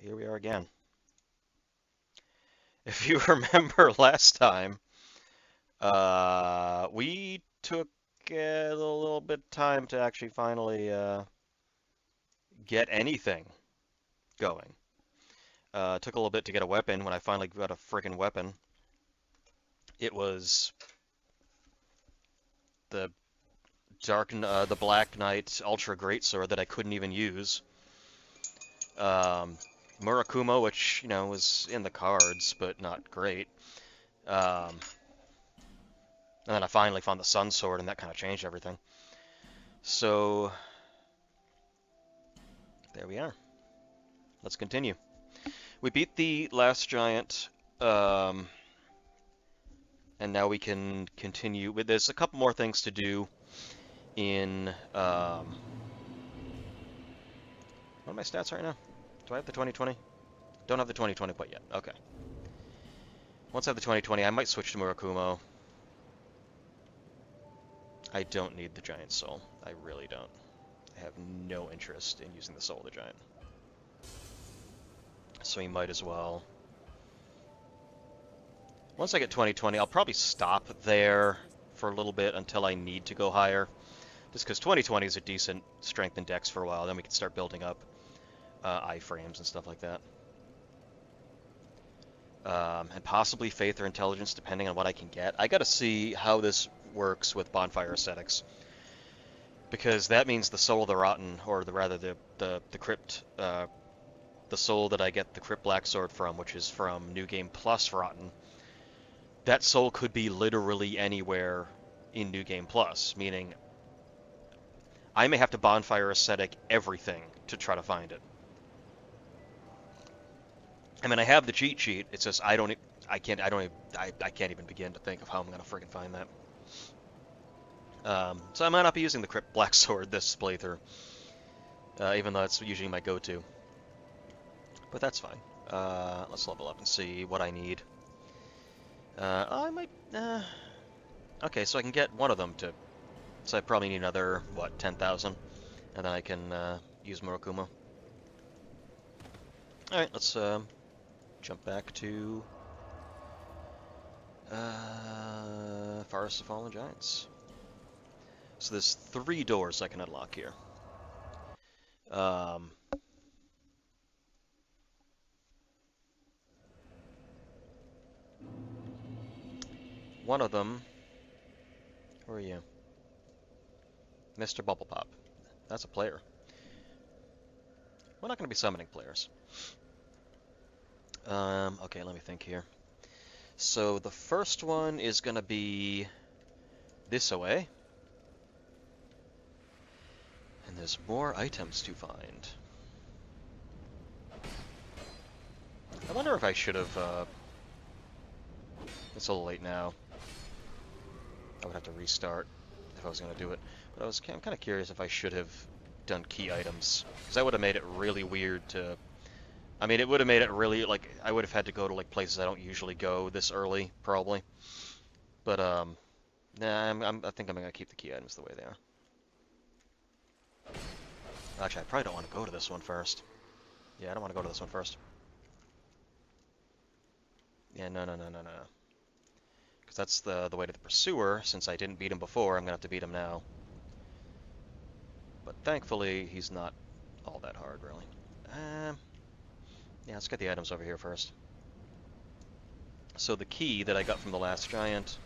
here we are again. If you remember last time, we took a little bit of time to actually finally get anything going. It took a little bit to get a weapon. When I finally got a friggin' weapon, it was the the Black Knight Ultra Greatsword that I couldn't even use. Um, Murakumo, which was in the cards, but not great. Um, and then I finally found the Sun Sword, and that kind of changed everything. So there we are. Let's continue. We beat the last giant, um, and now we can continue. There's a couple more things to do in. What are my stats right now? Do I have the 2020? Don't have the 2020 quite yet. Okay. Once I have the 2020, I might switch to Murakumo. I don't need the giant soul. I really don't. I have no interest in using the soul of the giant. So we might as well. Once I get 2020, I'll probably stop there for a little bit until I need to go higher. Just because 2020 is a decent strength and dex for a while, then we can start building up iframes and stuff like that. And possibly faith or intelligence, depending on what I can get. I gotta see how this works with bonfire ascetics, because that means the soul of the rotten, or rather the crypt, the soul that I get the crypt black sword from, which is from New Game Plus rotten. That soul could be literally anywhere in New Game Plus, meaning I may have to bonfire ascetic everything to try to find it. I mean, I have the cheat sheet. It's just I can't even begin to think of how I'm gonna friggin' find that. So I might not be using the Crypt Black Sword this playthrough, even though that's usually my go-to. But that's fine. Let's level up and see what I need. I might. Okay, so I can get one of them to. So I probably need another 10,000, and then I can use Murakumo. All right, let's jump back to Forest of Fallen Giants. So there's 3 doors I can unlock here. One of them. Where are you? Mr. Bubble Pop. That's a player. We're not going to be summoning players. Okay, let me think here. So the first one is going to be this away. And there's more items to find. I wonder if I should have... It's a little late now. I would have to restart if I was going to do it. But I'm kind of curious if I should have done key items. Because that would have made it really weird to... I mean, it would have made it really, like, I would have had to go to, like, places I don't usually go this early, probably. But, nah, I think I'm going to keep the key items the way they are. Actually, I probably don't want to go to this one first. Yeah, I don't want to go to this one first. Yeah, no. Because that's the way to the Pursuer. Since I didn't beat him before, I'm going to have to beat him now. But thankfully, he's not all that hard, really. Yeah, let's get the items over here first. So the key that I got from the last giant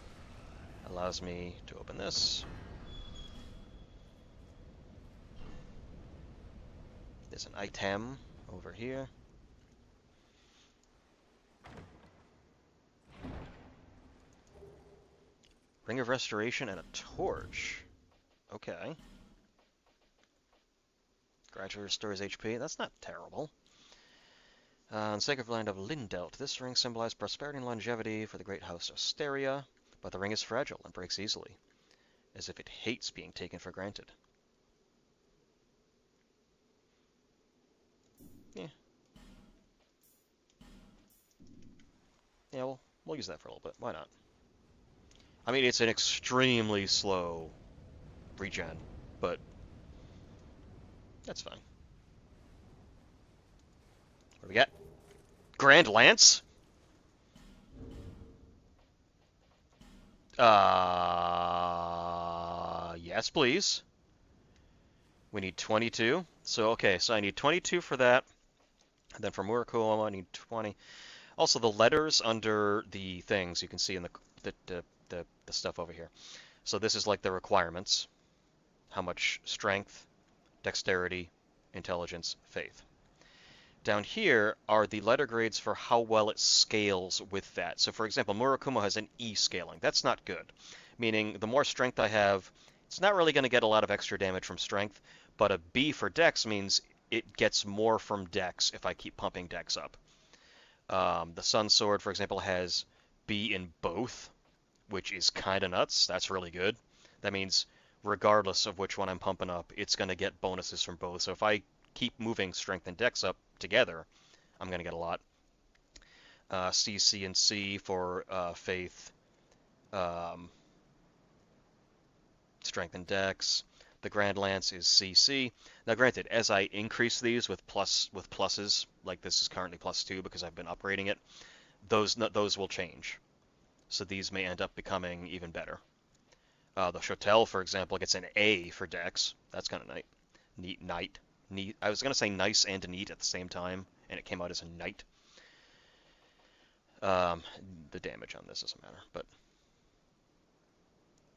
allows me to open this. There's an item over here. Ring of Restoration and a torch. Okay. Gradually restores HP. That's not terrible. On Sacred Land of Lindelt, this ring symbolized prosperity and longevity for the great house Osteria, but the ring is fragile and breaks easily, as if it hates being taken for granted. Yeah. Yeah, we'll use that for a little bit. Why not? I mean, it's an extremely slow regen, but that's fine. What do we got? Grand Lance? Yes, please. We need 22. So, okay, so I need 22 for that. And then for Murakumo, I need 20. Also, the letters under the things you can see in the stuff over here. So this is like the requirements. How much strength, dexterity, intelligence, faith. Down here are the letter grades for how well it scales with that. So for example, Murakumo has an E scaling. That's not good. Meaning the more strength I have, it's not really going to get a lot of extra damage from strength, but a B for dex means it gets more from dex if I keep pumping dex up. The Sun Sword, for example, has B in both, which is kind of nuts. That's really good. That means regardless of which one I'm pumping up, it's going to get bonuses from both. So if I keep moving strength and dex up together, I'm going to get a lot. C, C, and C for faith, um, strength and dex. The Grand Lance is CC. Now, granted, as I increase these with pluses, like this is currently +2 because I've been upgrading it, those will change. So these may end up becoming even better. The Chotel, for example, gets an A for dex. That's kind of neat. I was gonna say nice and neat at the same time, and it came out as a knight. The damage on this doesn't matter, but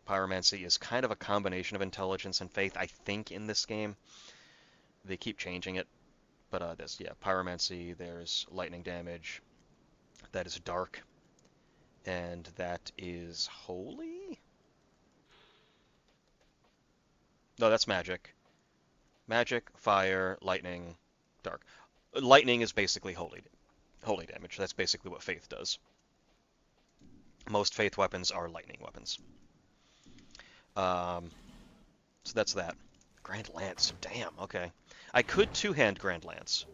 Pyromancy is kind of a combination of intelligence and faith, I think, in this game. They keep changing it, but Pyromancy, there's lightning damage, that is dark, and that is holy? No, that's magic. Magic, fire, lightning, dark. Lightning is basically holy damage. That's basically what faith does. Most faith weapons are lightning weapons. So that's that. Grand Lance. Damn, okay. I could two-hand Grand Lance,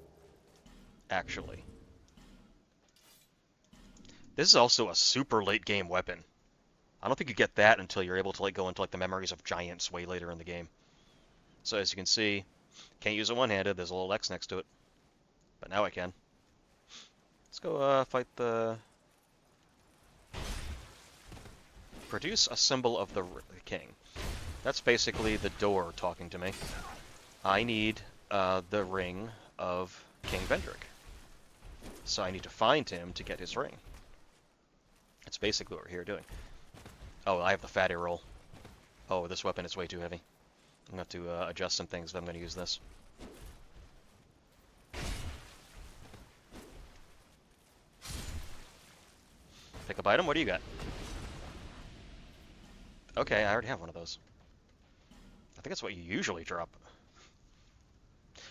actually. This is also a super late game weapon. I don't think you get that until you're able to like go into like the Memories of Giants way later in the game. So as you can see, can't use it one-handed. There's a little X next to it. But now I can. Let's go fight the... Produce a symbol of the king. That's basically the door talking to me. I need the ring of King Vendrick. So I need to find him to get his ring. That's basically what we're here doing. Oh, I have the fatty roll. Oh, this weapon is way too heavy. I'm going to have to adjust some things if I'm going to use this. Pick up item, what do you got? Okay, I already have one of those. I think that's what you usually drop.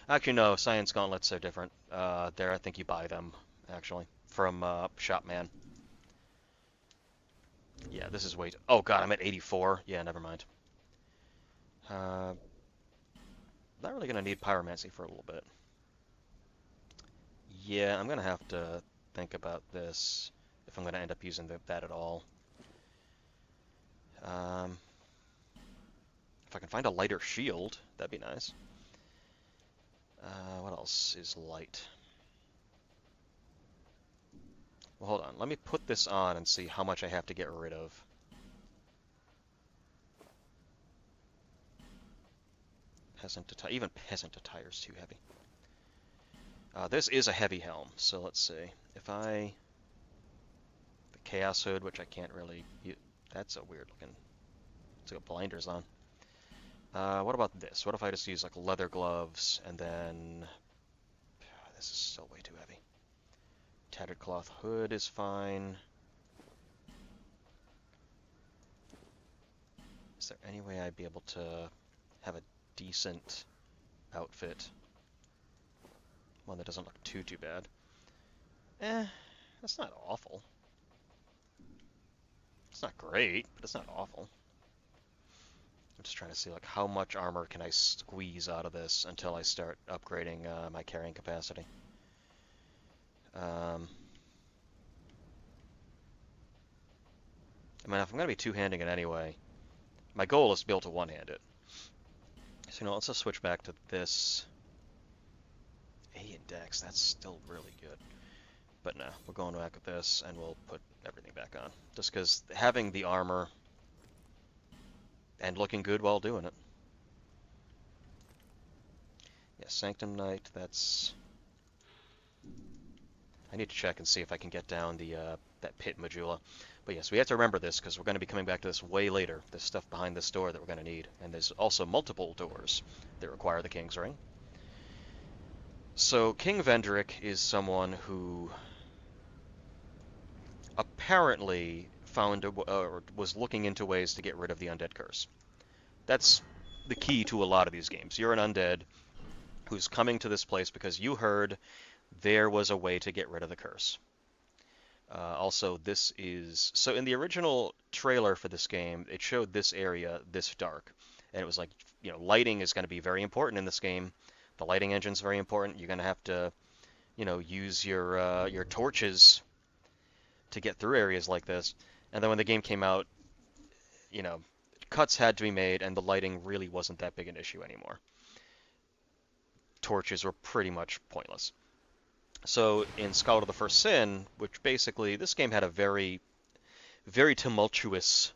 Actually, no, Science Gauntlets are different. There, I think you buy them, actually, from Shopman. Yeah, this is way too... Oh god, I'm at 84. Yeah, never mind. Not really going to need Pyromancy for a little bit. Yeah, I'm going to have to think about this if I'm going to end up using that at all. If I can find a lighter shield, that'd be nice. What else is light? Well, hold on. Let me put this on and see how much I have to get rid of. Even peasant attire is too heavy. This is a heavy helm, so let's see. If I... The Chaos Hood, which I can't really... That's a weird looking... It's got blinders on. What about this? What if I just use like leather gloves and then... This is still way too heavy. Tattered cloth hood is fine. Is there any way I'd be able to have a decent outfit? One that doesn't look too bad. That's not awful. It's not great, but it's not awful. I'm just trying to see like how much armor can I squeeze out of this until I start upgrading my carrying capacity. I mean, if I'm going to be two-handing it anyway, my goal is to be able to one-hand it. So, let's just switch back to this. A in Dex, that's still really good. But no, we're going back with this, and we'll put everything back on. Just because having the armor and looking good while doing it. Yeah, Sanctum Knight, that's... I need to check and see if I can get down the that pit Majula. But yes, we have to remember this because we're going to be coming back to this way later. There's stuff behind this door that we're going to need. And there's also multiple doors that require the King's Ring. So King Vendrick is someone who apparently found or was looking into ways to get rid of the undead curse. That's the key to a lot of these games. You're an undead who's coming to this place because you heard there was a way to get rid of the curse. Also, this is... So in the original trailer for this game, it showed this area this dark. And it was like, you know, lighting is going to be very important in this game. The lighting engine's very important. You're going to have to, you know, use your torches to get through areas like this. And then when the game came out, you know, cuts had to be made, and the lighting really wasn't that big an issue anymore. Torches were pretty much pointless. So in Scholar of the First Sin, which basically, this game had a very, very tumultuous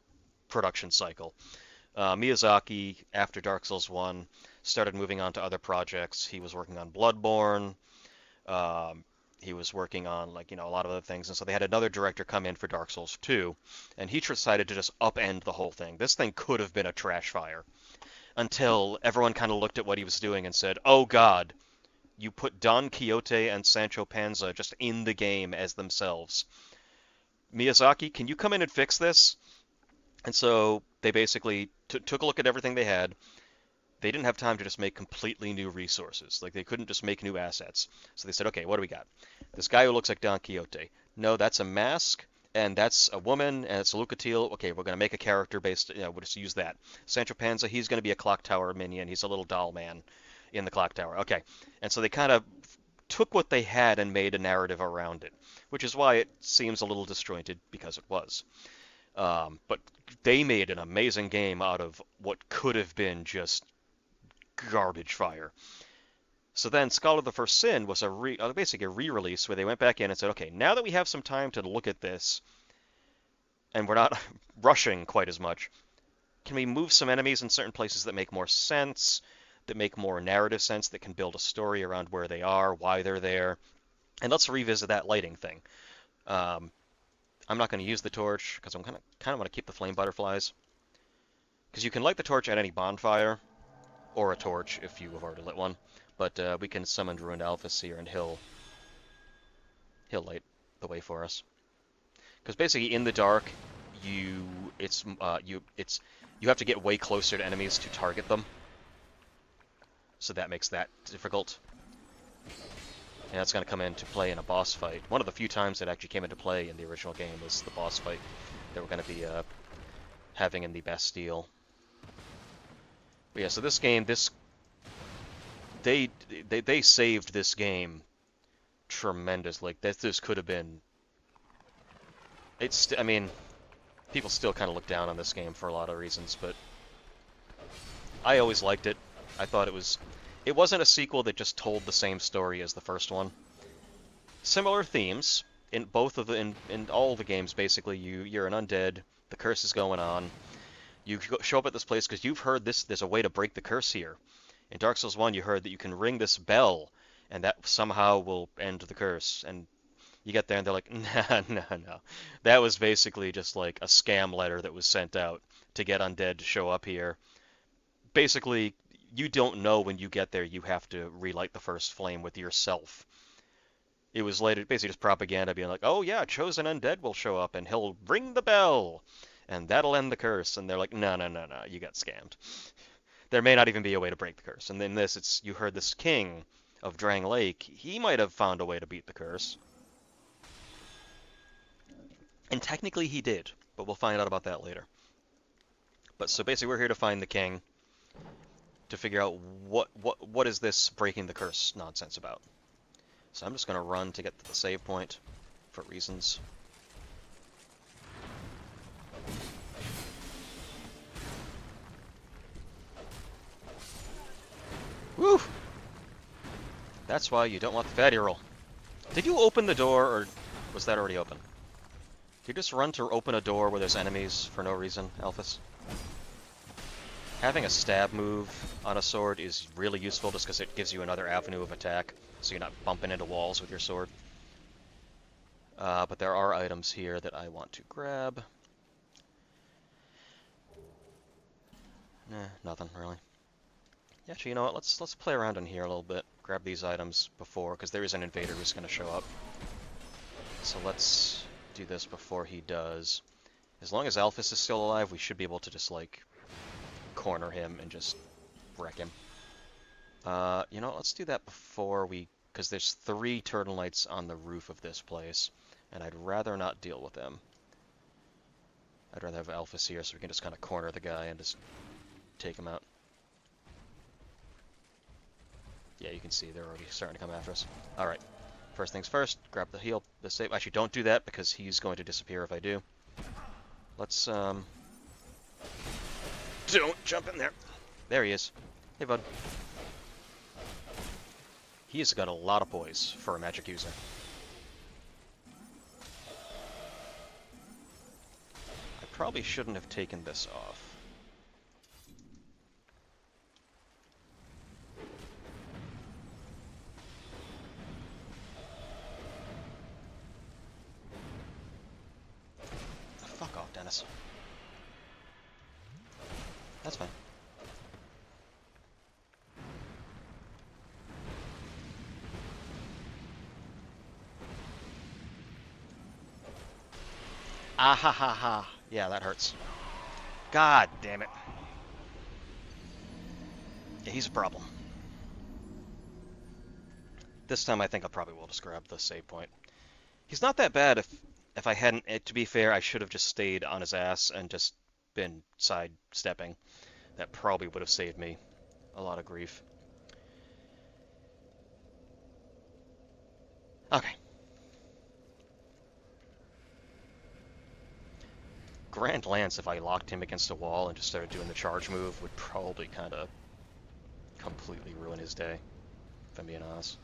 production cycle. Miyazaki, after Dark Souls 1, started moving on to other projects. He was working on Bloodborne. He was working on, like, you know, a lot of other things. And so they had another director come in for Dark Souls 2, and he decided to just upend the whole thing. This thing could have been a trash fire until everyone kind of looked at what he was doing and said, oh God, you put Don Quixote and Sancho Panza just in the game as themselves. Miyazaki, can you come in and fix this? And so they basically took a look at everything they had. They didn't have time to just make completely new resources. Like, they couldn't just make new assets. So they said, okay, what do we got? This guy who looks like Don Quixote. No, that's a mask, and that's a woman, and it's a Lucatil. Okay, we're going to make a character based, you know, we'll just use that. Sancho Panza, he's going to be a clock tower minion. He's a little doll man in the clock tower. Okay, and so they kind of took what they had and made a narrative around it, which is why it seems a little disjointed, because it was. But they made an amazing game out of what could have been just garbage fire. So then Scholar of the First Sin was basically a re-release where they went back in and said, okay, now that we have some time to look at this, and we're not rushing quite as much, can we move some enemies in certain places that make more sense, that make more narrative sense, that can build a story around where they are, why they're there, and let's revisit that lighting thing. I'm not going to use the torch because I'm kind of want to keep the flame butterflies, because you can light the torch at any bonfire, or a torch if you have already lit one. But we can summon Ruined Alphys here, and he'll light the way for us. Because basically, in the dark, you have to get way closer to enemies to target them. So that makes that difficult. And that's going to come into play in a boss fight. One of the few times that actually came into play in the original game was the boss fight that we're going to be having in the Bastille. But yeah, so this game, they saved this game tremendously. Like, this could have been... I mean, people still kind of look down on this game for a lot of reasons, but I always liked it. I thought it wasn't a sequel that just told the same story as the first one. Similar themes in all the games. Basically, you're an undead. The curse is going on. You show up at this place because you've heard there's a way to break the curse here. In Dark Souls 1, you heard that you can ring this bell, and that somehow will end the curse. And you get there, and they're like, no. That was basically just like a scam letter that was sent out to get undead to show up here. Basically, you don't know when you get there you have to relight the first flame with yourself. It was later basically just propaganda being like, oh yeah, chosen undead will show up, and he'll ring the bell, and that'll end the curse. And they're like, no, you got scammed. There may not even be a way to break the curse. And then you heard this king of Drang Lake, he might have found a way to beat the curse. And technically he did, but we'll find out about that later. But so basically we're here to find the king, to figure out what is this breaking the curse nonsense about. So I'm just going to run to get to the save point for reasons. Woo! That's why you don't want the fatty roll. Did you open the door, or was that already open? Did you just run to open a door where there's enemies for no reason, Alphys? Having a stab move on a sword is really useful just because it gives you another avenue of attack, so you're not bumping into walls with your sword. But there are items here that I want to grab. Nothing really. Actually, you know what? Let's play around in here a little bit. Grab these items before, because there is an invader who's going to show up. So let's do this before he does. As long as Alphys is still alive, we should be able to just, like, corner him and just wreck him. You know, let's do that before we... because there's 3 Turtle Knights on the roof of this place, and I'd rather not deal with them. I'd rather have Alphys here so we can just kind of corner the guy and just take him out. Yeah, you can see they're already starting to come after us. Alright, first things first, grab the heal, the save. Actually, don't do that because he's going to disappear if I do. Let's, don't jump in there. There he is. Hey, bud. He's got a lot of poise for a magic user. I probably shouldn't have taken this off. Fuck off, Dennis. That's fine. Ah ha ha ha. Yeah, that hurts. God damn it. Yeah, he's a problem. This time I think I probably will just grab the save point. He's not that bad if I hadn't... to be fair, I should have just stayed on his ass and just been sidestepping. That probably would have saved me a lot of grief. Okay. Grand Lance, if I locked him against a wall and just started doing the charge move, would probably kind of completely ruin his day, if I'm being honest.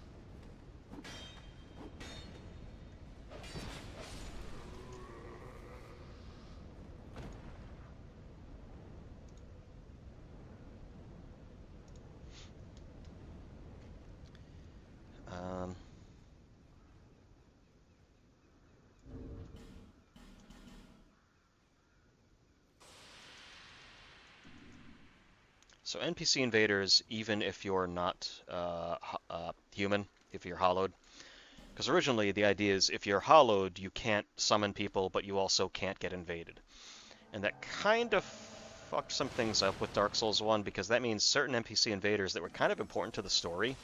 So NPC invaders, even if you're not human, if you're hollowed, because originally the idea is if you're hollowed, you can't summon people, but you also can't get invaded. And that kind of fucked some things up with Dark Souls 1, because that means certain NPC invaders that were kind of important to the story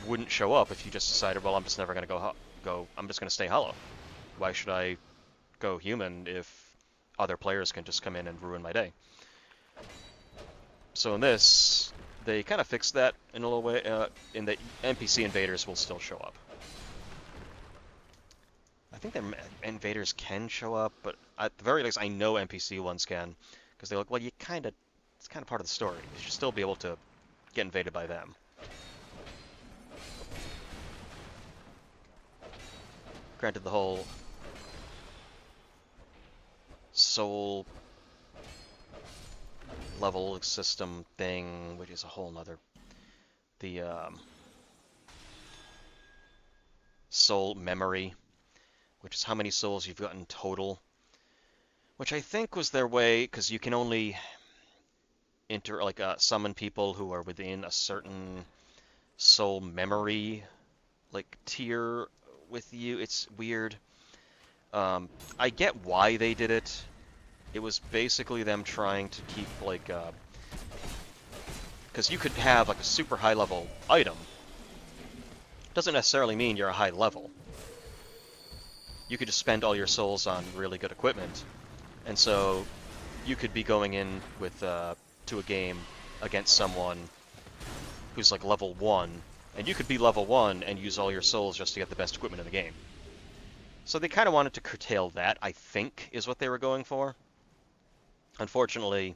wouldn't show up if you just decided, well, I'm just never going to I'm just going to stay hollow. Why should I go human if other players can just come in and ruin my day? So in this, they kind of fixed that in a little way, in that NPC invaders will still show up. I think their invaders can show up, but at the very least, I know NPC ones can, because they're like, well, it's kind of part of the story. You should still be able to get invaded by them. Granted, the whole soul level system thing, which is a whole nother... The soul memory, which is how many souls you've got in total, which I think was their way, because you can only summon people who are within a certain soul memory, like, tier with you. It's weird. I get why they did it. It was basically them trying to keep, like, because you could have, like, a super high level item. Doesn't necessarily mean you're a high level. You could just spend all your souls on really good equipment. And so you could be going in with to a game against someone who's like level 1, and you could be level 1 and use all your souls just to get the best equipment in the game. So they kind of wanted to curtail that, I think, is what they were going for. Unfortunately,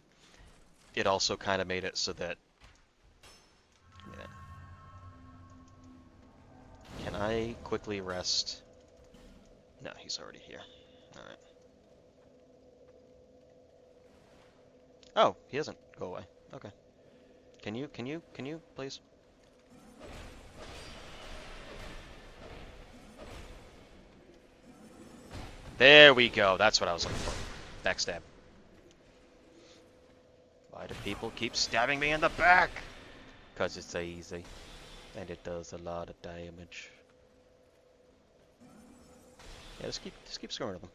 it also kind of made it so that... Can I quickly rest? No, he's already here. Alright. Oh, he doesn't go away. Okay. Can you, please? There we go. That's what I was looking for. Backstab. Why do people keep stabbing me in the back? Because it's easy. And it does a lot of damage. Yeah, just keep screwing with him.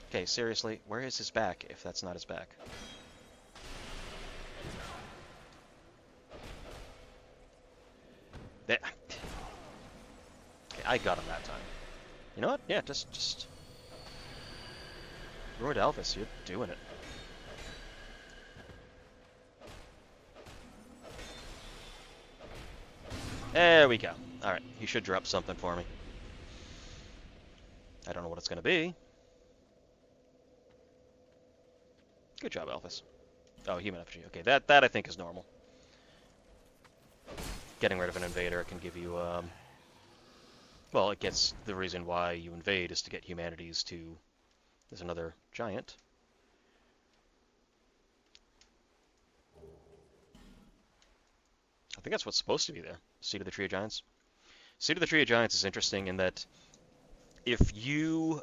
Okay, seriously, where is his back if that's not his back? There. Okay, I got him that time. You know what? Yeah, just... Lord Elvis, you're doing it. There we go. Alright, he should drop something for me. I don't know what it's going to be. Good job, Elvis. Oh, human effigy. Okay, that I think is normal. Getting rid of an invader can give you, well, it gets the reason why you invade is to get humanities to... There's another giant. I think that's what's supposed to be there. Seat of the Tree of Giants. Seat of the Tree of Giants is interesting in that if you,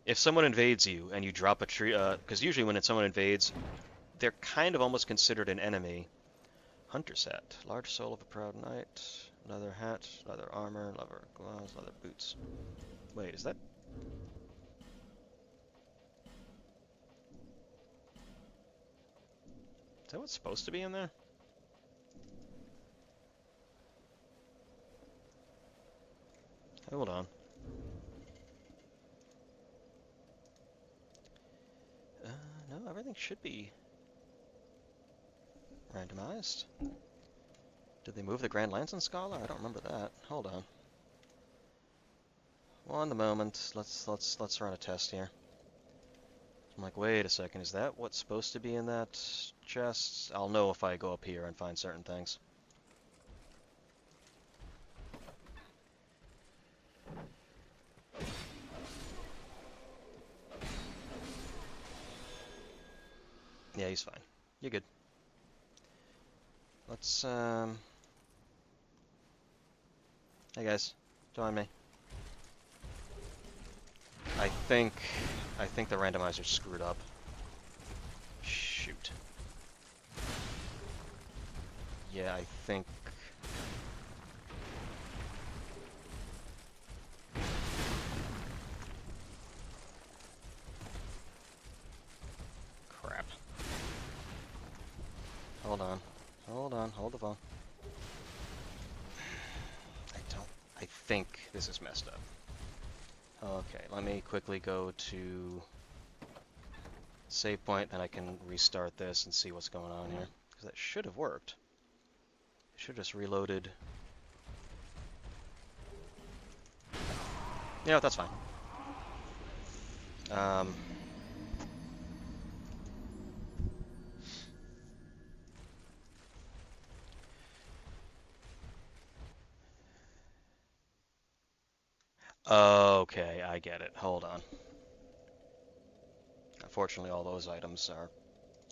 if someone invades you and you drop a tree, because usually when someone invades, they're kind of almost considered an enemy. Hunter's hat. Large soul of a proud knight. Leather hat. Leather armor. Leather gloves. Leather boots. Wait, is that... Is that what's supposed to be in there? Hold on. No, everything should be randomized. Did they move the Grand Lance and Scholar? I don't remember that. Hold on. One moment. Let's run a test here. I'm like, wait a second. Is that what's supposed to be in that chest? I'll know if I go up here and find certain things. Yeah, he's fine. You're good. Let's, Hey guys, join me. I think the randomizer's screwed up. Shoot. Yeah, I think... Crap. Hold on. Hold on. Hold the phone. I think this is messed up. Okay, let me quickly go to save point, then I can restart this and see what's going on here. Because that should have worked. Should have just reloaded. Yeah, that's fine. Okay, I get it. Hold on. Unfortunately, all those items are...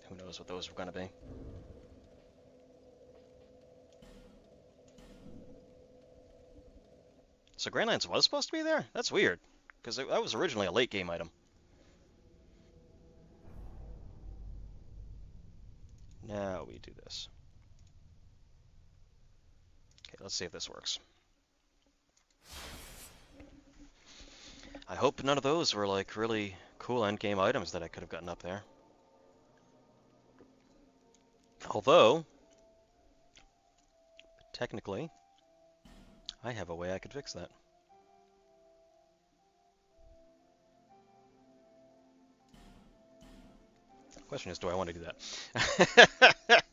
Who knows what those are going to be. So Grand Lance was supposed to be there? That's weird, because that was originally a late game item. Now we do this. Okay, let's see if this works. I hope none of those were like really cool endgame items that I could have gotten up there. Although, technically, I have a way I could fix that. The question is, do I want to do that?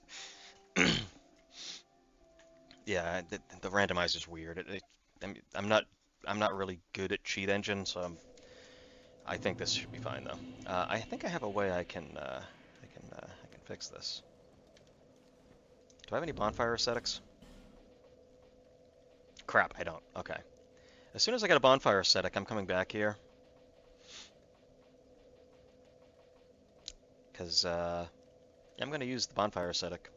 Yeah, the randomizer's weird. I'm not really good at cheat engine, so I think this should be fine though. I think I have a way I can fix this. Do I have any bonfire ascetics? crap, I don't. Okay. As soon as I get a bonfire ascetic, I'm coming back here. Because, I'm going to use the bonfire ascetic.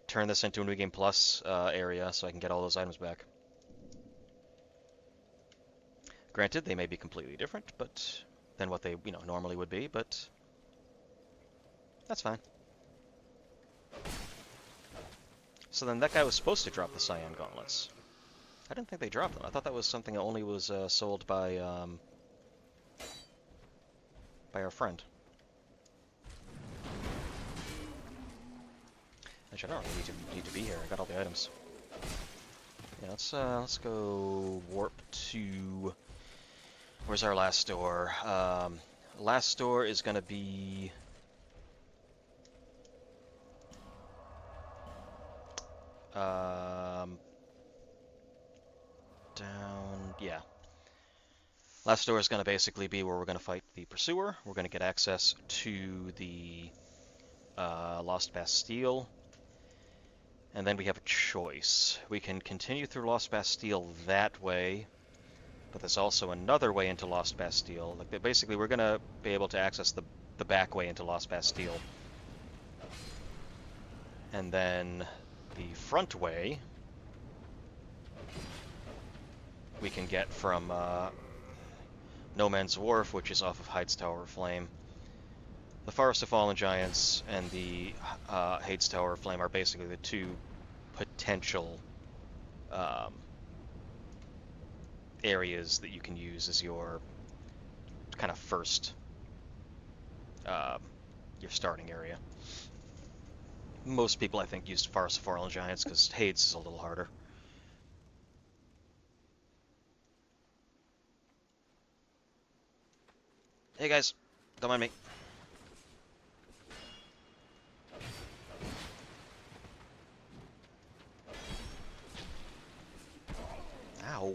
Turn this into a New Game Plus area so I can get all those items back. Granted, they may be completely different, but than what they, normally would be, but that's fine. So then that guy was supposed to drop the Cyan Gauntlets. I didn't think they dropped them. I thought that was something that only was sold by our friend. Actually, I don't really need to be here. I got all the items. Yeah, let's go warp to. Where's our last store? Last store is gonna be. Down. Yeah. Last store is gonna basically be where we're gonna fight the Pursuer. We're gonna get access to the Lost Bastille. And then we have a choice. We can continue through Lost Bastille that way, but there's also another way into Lost Bastille. Like, basically, we're going to be able to access the back way into Lost Bastille. And then the front way we can get from No Man's Wharf, which is off of Hyde's Tower of Flame. The Forest of Fallen Giants and the Hades Tower of Flame are basically the two potential areas that you can use as your kind of first, your starting area. Most people, I think, used Forest of Fallen Giants because Hades is a little harder. Hey guys, don't mind me. Ow.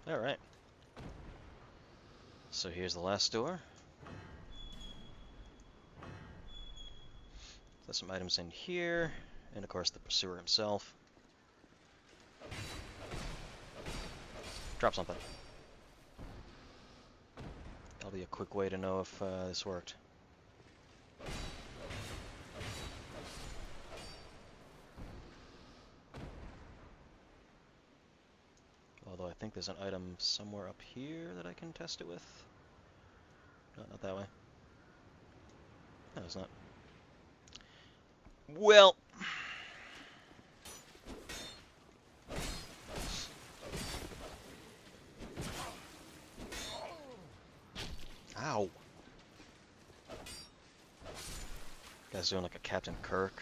Alright. So here's the last door. There's some items in here, and of course the Pursuer himself. Drop something. That'll be a quick way to know if this worked. Although I think there's an item somewhere up here that I can test it with. No, not that way. No, it's not. Well... Ow. Guy's doing like a Captain Kirk.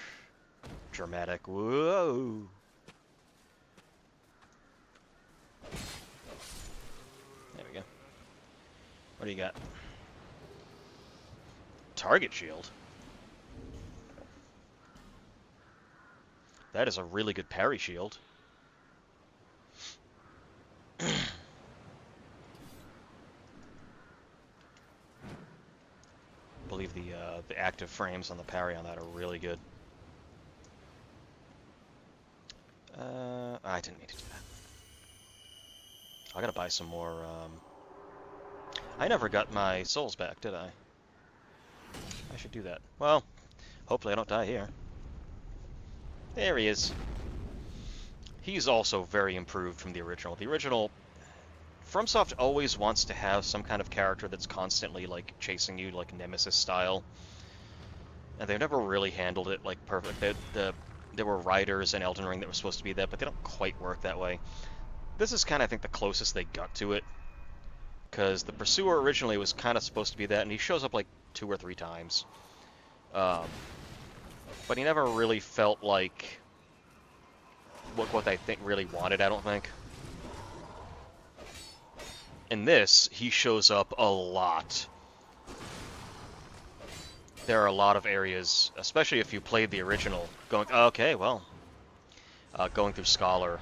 Dramatic. Whoa. There we go. What do you got? Target shield. That is a really good parry shield. I believe the active frames on the parry on that are really good. I didn't need to do that. I gotta buy some more. I never got my souls back, did I? I should do that. Well, hopefully I don't die here. There he is. He's also very improved from the original. The original, FromSoft always wants to have some kind of character that's constantly like chasing you, like Nemesis style, and they've never really handled it like perfect. There were riders in Elden Ring that were supposed to be that, but they don't quite work that way. This is kind of, I think, the closest they got to it, because the Pursuer originally was kind of supposed to be that, and he shows up like 2 or 3 times. But he never really felt like what they think really wanted, I don't think. In this, he shows up a lot. There are a lot of areas, especially if you played the original, going, okay, well, going through Scholar.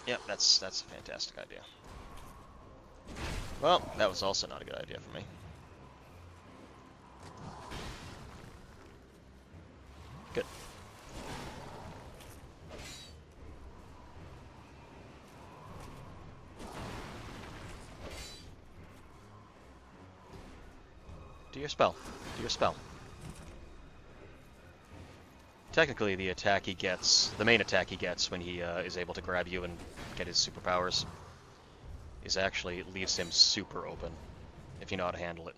Yep, that's a fantastic idea. Well, that was also not a good idea for me. Good. Do your spell. Do your spell. Technically, the attack he gets, the main attack he gets when he is able to grab you and get his superpowers, is actually leaves him super open, if you know how to handle it.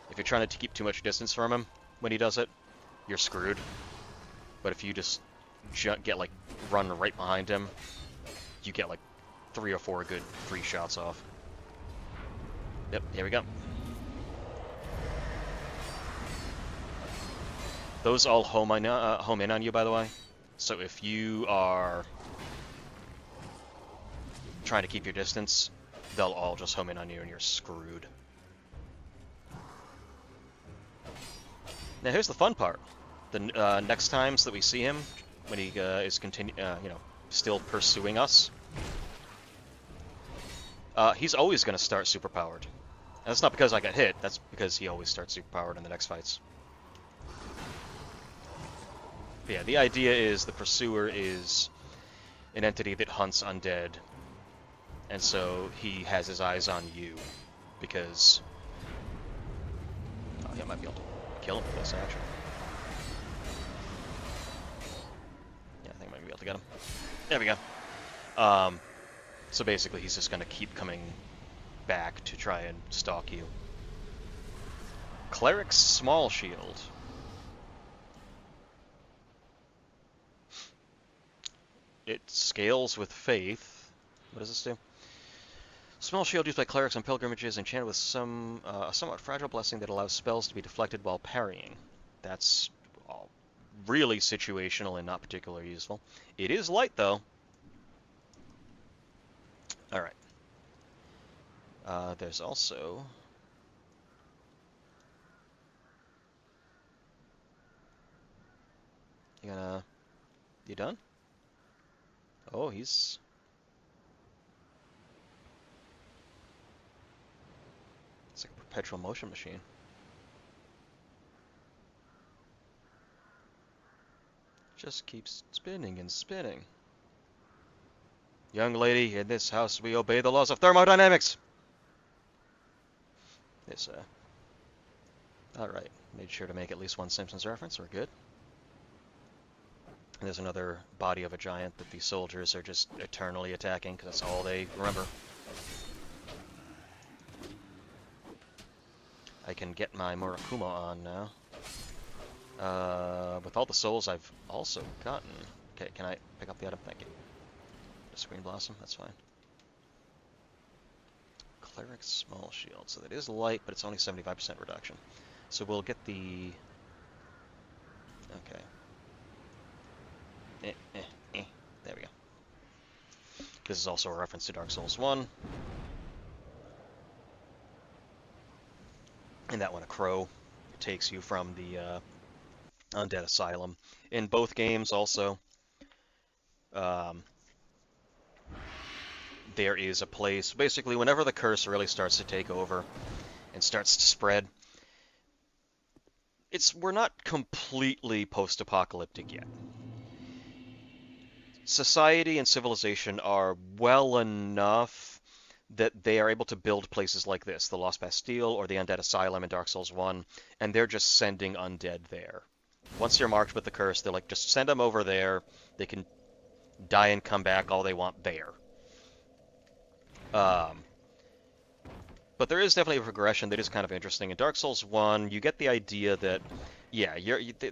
If you're trying to keep too much distance from him when he does it, you're screwed. But if you just get like run right behind him, you get like 3 or 4 good free shots off. Yep, here we go. Those all home in on you, by the way. So if you are trying to keep your distance, they'll all just home in on you and you're screwed. Now here's the fun part. The next times that we see him, when he is still pursuing us, he's always going to start superpowered. And that's not because I got hit, that's because he always starts superpowered in the next fights. But yeah, the idea is the Pursuer is an entity that hunts undead, and so he has his eyes on you, because... Oh, he might be able to kill him with this, actually. Yeah, I think I might be able to get him. There we go. So basically he's just going to keep coming back to try and stalk you. Cleric's Small Shield. It scales with faith. What does this do? Small shield used by clerics on pilgrimages, enchanted with a somewhat fragile blessing that allows spells to be deflected while parrying. That's really situational and not particularly useful. It is light, though. Alright. There's also... You done? Oh, he's... It's like a perpetual motion machine. Just keeps spinning and spinning. Young lady, in this house we obey the laws of thermodynamics! This, Alright, made sure to make at least one Simpsons reference, we're good. And there's another body of a giant that these soldiers are just eternally attacking, because that's all they remember. I can get my Murakuma on now. With all the souls I've also gotten... Okay, can I pick up the item? Thank you. Just Green Blossom, that's fine. Cleric's Small Shield. So that is light, but it's only 75% reduction. So we'll get the... Okay. There we go. This is also a reference to Dark Souls 1. And that one, a crow, takes you from the Undead Asylum. In both games, also, there is a place... Basically, whenever the curse really starts to take over and starts to spread, we're not completely post-apocalyptic yet. Society and civilization are well enough that they are able to build places like this, the Lost Bastille or the Undead Asylum in Dark Souls 1, and they're just sending undead there. Once you're marked with the curse, they're like, just send them over there. They can die and come back all they want there. But there is definitely a progression that is kind of interesting. In Dark Souls 1, you get the idea that, yeah,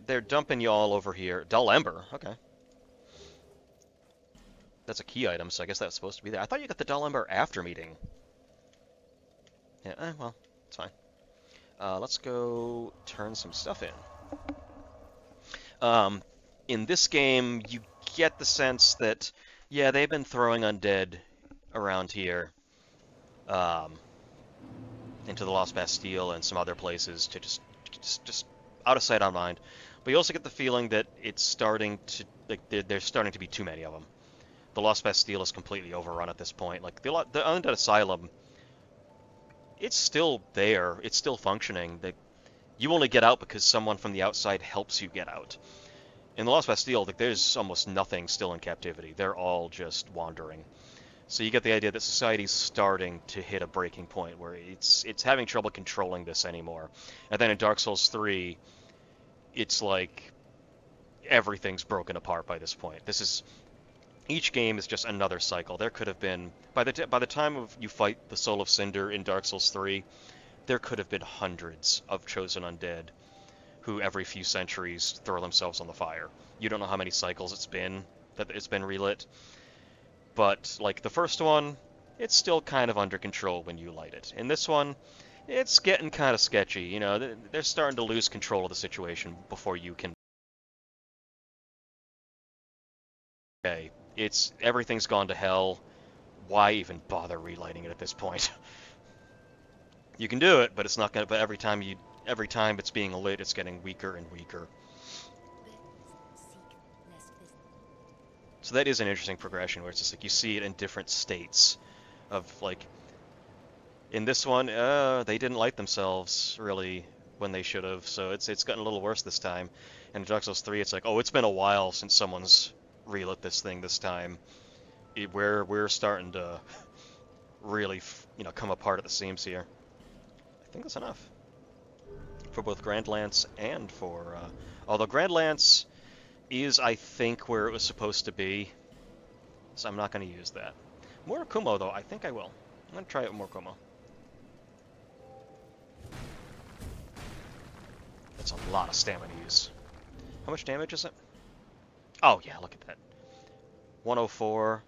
they're dumping you all over here. Dull Ember, okay. That's a key item, so I guess that's supposed to be there. I thought you got the Dull Ember after meeting. Yeah, well, it's fine. Let's go turn some stuff in. In this game, you get the sense that, yeah, they've been throwing undead around here into the Lost Bastille and some other places to just out of sight, out of mind. But you also get the feeling that it's starting to, like, there's starting to be too many of them. The Lost Bastille is completely overrun at this point. Like, the Undead Asylum it's still there. It's still functioning. You only get out because someone from the outside helps you get out. In the Lost Bastille, like, there's almost nothing still in captivity. They're all just wandering. So you get the idea that society's starting to hit a breaking point where it's having trouble controlling this anymore. And then in Dark Souls 3, it's like everything's broken apart by this point. Each game is just another cycle. There could have been by the time of you fight the Soul of Cinder in Dark Souls 3, there could have been hundreds of chosen undead who every few centuries throw themselves on the fire. You don't know how many cycles it's been that it's been relit. But, like, the first one, it's still kind of under control when you light it. In this one, it's getting kind of sketchy. You know, they're starting to lose control of the situation before you can. Okay, everything's gone to hell. Why even bother relighting it at this point? You can do it, but it's not gonna. But every time it's being lit, it's getting weaker and weaker. So that is an interesting progression where it's just like you see it in different states of, like, in this one, they didn't light themselves really when they should have, so it's gotten a little worse this time. And in Dark Souls 3, it's like, oh, it's been a while since someone's relit this thing this time. We're starting to really, come apart at the seams here. I think that's enough for both Grand Lance and for, although Grand Lance is, I think, where it was supposed to be, so I'm not going to use that. Murakumo, though, I think I will. I'm going to try it with Murakumo. That's a lot of stamina use. How much damage is it? Oh, yeah, look at that. 104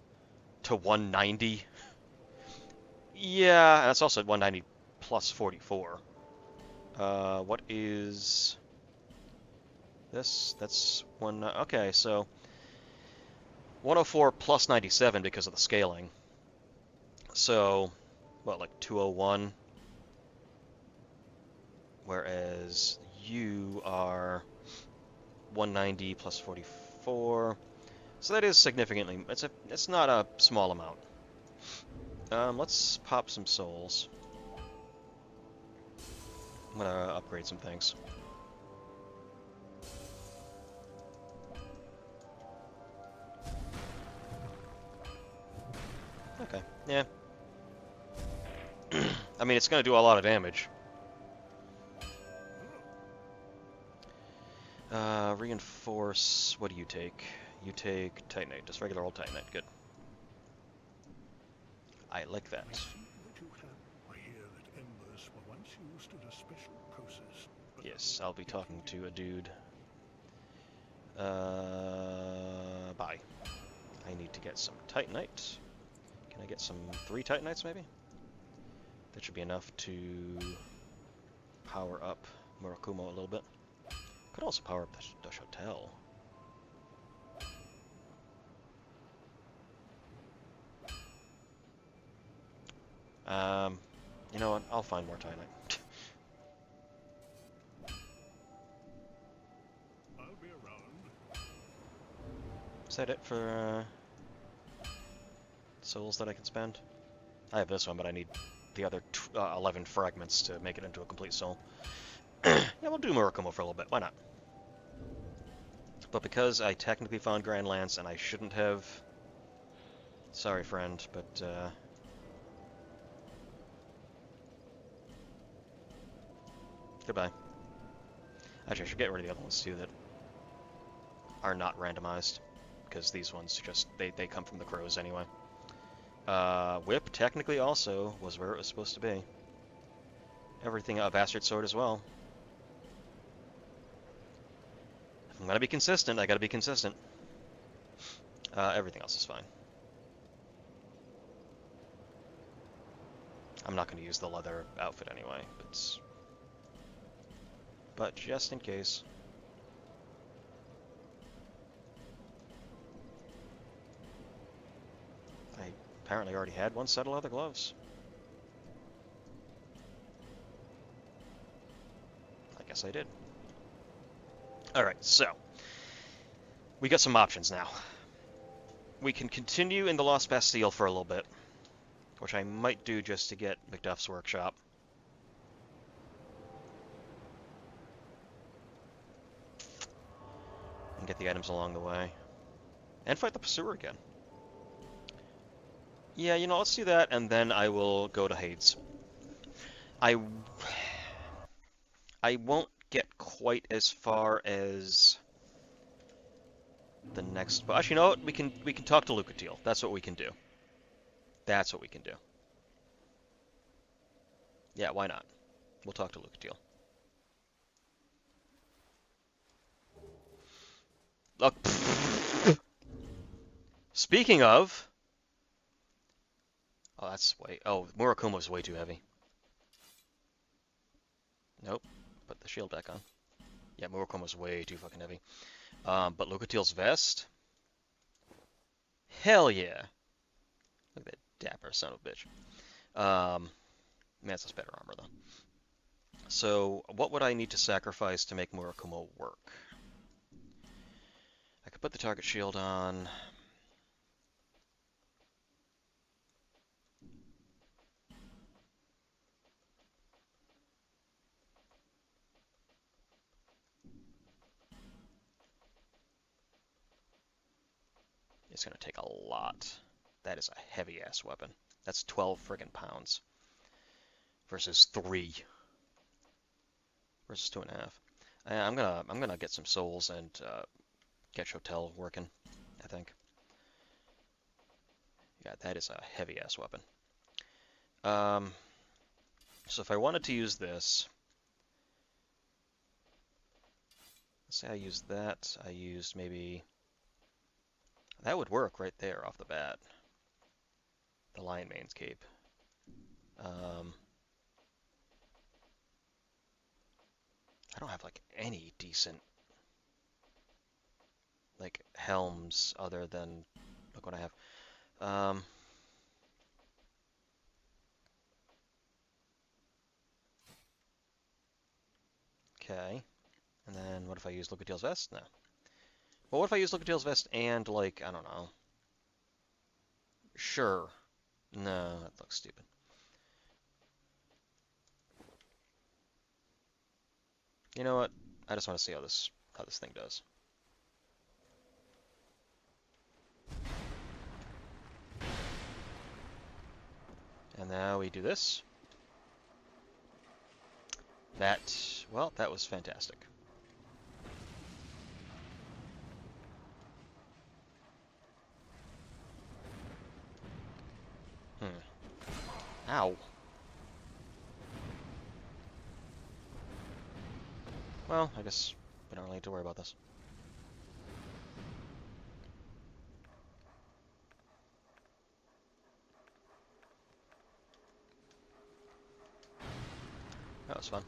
to 190. Yeah, that's also 190 plus 44. What is this? That's one. Okay, so 104 plus 97 because of the scaling. So, what, like 201? Whereas you are 190 plus 44. So that is significantly. It's not a small amount. Let's pop some souls. I'm gonna upgrade some things. Okay, yeah. I mean, it's gonna do a lot of damage. Reinforce, what do you take? You take Titanite, just regular old Titanite, good. I like that. Yes, I'll be talking to a dude. Bye. I need to get some Titanite. Can I get some 3 Titanites, maybe? That should be enough to power up Murakumo a little bit. Could also power up the Hotel. You know what? I'll find more Titanite. I'll be around. Is that it for souls that I can spend? I have this one, but I need the other 11 fragments to make it into a complete soul. Yeah, we'll do Murakumo for a little bit. Why not? But because I technically found Grand Lance and I shouldn't have... Sorry, friend, but... Goodbye. Actually, I should get rid of the other ones, too, that are not randomized. Because these ones just... They come from the crows anyway. Whip, technically, also was where it was supposed to be. Everything, a Bastard Sword as well. If I'm gonna be consistent, I gotta be consistent. Everything else is fine. I'm not gonna use the leather outfit anyway, but just in case. I apparently already had one set of leather gloves. I guess I did. Alright, so we got some options now. We can continue in the Lost Bastille for a little bit, which I might do just to get Macduff's workshop. and get the items along the way. And fight the pursuer again. Yeah, you know, let's do that, and then I will go to Hades. I won't get quite as far as the next. But actually, you know what? We can talk to Lucatiel. That's what we can do. That's what we can do. Yeah, why not? We'll talk to Lucatiel. Look. Speaking of, oh, that's way. Oh, Murakumo's way too heavy. Nope. Put the shield back on. Yeah, Murakumo's way too fucking heavy. But Lucatiel's vest. Hell yeah. Look at that dapper son of a bitch. That's better armor though. So, what would I need to sacrifice to make Murakumo work? I could put the target shield on. It's going to take a lot. That is a heavy-ass weapon. That's 12 friggin' pounds. Versus 3. Versus 2.5. I'm gonna get some souls and get Hotel working, I think. Yeah, that is a heavy-ass weapon. So if I wanted to use this, let's say I used that. I used maybe... That would work right there off the bat. The Lion Mane's cape. I don't have like any decent like helms other than look what I have. Okay. And then what if I use Lucatiel's vest? No. Well, what if I use Lucatiel's vest and like I don't know. Sure. No, that looks stupid. You know what? I just want to see how this thing does. And now we do this. Well, that was fantastic. Ow. Well, I guess we don't really need to worry about this. That was fun.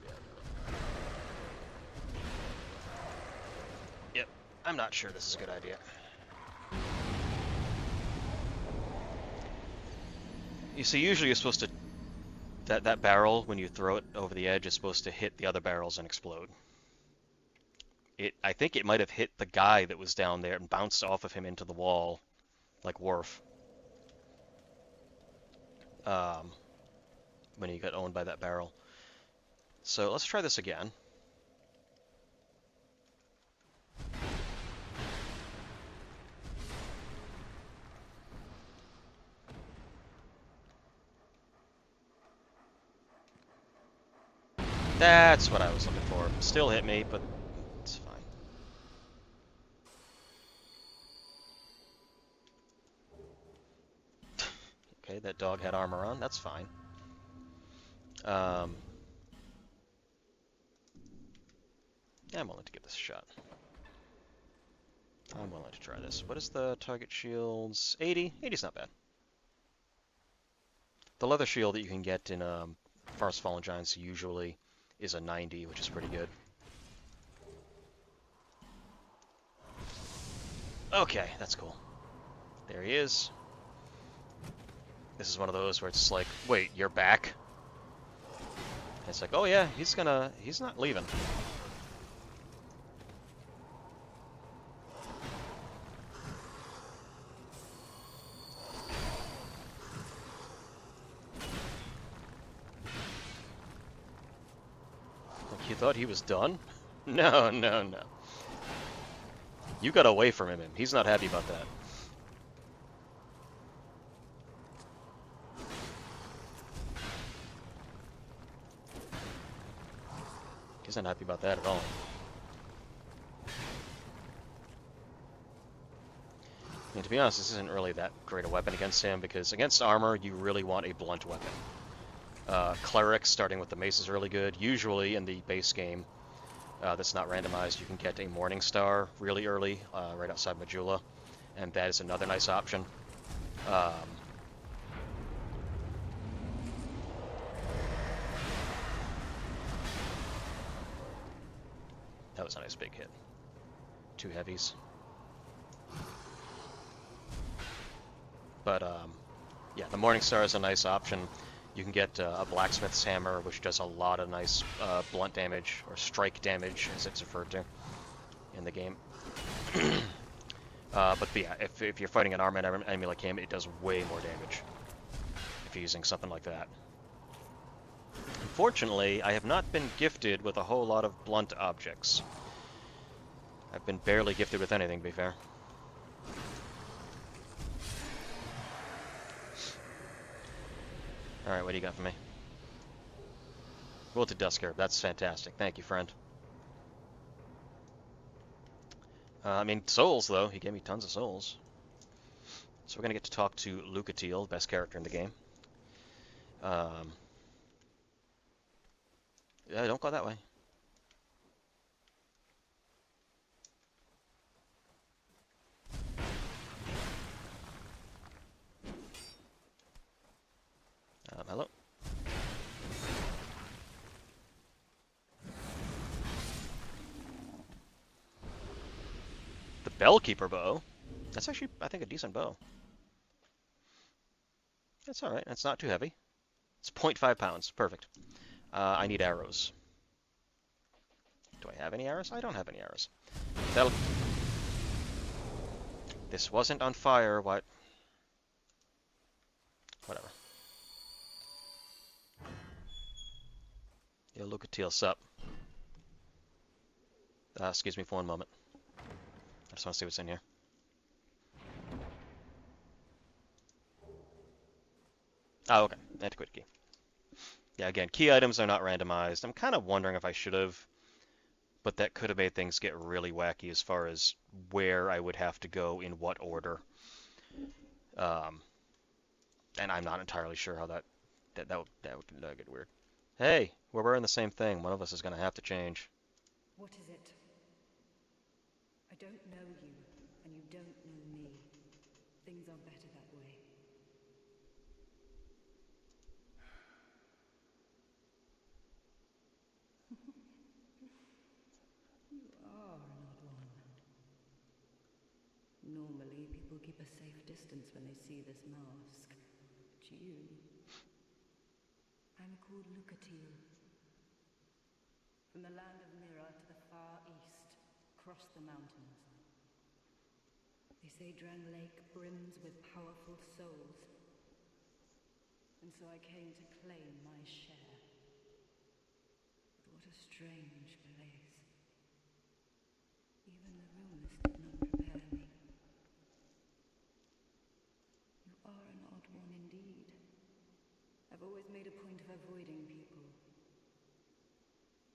Yep. I'm not sure this is a good idea. You see, usually you're supposed to... That barrel, when you throw it over the edge, is supposed to hit the other barrels and explode. I think it might have hit the guy that was down there and bounced off of him into the wall, like Worf. When he got owned by that barrel. So let's try this again. That's what I was looking for. Still hit me, but it's fine. Okay, that dog had armor on. That's fine. Yeah, I'm willing to give this a shot. I'm willing to try this. What is the target shields? 80? 80's not bad. The leather shield that you can get in Forest Fallen Giants usually is a 90, which is pretty good. Okay, that's cool. There he is. This is one of those where it's like, wait, you're back? And it's like, oh yeah, he's not leaving. Like, you thought he was done? No, no, no. You got away from him. He's not happy about that. He's not happy about that at all. I mean, to be honest, this isn't really that great a weapon against him, because against armor, you really want a blunt weapon. Cleric, starting with the mace, is really good. Usually, in the base game that's not randomized, you can get a Morning Star really early, right outside Majula, and that is another nice option. Um, that was a nice big hit. 2 heavies. But, yeah, the Morning Star is a nice option. You can get a Blacksmith's Hammer, which does a lot of nice blunt damage, or strike damage, as it's referred to in the game. But yeah, if you're fighting an armored enemy like him, it does way more damage if you're using something like that. Unfortunately, I have not been gifted with a whole lot of blunt objects. I've been barely gifted with anything, to be fair. Alright, what do you got for me? Wilted Dusker, that's fantastic. Thank you, friend. I mean, souls, though. He gave me tons of souls. So we're going to get to talk to Lucatiel, best character in the game. Yeah, don't go that way. Hello? The Bellkeeper bow? That's actually, I think, a decent bow. That's alright. It's not too heavy. It's 0.5 pounds. Perfect. I need arrows. Do I have any arrows? I don't have any arrows. That'll... This wasn't on fire. What? Whatever. Yeah, Lucatiel, sup. Excuse me for one moment. I just want to see what's in here. Oh, okay. Antiquated key. Yeah, again, key items are not randomized. I'm kind of wondering if I should have, but that could have made things get really wacky as far as where I would have to go in what order. And I'm not entirely sure how that would get weird. Hey, we're wearing the same thing. One of us is going to have to change. What is it? I don't know you, and you don't know me. Things are better that way. You are an odd one. Normally, people keep a safe distance when they see this mask. But you... I'm called Lucatiel. From the land of Mira to the far east, across the mountains. They say Drang Lake brims with powerful souls. And so I came to claim my share. But what a strange place. Even the rumors did not prepare me. You are an odd one indeed. I've always made a point of avoiding people.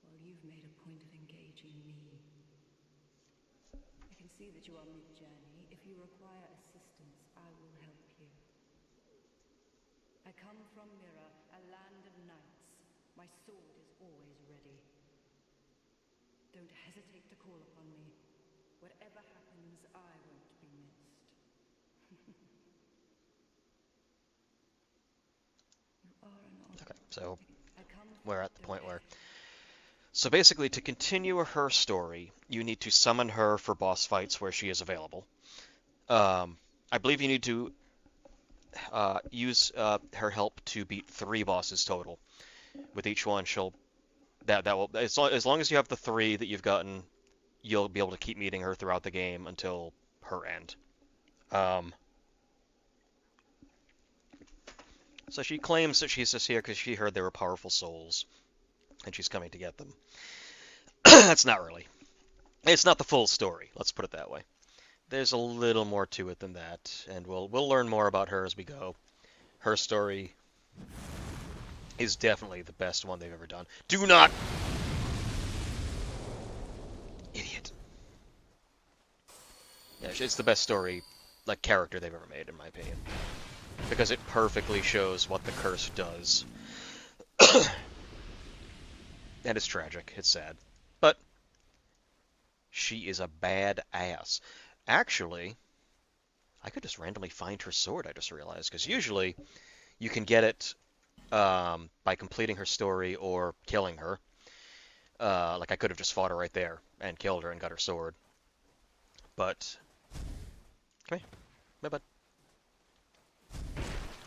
While you've made a point of engaging me. I can see that you are mid-journey. If you require assistance, I will help you. I come from Mira, a land of knights. My sword is always ready. Don't hesitate to call upon me. Whatever happens, I won't be missed. You are an odd... Okay, so we're at the point where... So basically, to continue her story, you need to summon her for boss fights where she is available. I believe you need to use her help to beat 3 bosses total. With each one, she'll that will as long as you have the 3 that you've gotten, you'll be able to keep meeting her throughout the game until her end. So she claims that she's just here because she heard there were powerful souls, and she's coming to get them. That's not really. It's not the full story. Let's put it that way. there's a little more to it than that, and we'll learn more about her as we go. Her story is definitely the best one they've ever done. Do not, idiot. Yeah, it's the best story, like character they've ever made, in my opinion, because it perfectly shows what the curse does. And it's tragic. It's sad, but she is a bad ass. Actually, I could just randomly find her sword. I just realized because usually you can get it by completing her story or killing her. Like I could have just fought her right there and killed her and got her sword. But come here, my bud.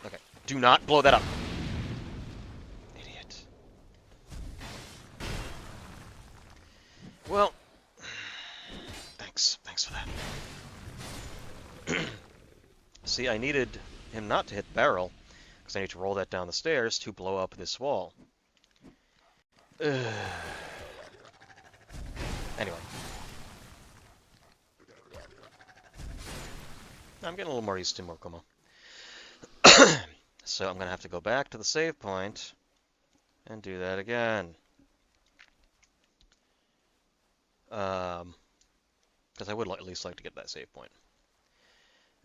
Okay, do not blow that up, idiot. Well, thanks for that. See, I needed him not to hit the barrel because I need to roll that down the stairs to blow up this wall. Anyway, I'm getting a little more used to Mokumo. So I'm going to have to go back to the save point and do that again. Because I would at least like to get that save point.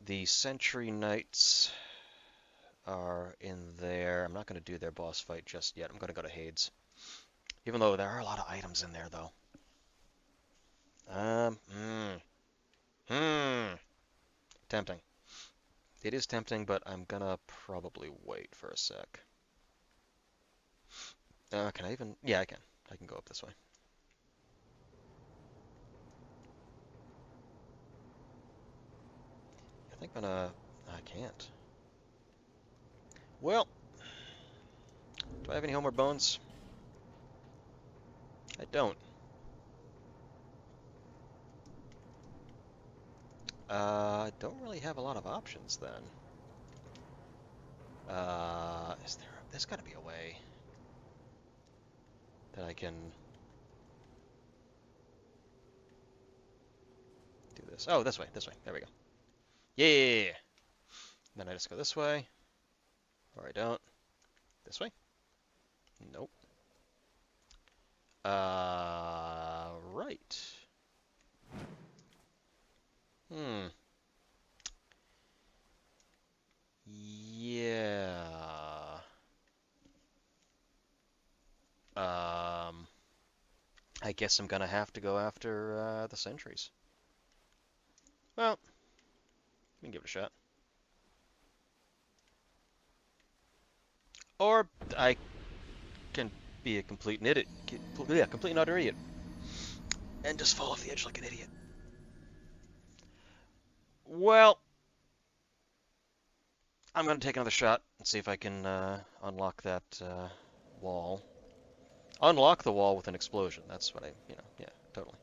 The Sentry Knights are in there. I'm not going to do their boss fight just yet. I'm going to go to Hades. Even though there are a lot of items in there, though. Tempting. It is tempting, but I'm gonna probably wait for a sec. Can I even? Yeah, I can. I can go up this way. I think I'm gonna. I can't. Well, do I have any homeward bones? I don't. I don't really have a lot of options then. Is there? There's got to be a way that I can do this. Oh, this way. This way. There we go. Yeah. Then I just go this way, or I don't. This way? Nope. Right. Hmm. Yeah. Um, I guess I'm gonna have to go after the sentries. Well, we can give it a shot. Or I can be a complete idiot. Yeah, complete and utter idiot. And just fall off the edge like an idiot. Well, I'm gonna take another shot and see if I can unlock that wall. Unlock the wall with an explosion. That's what yeah, totally.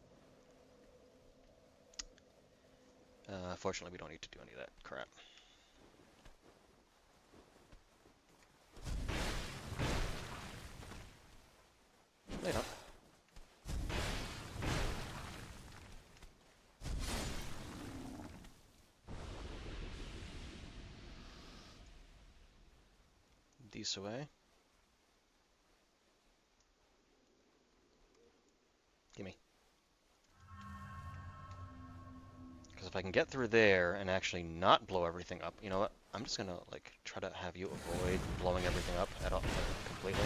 Fortunately, we don't need to do any of that crap. They don't. These away. Gimme. Because if I can get through there and actually not blow everything up, you know what? I'm just gonna like try to have you avoid blowing everything up at all, like, completely.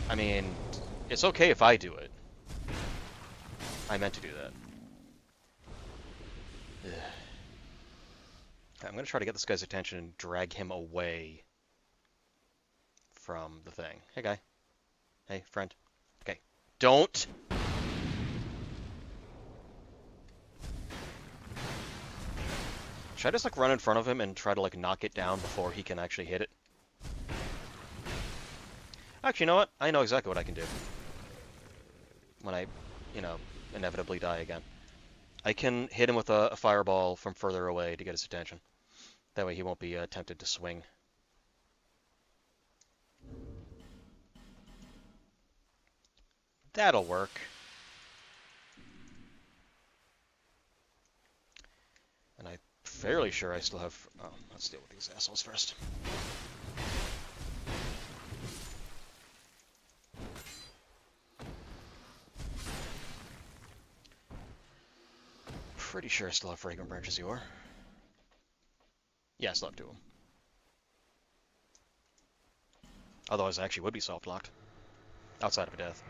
I mean, it's okay if I do it. I meant to do that. Ugh. I'm gonna try to get this guy's attention and drag him away from the thing. Hey, guy. Hey, friend. Okay. Don't. Should I just like run in front of him and try to like knock it down before he can actually hit it? Actually, you know what? I know exactly what I can do when I, inevitably die again. I can hit him with a fireball from further away to get his attention. That way he won't be tempted to swing. That'll work. fairly sure I still have... Oh, let's deal with these assholes first. Pretty sure I still have Fragrant Branches of Yore. Yeah, I still have 2 of them. Otherwise, I actually would be soft-locked. Outside of a death.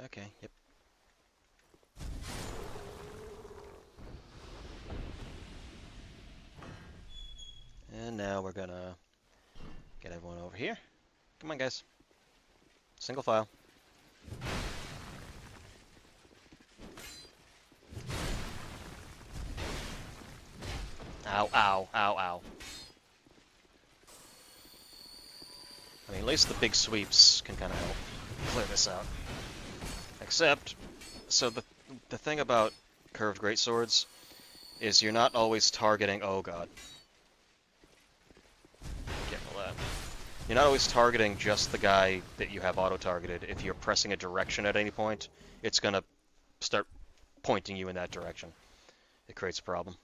Okay, yep. And now we're gonna get everyone over here. Come on, guys. Single file. Ow, ow, ow, ow. I mean, at least the big sweeps can kind of help clear this out. Except, so the thing about curved greatswords is you're not always targeting... Oh, God. Careful of that. You're not always targeting just the guy that you have auto-targeted. If you're pressing a direction at any point, it's going to start pointing you in that direction. It creates a problem.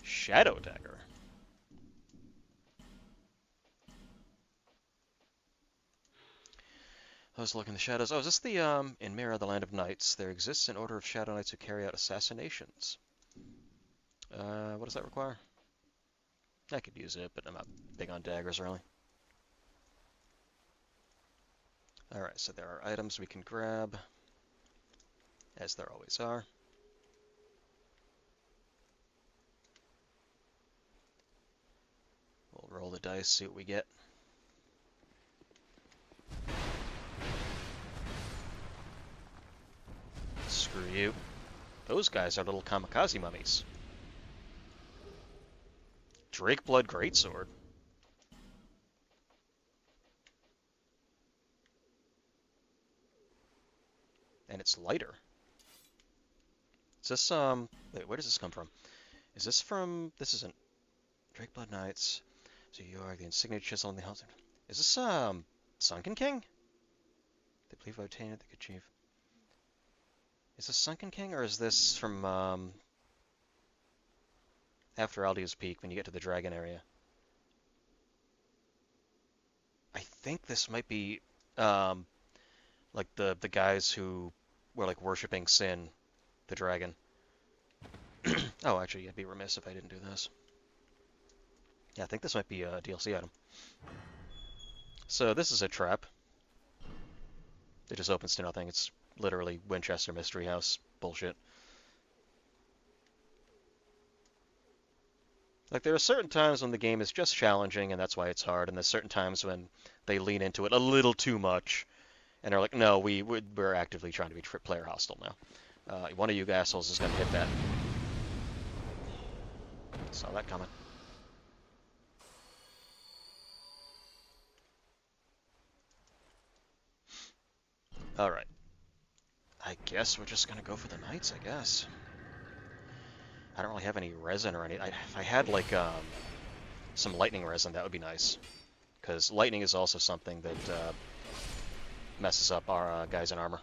Shadow Dagger. I was looking in the shadows. Oh, is this the, in Mirror, the Land of Knights, there exists an order of Shadow Knights who carry out assassinations. What does that require? I could use it, but I'm not big on daggers, really. Alright, so there are items we can grab, as there always are. We'll roll the dice, see what we get. Screw you. Those guys are little kamikaze mummies. Drakeblood Greatsword. And it's lighter. Is this, wait, where does this come from? Is this from, this isn't, Drakeblood Knights. So you are the insignia chisel in the house. Is this, Sunken King? They believe I obtained it, they could achieve. Is this Sunken King, or is this from, after Aldia's Peak, when you get to the dragon area? I think this might be, like the guys who were, like, worshipping Sin, the dragon. Oh, actually, I'd be remiss if I didn't do this. Yeah, I think this might be a DLC item. So this is a trap. It just opens to nothing. It's literally Winchester Mystery House bullshit. Like, there are certain times when the game is just challenging, and that's why it's hard, and there's certain times when they lean into it a little too much, and are like, no, we're actively trying to be player hostile now. One of you assholes is going to hit that. Saw that coming. Alright. I guess we're just going to go for the knights, I guess. I don't really have any resin or any... if I had, like, some lightning resin, that would be nice. Because lightning is also something that messes up our guys in armor.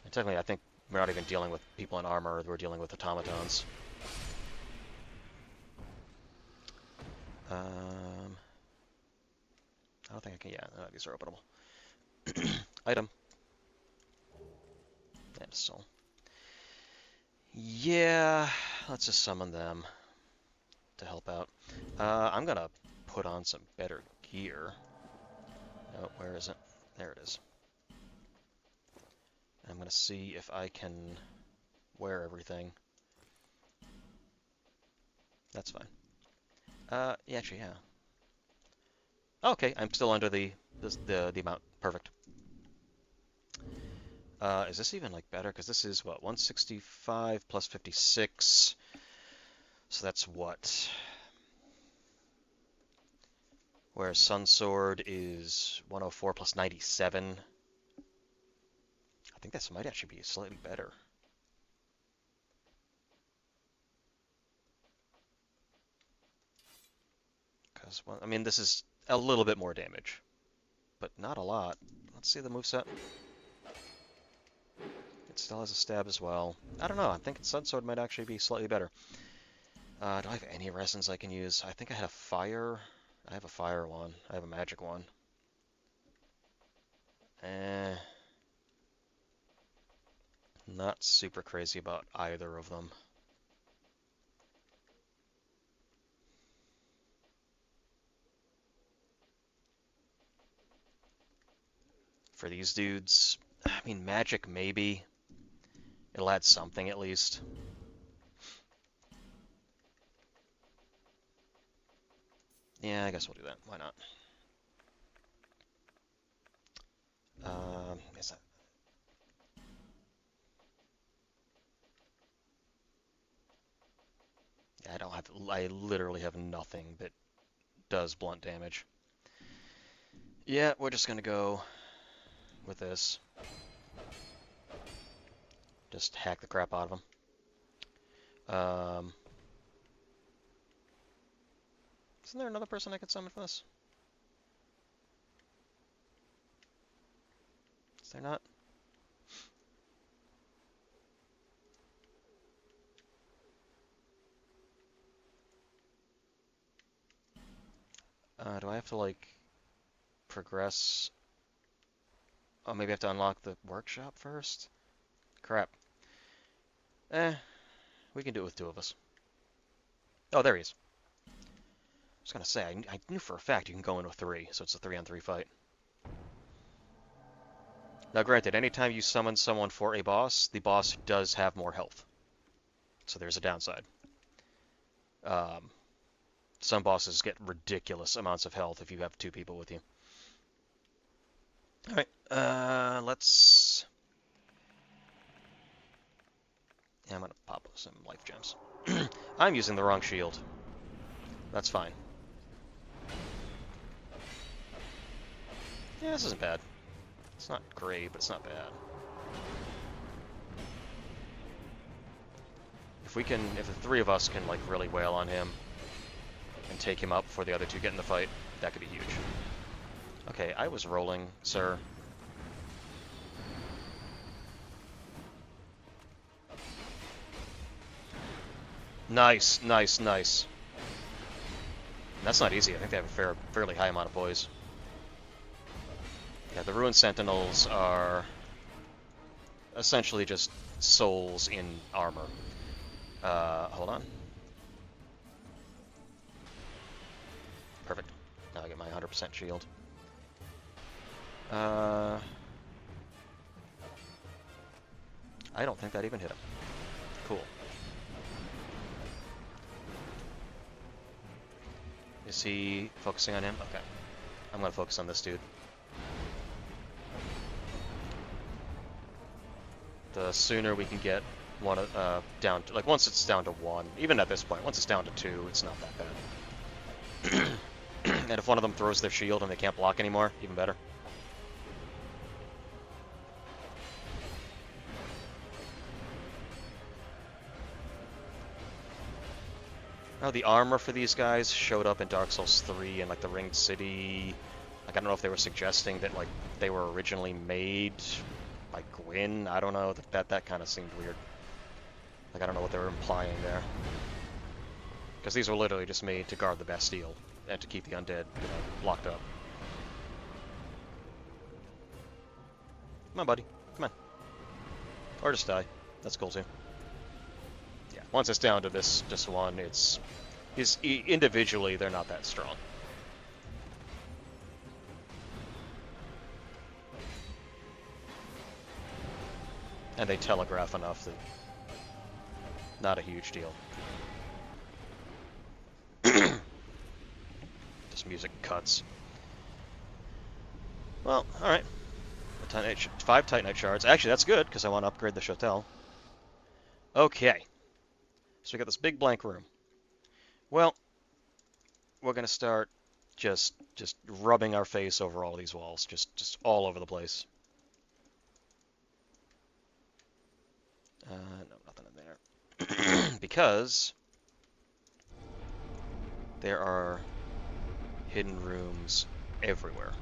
And technically, I think we're not even dealing with people in armor, we're dealing with automatons. I don't think I can... Yeah, no, these are openable. Item. And soul. Yeah, let's just summon them to help out. I'm gonna put on some better gear. Oh, where is it? There it is. I'm gonna see if I can wear everything. That's fine. Yeah, actually, yeah. Okay, I'm still under the amount. Perfect. Is this even, like, better? Because this is, what, 165 plus 56. So that's what? Whereas Sun Sword is 104 plus 97. I think this might actually be slightly better. Because, well, I mean, this is a little bit more damage, but not a lot. let's see the moveset. It still has a stab as well. I don't know, I'm thinking Sunsword might actually be slightly better. Do I have any resins I can use? I think I had a fire. I have a fire one. I have a magic one. Not super crazy about either of them. For these dudes, I mean, magic maybe. It'll add something at least. Yeah, I guess we'll do that. Why not? Is that... I don't have. I literally have nothing that does blunt damage. Yeah, we're just gonna go with this. Just hack the crap out of them. Isn't there another person I could summon for this? Is there not? Do I have to, like, progress? Oh, maybe I have to unlock the workshop first? Crap. We can do it with two of us. Oh, there he is. I was gonna say, I knew for a fact you can go in with three, so it's a 3-on-3 fight. Now, granted, anytime you summon someone for a boss, the boss does have more health. So there's a downside. Some bosses get ridiculous amounts of health if you have two people with you. Alright, let's... Yeah, I'm gonna pop some life gems. I'm using the wrong shield. That's fine. Yeah, this isn't bad. It's not great, but it's not bad. If the three of us can, like, really wail on him and take him up before the other two get in the fight, that could be huge. Okay, I was rolling, sir. Nice, nice, nice. And that's not easy. I think they have a fairly high amount of poise. Yeah, the Ruined Sentinels are essentially just souls in armor. Hold on. Perfect. Now I get my 100% shield. I don't think that even hit him. Cool. Is he focusing on him? Okay. I'm gonna focus on this dude. The sooner we can get one down to, like, once it's down to 1, even at this point, once it's down to 2, it's not that bad. And if one of them throws their shield and they can't block anymore, even better. Oh, the armor for these guys showed up in Dark Souls 3 and, like, the Ringed City. Like, I don't know if they were suggesting that, like, they were originally made by Gwyn. I don't know. That kind of seemed weird. Like, I don't know what they were implying there. Because these were literally just made to guard the Bastille and to keep the undead, locked up. Come on, buddy. Come on. Or just die. That's cool, too. Yeah, once it's down to this just one, individually, they're not that strong. And they telegraph enough that not a huge deal. Just music cuts. Well, alright. 5 Titanite shards. Actually, that's good, because I want to upgrade the Chatel. Okay. So we got this big blank room. Well, we're going to start just rubbing our face over all these walls. Just all over the place. No, nothing in there. Because there are hidden rooms everywhere.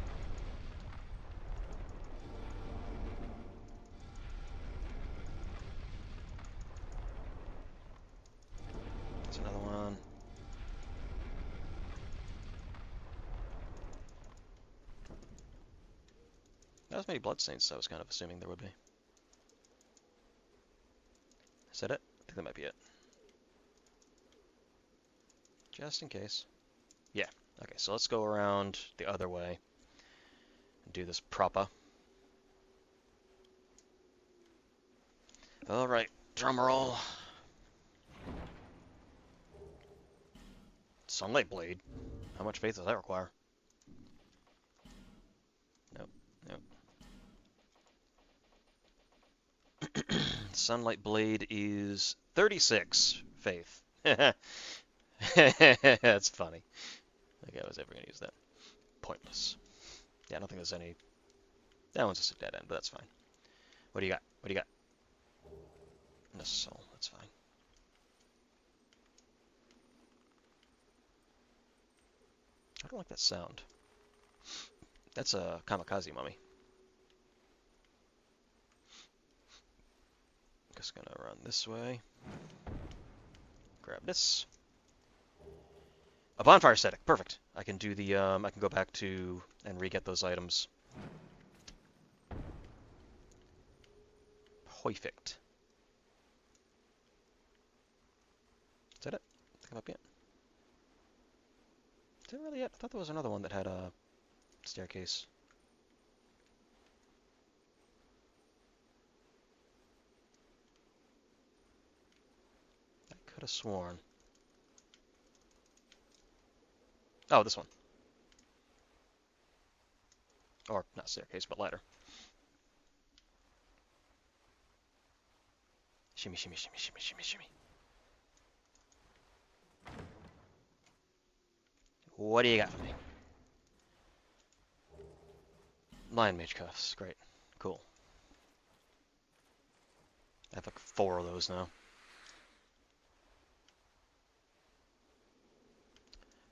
many bloodstains, so I was kind of assuming there would be. Is that it? I think that might be it. Just in case. Yeah. Okay, so let's go around the other way and do this proper. Alright, drum roll. Sunlight Blade. How much faith does that require? Nope, nope. Sunlight Blade is 36 faith. That's funny. Like I was ever going to use that. Pointless. Yeah, I don't think there's any... That one's just a dead end, but that's fine. What do you got? What do you got? No soul, that's fine. I don't like that sound. That's a kamikaze mummy. Just gonna run this way. Grab this. A bonfire static, perfect. I can do the I can go back to and re-get those items. Perfect. Is that it? Come up yet? Is it really it? I thought there was another one that had a staircase. I could have sworn. Oh, this one. Or, not staircase, but ladder. Shimmy, shimmy, shimmy, shimmy, shimmy, shimmy. What do you got for me? Lion Mage cuffs. Great. Cool. I have like 4 of those now.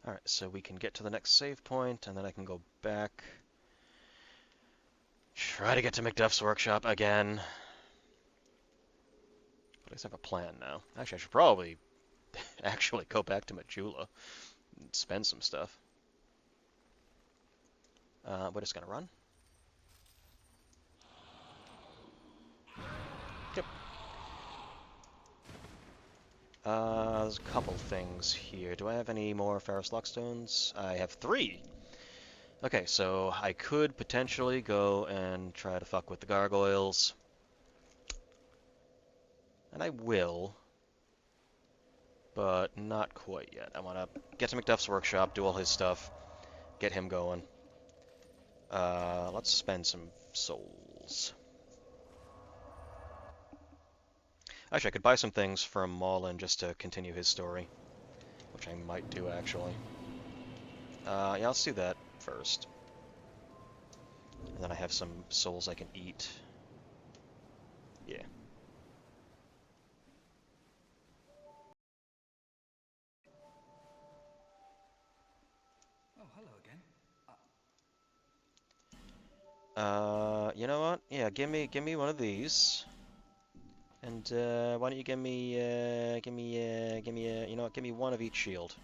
Alright, so we can get to the next save point, and then I can go back. Try to get to Macduff's workshop again. But I just have a plan now. Actually, I should probably actually go back to Majula and spend some stuff. We're just gonna run. Yep. There's a couple things here. Do I have any more Ferrous Lockstones? I have 3. Okay, so I could potentially go and try to fuck with the gargoyles. And I will. But not quite yet. I want to get to Macduff's workshop, do all his stuff, get him going. Let's spend some souls. Actually, I could buy some things from Maulin just to continue his story, which I might do, actually. Yeah, let's do that first. And then I have some souls I can eat. Yeah. Oh, hello again. You know what? Yeah, give me one of these. And why don't you give me you know what? Give me one of each shield.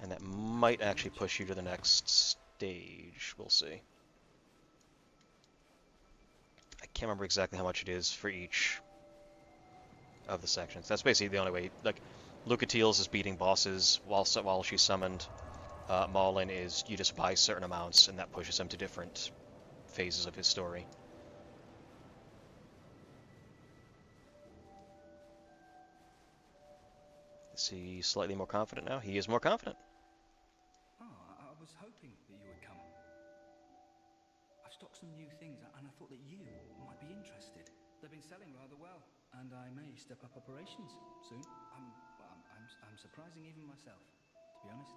And that might actually push you to the next stage. We'll see. I can't remember exactly how much it is for each of the sections. That's basically the only way. Like, Lucatiles is beating bosses while she's summoned. Maulin is you just buy certain amounts, and that pushes him to different phases of his story. Is he slightly more confident now? He is more confident. Oh, I was hoping that you would come. I've stocked some new things, and I thought that you might be interested. They've been selling rather well, and I may step up operations soon. I'm surprising even myself, to be honest.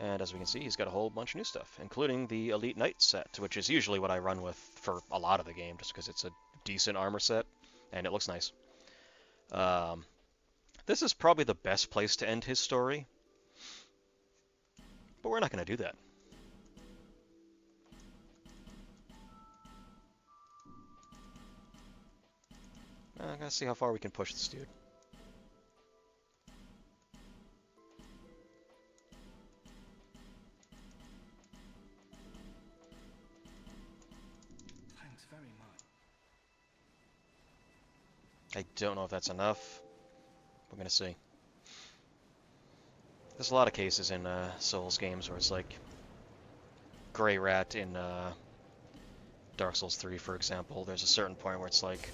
And as we can see, he's got a whole bunch of new stuff, including the Elite Knight set, which is usually what I run with for a lot of the game, just because it's a decent armor set, and it looks nice. This is probably the best place to end his story, but we're not going to do that. I'm going to see how far we can push this dude. I don't know if that's enough. We're gonna see. There's a lot of cases in Souls games where it's like Grey Rat in Dark Souls 3, for example. There's a certain point where it's like,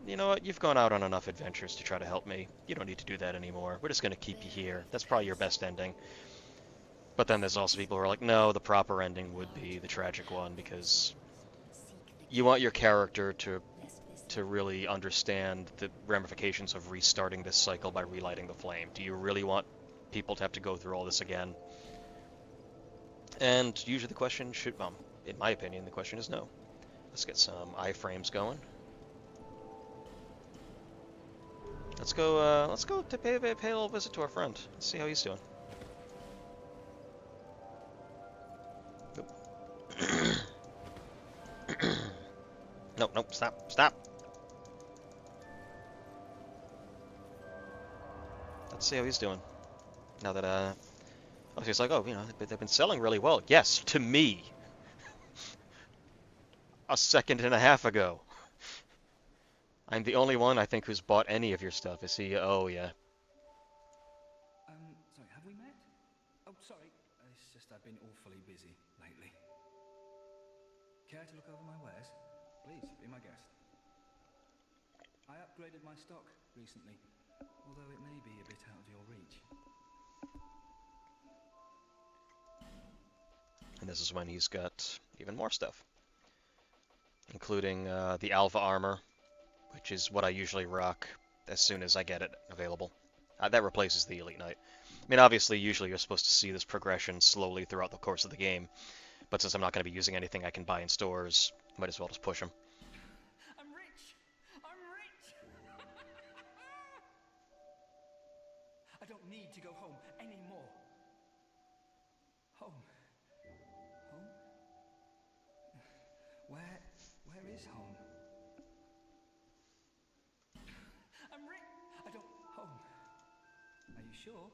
you know what, you've gone out on enough adventures to try to help me. You don't need to do that anymore. We're just gonna keep you here. That's probably your best ending. But then there's also people who are like, no, the proper ending would be the tragic one, because you want your character to really understand the ramifications of restarting this cycle by relighting the flame. Do you really want people to have to go through all this again? And usually the question should, in my opinion, the question is no. Let's get some iframes going. Let's go to pay a little visit to our friend. Let's see how he's doing. Nope, stop. Let's see how he's doing. Now that, oh, he's like, oh, you know, they've been selling really well. Yes, to me. A second and a half ago. I'm the only one, I think, who's bought any of your stuff. Is he? Oh, yeah. Sorry, have we met? Oh, sorry. It's just I've been awfully busy lately. Care to look over my wares? Please, be my guest. I upgraded my stock recently, although it may be a bit out of your reach. And this is when he's got even more stuff, including the Alva armor, which is what I usually rock as soon as I get it available. That replaces the Elite Knight. I mean, obviously, usually you're supposed to see this progression slowly throughout the course of the game, but since I'm not going to be using anything I can buy in stores, might as well just push them. I'm rich! I'm rich! I don't need to go home anymore. Home? Home? Where is home? I'm rich! I don't... Home. Are you sure?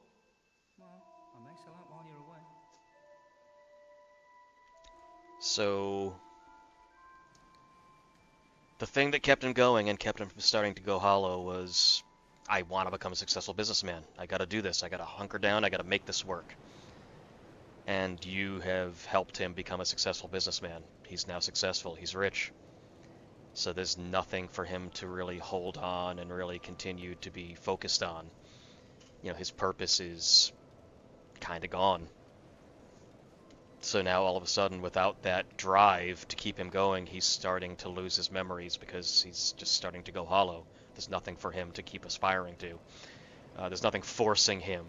Well, I may sell out while you're away. So, the thing that kept him going and kept him from starting to go hollow was, I want to become a successful businessman. I got to do this. I got to hunker down. I got to make this work. And you have helped him become a successful businessman. He's now successful. He's rich. So there's nothing for him to really hold on and really continue to be focused on. You know, his purpose is kind of gone. So now all of a sudden, without that drive to keep him going, he's starting to lose his memories because he's just starting to go hollow. There's nothing for him to keep aspiring to. There's nothing forcing him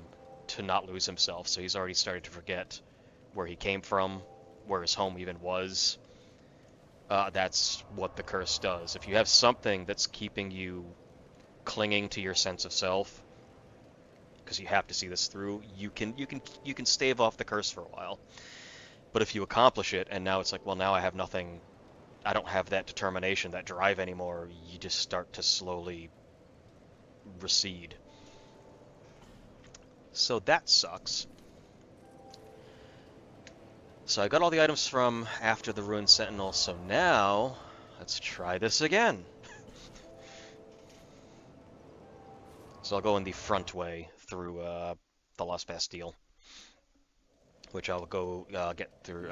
to not lose himself, so he's already started to forget where he came from, where his home even was. That's what the curse does. If you have something that's keeping you clinging to your sense of self, because you have to see this through, you can stave off the curse for a while. But if you accomplish it, and now it's like, well, now I have nothing, I don't have that determination, that drive anymore, you just start to slowly recede. So that sucks. So I got all the items from after the Ruined Sentinel, so now let's try this again. So I'll go in the front way through the Lost Bastille, which I'll go get through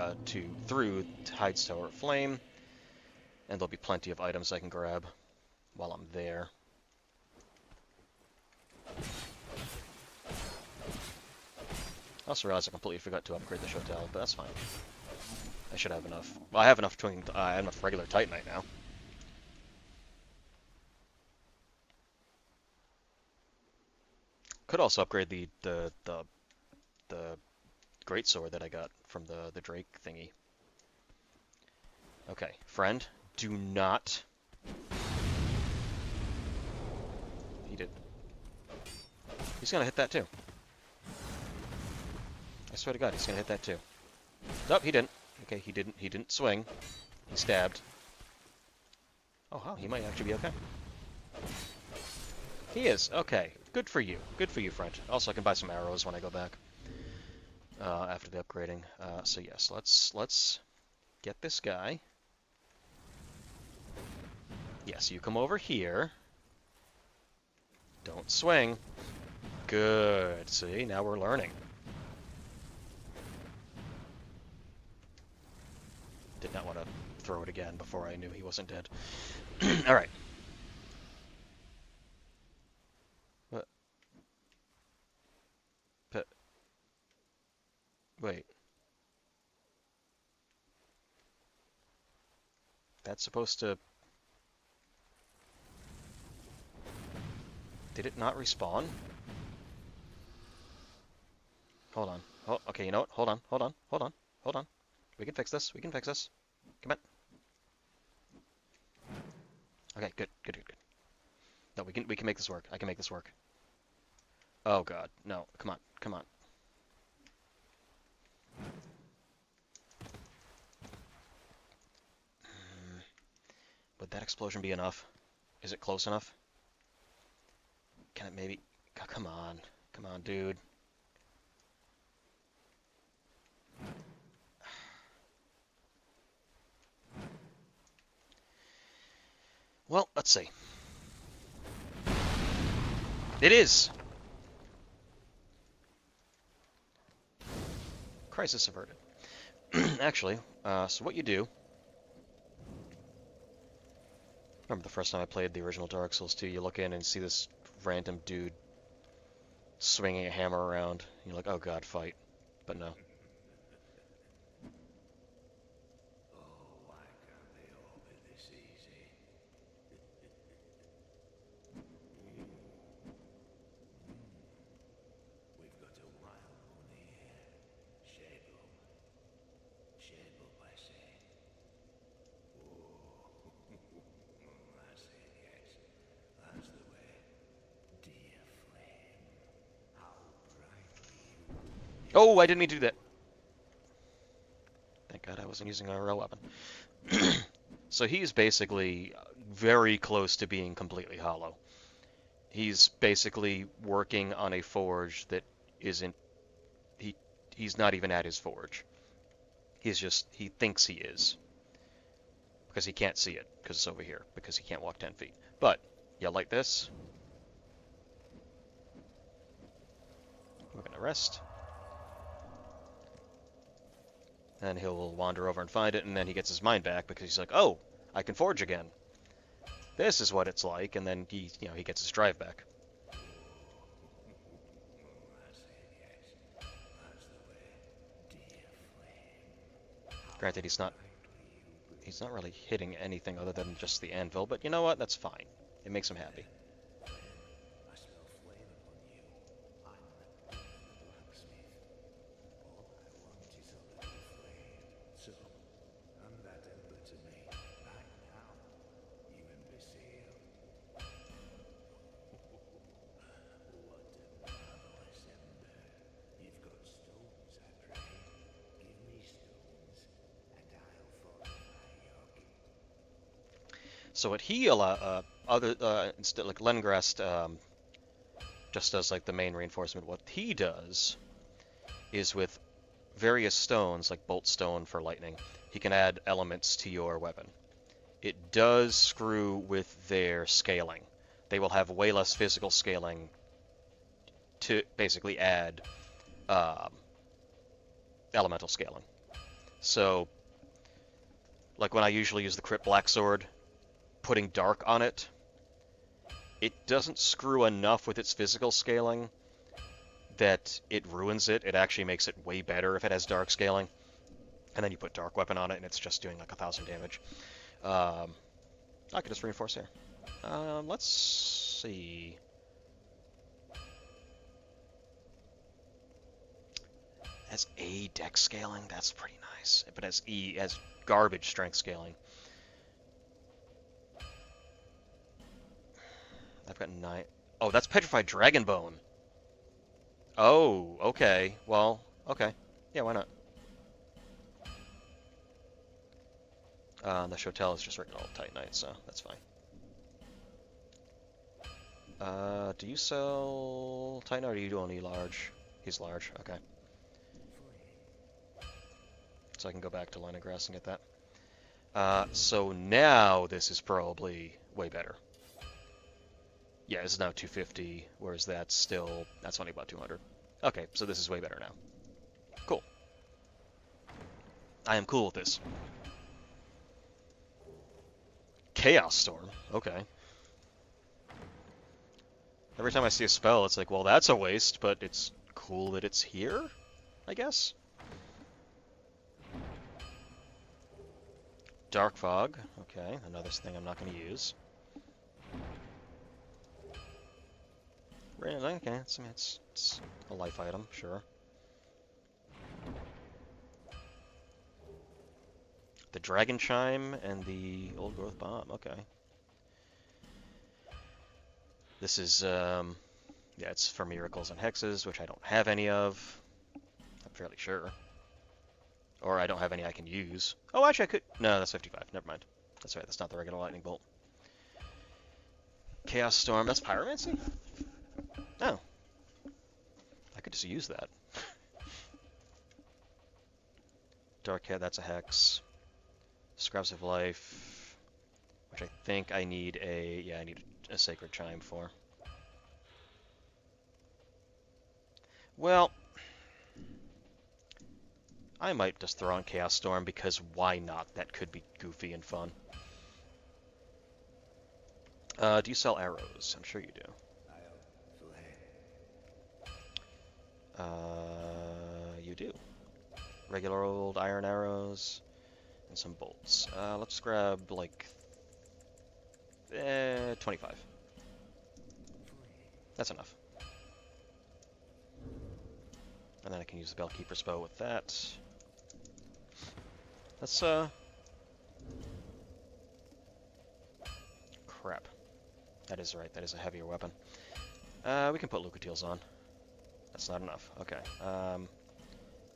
through Hyde's Tower of Flame, and there'll be plenty of items I can grab while I'm there. I also realized I completely forgot to upgrade the Shotel, but that's fine. I should have enough. Well, I have enough I have enough regular Titanite now. Could also upgrade the greatsword that I got from the Drake thingy. Okay, friend, do not. He did. He's gonna hit that too. I swear to God, he's gonna hit that too. Nope, he didn't. Okay, he didn't swing. He stabbed. Oh, wow, he might actually be okay. He is. Okay, good for you. Good for you, friend. Also, I can buy some arrows when I go back after the upgrading. So yes, let's get this guy. Yes, so you come over here. Don't swing. Good. See, now we're learning. Did not want to throw it again before I knew he wasn't dead. All right. What? Wait. That's supposed to... Did it not respawn? Hold on. Oh, okay, you know what? Hold on. We can fix this. Come on. Okay, good. No, we can make this work. I can make this work. Oh god, no. Come on. Would that explosion be enough? Is it close enough? Can it maybe... Come on, dude. Well, let's see. It is! Crisis averted. Actually, so what you do... Remember the first time I played the original Dark Souls 2, you look in and see this random dude swinging a hammer around. You're like, oh god, fight. But no. Why can't they all be this easy? We've got a wild one here. Shadewell. Shadewell, I say. That's it, yes. That's the way. Dear flame, how brightly you... Oh, I didn't mean to do that. Thank god I wasn't using a real weapon. So he's basically very close to being completely hollow. He's basically working on a forge that isn't... He's not even at his forge. He thinks he is. Because he can't see it, because it's over here, because he can't walk 10 feet. But, yeah, like this. We're going to rest. And he'll wander over and find it, and then he gets his mind back, because he's like, oh, I can forge again. This is what it's like, and then he gets his drive back. Granted, he's not really hitting anything other than just the anvil, but you know what? That's fine. It makes him happy. I smell flame upon you. I'm the blacksmith. All I want is a little flame. So, hand that ember to me, right now. You imbecile. What a marvelous ember. You've got stones, I pray. Give me stones, and I'll follow my yogi. So what he instead, like Lengrest just does like the main reinforcement. What he does is with various stones, like bolt stone for lightning, he can add elements to your weapon. It does screw with their scaling. They will have way less physical scaling to basically add elemental scaling. So, like when I usually use the Crypt Black Sword, putting dark on it, it doesn't screw enough with its physical scaling that it ruins it. It actually makes it way better if it has dark scaling. And then you put dark weapon on it, and it's just doing like 1,000 damage. I could just reinforce here. Let's see. As A dex scaling, that's pretty nice. But as E, as garbage strength scaling. I've got 9. Oh, that's Petrified Dragon Bone. Oh, okay. Well, okay. Yeah, why not? The Shotel is just regular old Titanite, so that's fine. Do you sell Titanite or do you only large? He's large, okay. So I can go back to Line of Grass and get that. So now this is probably way better. Yeah, this is now 250, whereas that's only about 200. Okay, so this is way better now. Cool. I am cool with this. Chaos Storm. Okay. Every time I see a spell, it's like, well, that's a waste, but it's cool that it's here, I guess. Dark Fog. Okay, another thing I'm not going to use. Really? Okay, it's a life item, sure. The Dragon Chime and the Old Growth Bomb. Okay. This is, yeah, it's for miracles and hexes, which I don't have any of. I'm fairly sure. Or I don't have any I can use. Oh, actually, I could. No, that's 55. Never mind. That's right. That's not the regular lightning bolt. Chaos Storm. That's pyromancy? Oh. I could just use that. Dark Head. That's a hex. Scraps of Life, which I think I need a. Yeah, I need a Sacred Chime for. Well, I might just throw on Chaos Storm because why not? That could be goofy and fun. Do you sell arrows? I'm sure you do. You do. Regular old iron arrows and some bolts. Let's grab like 25. That's enough. And then I can use the Bellkeeper's Bow with that. Let's crap. That is right. That is a heavier weapon. We can put Lucatiles on. That's not enough. Okay.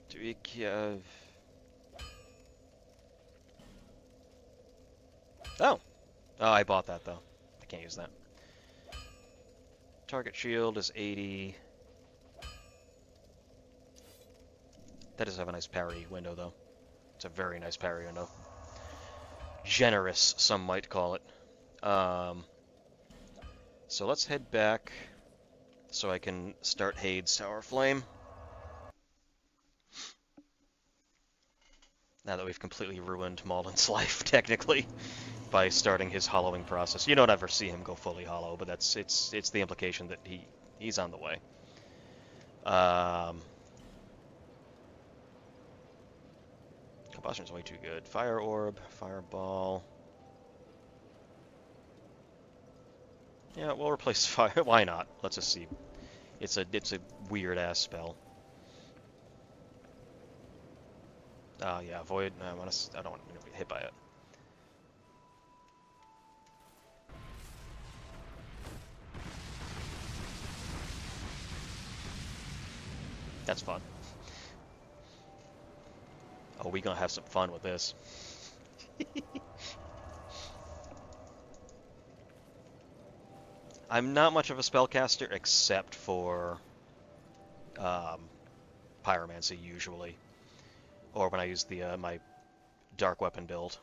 Do we give... Oh! Oh, I bought that, though. I can't use that. Target shield is 80. That does have a nice parry window, though. It's a very nice parry window. Generous, some might call it. So let's head back so I can start Hade's Tower Flame. Now that we've completely ruined Malden's life, technically, by starting his hollowing process. You don't ever see him go fully hollow, but it's the implication that he's on the way. Combustion's way too good. Fire Orb, Fireball. Yeah, we'll replace fire. Why not? Let's just see. It's a weird ass spell. Oh yeah, Void. I don't want to get hit by it. That's fun. Oh, we gonna have some fun with this. I'm not much of a spellcaster except for pyromancy usually, or when I use the my dark weapon build.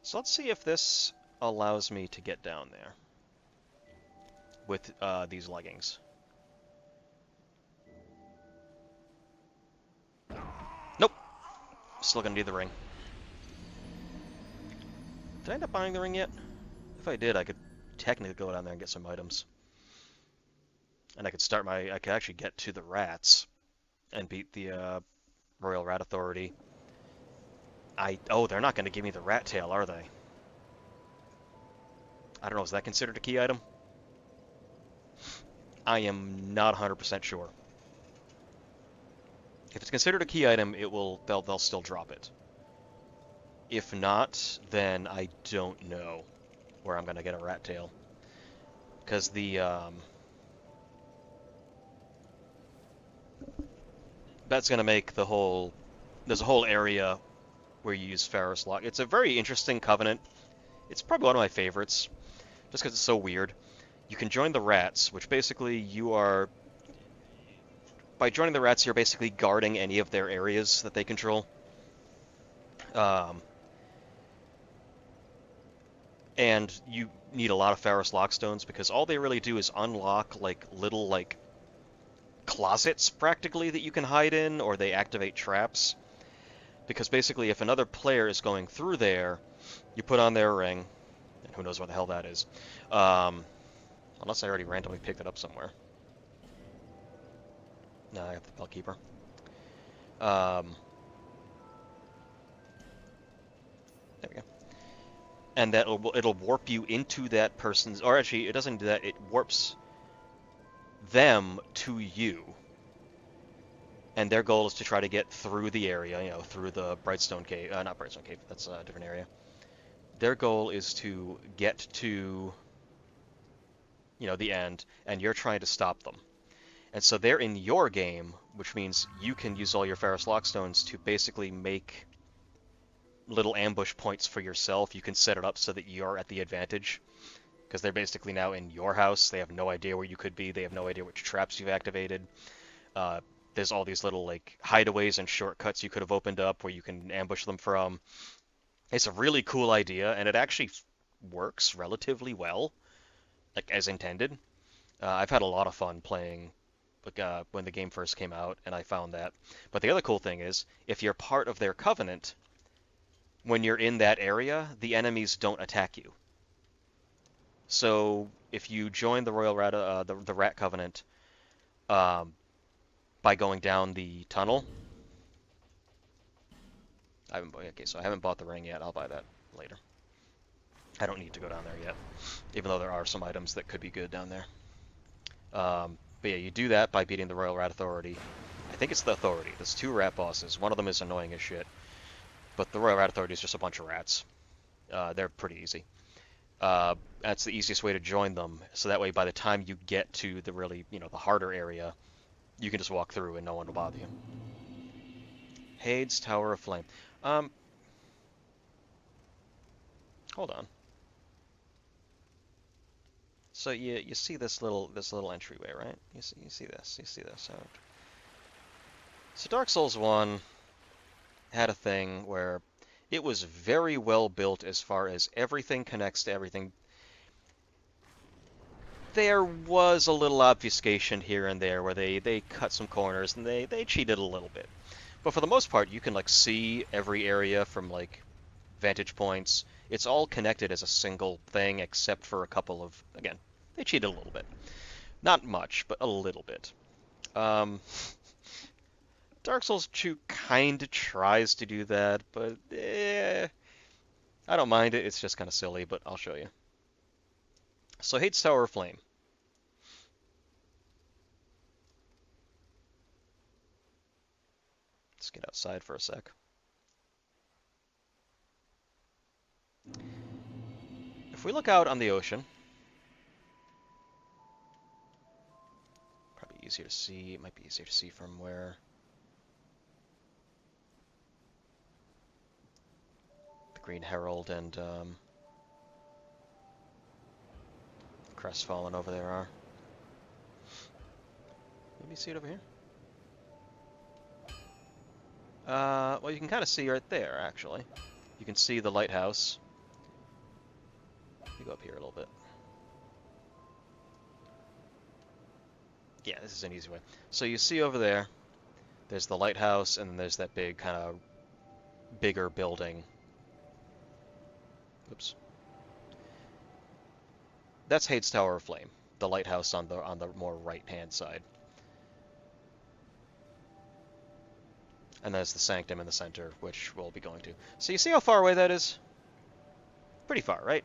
So let's see if this allows me to get down there with these leggings. Nope. Still gonna need the ring. Did I end up buying the ring yet? If I did, I could technically go down there and get some items. And I could actually get to the rats and beat the Royal Rat Authority. Oh, they're not going to give me the rat tail, are they? I don't know, is that considered a key item? I am not 100% sure. If it's considered a key item, they'll still drop it. If not, then I don't know where I'm going to get a rat tail. Because that's going to make there's a whole area where you use Ferris Lock. It's a very interesting covenant. It's probably one of my favorites, just because it's so weird. You can join the rats, which basically by joining the rats, you're basically guarding any of their areas that they control. and you need a lot of Pharos Lockstones because all they really do is unlock like little like closets practically that you can hide in, or they activate traps. Because basically, if another player is going through there, you put on their ring, and who knows what the hell that is. Um, Unless I already randomly picked it up somewhere. No, I have the Bellkeeper. Um, there we go. And that it'll warp you into that person's, or actually, it doesn't do that. It warps them to you, and their goal is to try to get through the area, through the Brightstone Cave. Not Brightstone Cave. That's a different area. Their goal is to get to, the end, and you're trying to stop them. And so they're in your game, which means you can use all your Pharos Lockstones to basically make little ambush points for yourself. You can set it up so that you're at the advantage, because they're basically now in your house. They have no idea where you could be. They have no idea which traps you've activated. There's all these little like hideaways and shortcuts you could have opened up where you can ambush them from. It's a really cool idea, and it actually works relatively well, like as intended. I've had a lot of fun playing when the game first came out, and I found that. But the other cool thing is, if you're part of their covenant, when you're in that area, the enemies don't attack you. So if you join the Royal Rat, the Rat Covenant, um, by going down the tunnel, so I haven't bought the ring yet. I'll buy that later. I don't need to go down there yet, even though there are some items that could be good down there. But yeah, you do that by beating the Royal Rat Authority. I think it's the Authority. There's two rat bosses. One of them is annoying as shit, but the Royal Rat Authority is just a bunch of rats. They're pretty easy. That's the easiest way to join them. So that way, by the time you get to the really, the harder area, you can just walk through and no one will bother you. Hade's Tower of Flame. Hold on. So you see this little entryway, right? You see this. So Dark Souls 1 had a thing where it was very well built as far as everything connects to everything. There was a little obfuscation here and there where they cut some corners and they cheated a little bit. But for the most part, you can like see every area from like vantage points. It's all connected as a single thing except for a couple of, again, they cheated a little bit. Not much, but a little bit. Dark Souls 2 kind of tries to do that, but I don't mind it. It's just kind of silly, but I'll show you. So Hade's Tower of Flame. Let's get outside for a sec. If we look out on the ocean, probably easier to see. It might be easier to see from where the Green Herald and Crestfallen over there are. Maybe see it over here? Well, you can kind of see right there, actually. You can see the lighthouse. Let me go up here a little bit. Yeah, this is an easy way. So you see over there, there's the lighthouse, and then there's that big kind of bigger building. Oops. That's Hade's Tower of Flame, the lighthouse on the more right-hand side. And there's the Sanctum in the center, which we'll be going to. So you see how far away that is? Pretty far, right?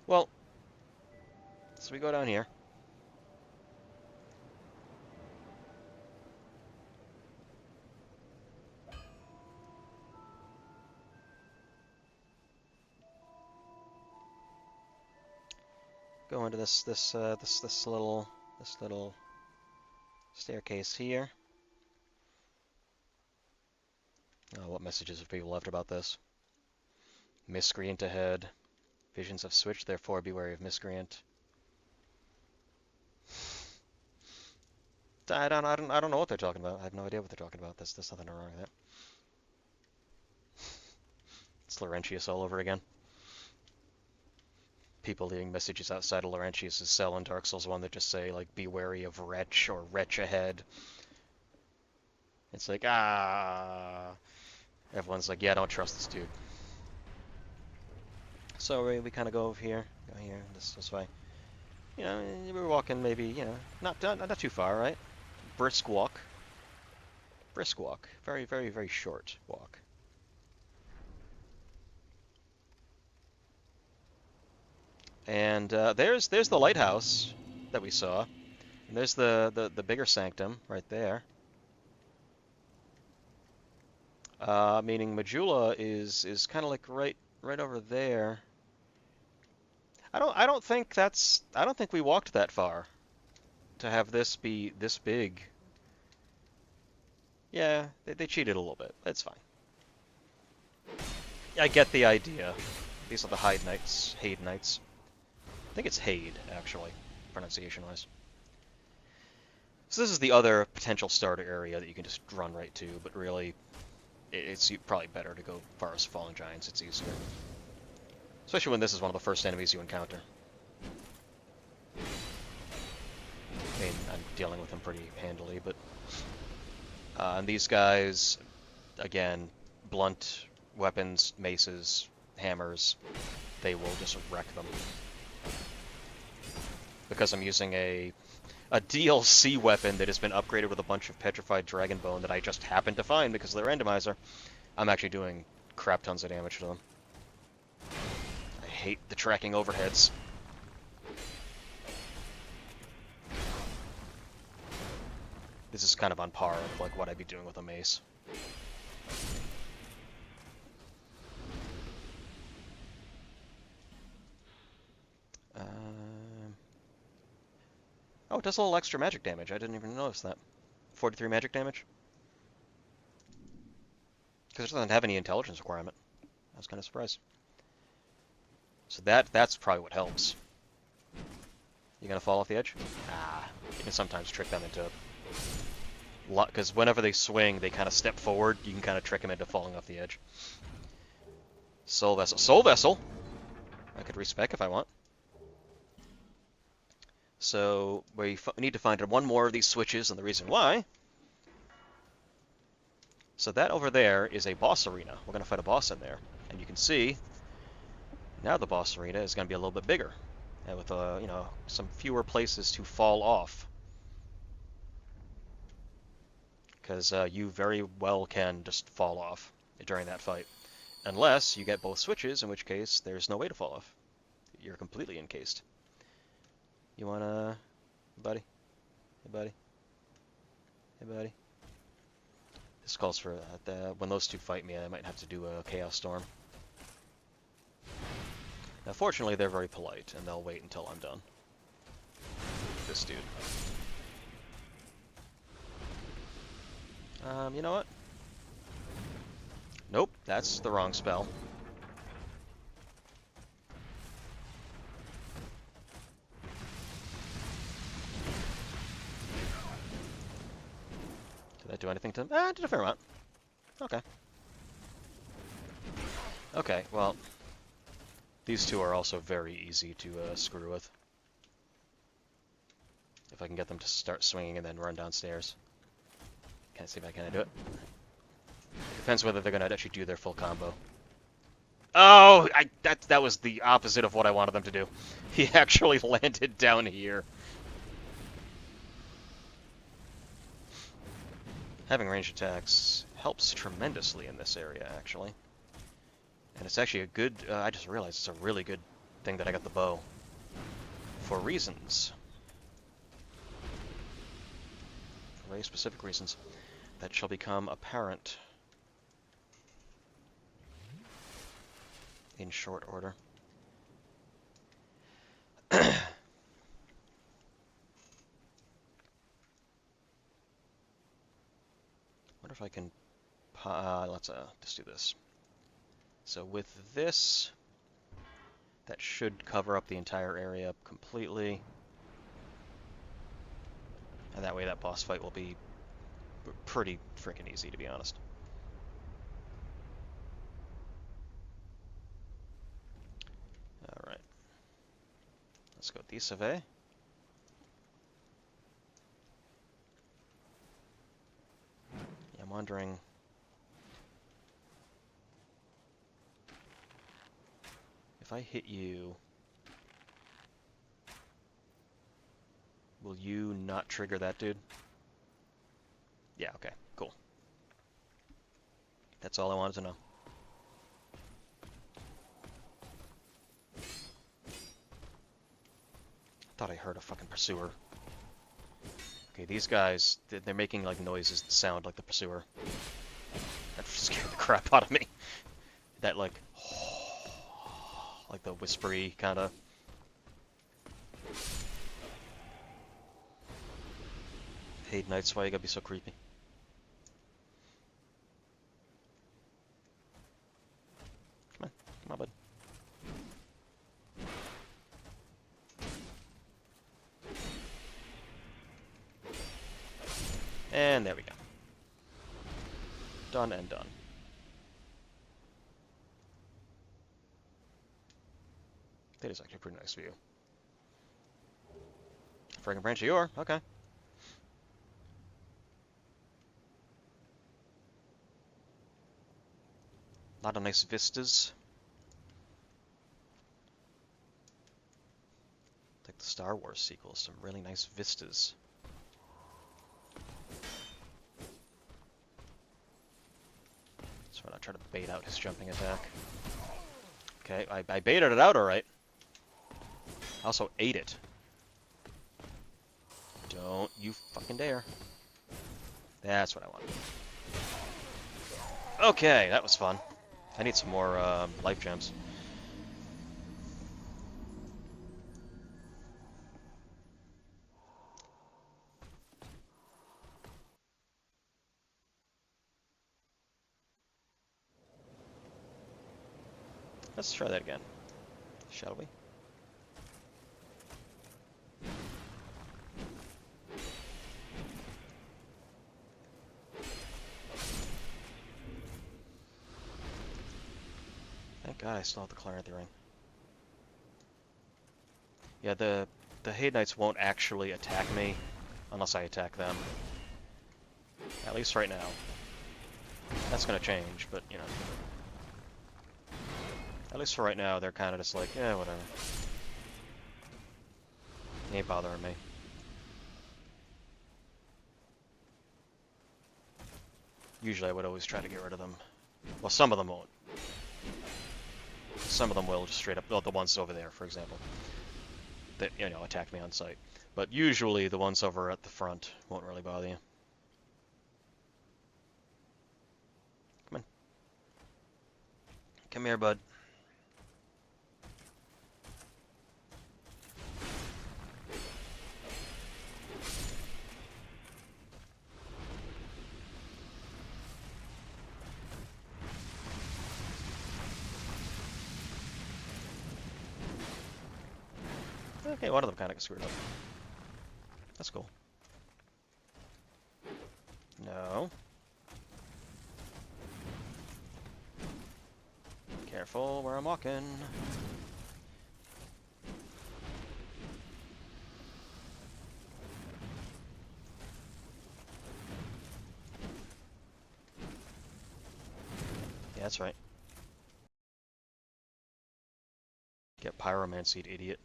Well, so we go down here. Go into this little staircase here. Oh, what messages have people left about this? Miscreant ahead. Visions have switched, therefore be wary of miscreant. I don't know what they're talking about. I have no idea what they're talking about. There's nothing wrong with that. It's Laurentius all over again. People leaving messages outside of Laurentius' cell in Dark Souls 1 that just say, like, be wary of Wretch or Wretch ahead. It's like, ah. Everyone's like, yeah, don't trust this dude. So we kind of go over here, go here, this way. You know, we're walking maybe, you know, not too far, right? Brisk walk. Brisk walk. Very, very, very short walk. And there's the lighthouse that we saw. And there's the bigger sanctum right there. Meaning Majula is kind of like right over there. I don't think we walked that far to have this be this big. Yeah, they cheated a little bit. That's fine. I get the idea. These are the Hyde Knights, Hade Knights. I think it's Hade, actually, pronunciation-wise. So this is the other potential starter area that you can just run right to, but really, it's probably better to go far as Falling Giants. It's easier. Especially when this is one of the first enemies you encounter. I mean, I'm dealing with them pretty handily, but... and these guys, again, blunt weapons, maces, hammers, they will just wreck them. Because I'm using a DLC weapon that has been upgraded with a bunch of petrified dragon bone that I just happened to find because of the randomizer, I'm actually doing crap tons of damage to them. I hate the tracking overheads. This is kind of on par with like what I'd be doing with a mace. Oh, it does a little extra magic damage. I didn't even notice that. 43 magic damage. Because it doesn't have any intelligence requirement. I was kind of surprised. So that's probably what helps. You gonna fall off the edge? Ah, you can sometimes trick them into... Because whenever they swing, they kind of step forward. You can kind of trick them into falling off the edge. Soul Vessel. Soul Vessel! I could respec if I want. So we need to find one more of these switches, and the reason why... So that over there is a boss arena. We're going to fight a boss in there. And you can see, now the boss arena is going to be a little bit bigger. And with, you know, some fewer places to fall off. Because you very well can just fall off during that fight. Unless you get both switches, in which case there's no way to fall off. You're completely encased. You wanna... buddy? Hey, buddy? Hey, buddy? This calls for... when those two fight me, I might have to do a Chaos Storm. Now, fortunately, they're very polite, and they'll wait until I'm done. This dude. You know what? Nope, that's the wrong spell. Did that do anything to him? Ah, did a fair amount. Okay. Okay, well... These two are also very easy to screw with. If I can get them to start swinging and then run downstairs. Can't see if I can do it. Depends whether they're going to actually do their full combo. Oh! That was the opposite of what I wanted them to do. He actually landed down here. Having ranged attacks helps tremendously in this area, actually. And it's actually a good... I just realized it's a really good thing that I got the bow. For reasons. For very specific reasons. That shall become apparent in short order. Wonder if I can... let's just do this. So with this, that should cover up the entire area completely. And that way that boss fight will be pretty freaking easy, to be honest. Let's go D-Survey. Yeah, I'm wondering... If I hit you... Will you not trigger that dude? Yeah, okay, cool. That's all I wanted to know. Thought I heard a fucking pursuer. Okay, these guys, they're making like noises that sound like the pursuer. That scared the crap out of me. That like the whispery kind of. Hate nights, why you gotta be so creepy? Come on, bud. And there we go. Done and done. That is actually a pretty nice view. Fragrant branch of yore, okay. A lot of nice vistas. Like the Star Wars sequels, some really nice vistas. So I'm not trying to bait out his jumping attack. Okay, I baited it out alright. I also ate it. Don't you fucking dare. That's what I want. Okay, that was fun. I need some more life gems. Let's try that again, shall we? Thank God I still have the Clarity Ring. Yeah, the Hate Knights won't actually attack me unless I attack them. At least right now. That's gonna change, but you know. At least for right now, they're kind of just like, yeah, whatever. He ain't bothering me. Usually I would always try to get rid of them. Well, some of them won't. Some of them will just straight up, well, the ones over there, for example, that, you know, attack me on sight. But usually the ones over at the front won't really bother you. Come on. Come here, bud. Okay, one of them kind of got screwed up. That's cool. No. Careful where I'm walking. Yeah, that's right. Get pyromancied, idiot.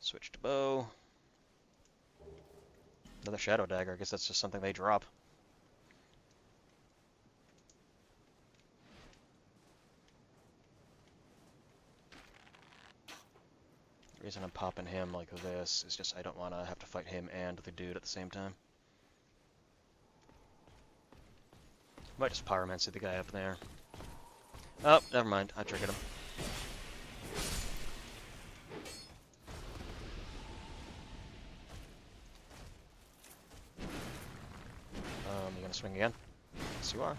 Switch to bow. Another shadow dagger. I guess that's just something they drop. The reason I'm popping him like this is just I don't want to have to fight him and the dude at the same time. Might just pyromancy the guy up there. Oh, never mind. I triggered him. You gonna swing again? Yes, you are.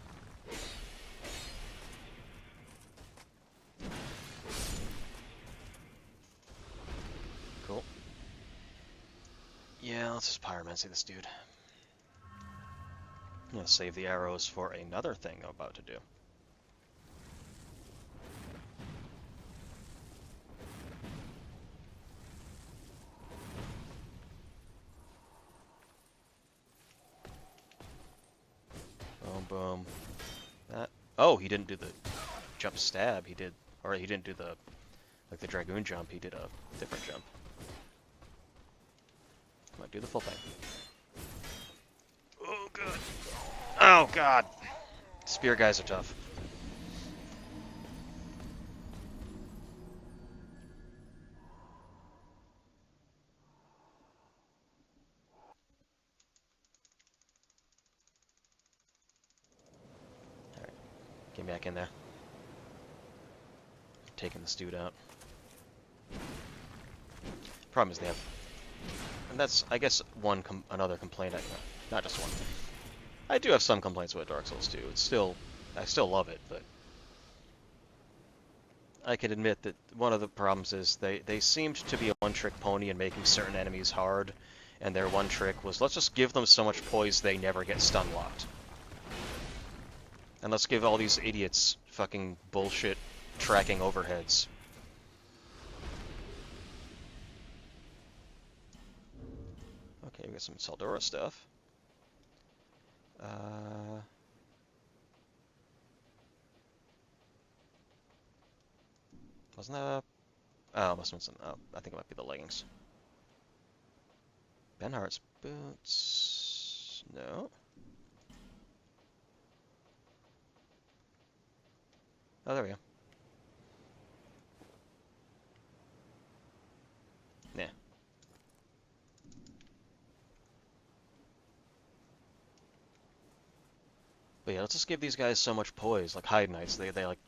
Cool. Yeah, let's just pyromancy this dude. I'm gonna save the arrows for another thing I'm about to do. That. Oh, he didn't do the jump stab. He did, or he didn't do the like the dragoon jump. He did a different jump. Come on, do the full thing. Oh god. Oh god. Spear guys are tough. Alright, get back in there. Taking this dude out. Problem is they have, and that's I guess another complaint. Not just one. I do have some complaints with Dark Souls 2. I still love it, but I can admit that one of the problems is they seemed to be a one-trick pony in making certain enemies hard, and their one trick was let's just give them so much poise they never get stun locked. And let's give all these idiots fucking bullshit tracking overheads. Okay, we got some Saldora stuff. Wasn't that a... Oh, must have been some... Oh, I think it might be the leggings. Benhart's boots... No. Oh, there we go. Yeah. But yeah, let's just give these guys so much poise, like Hide Knights. They like...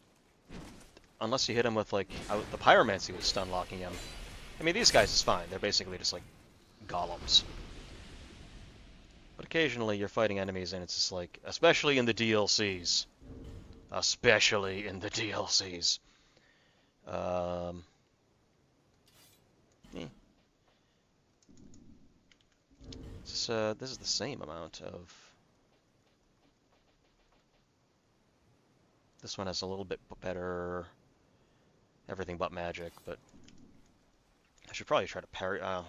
Unless you hit them with, like... the Pyromancy was stun locking him. I mean, these guys is fine. They're basically just, like, golems. But occasionally you're fighting enemies and it's just like... Especially in the DLCs. Especially in the DLCs. Eh. This is the same amount of... This one has a little bit better everything but magic, but I should probably try to parry. I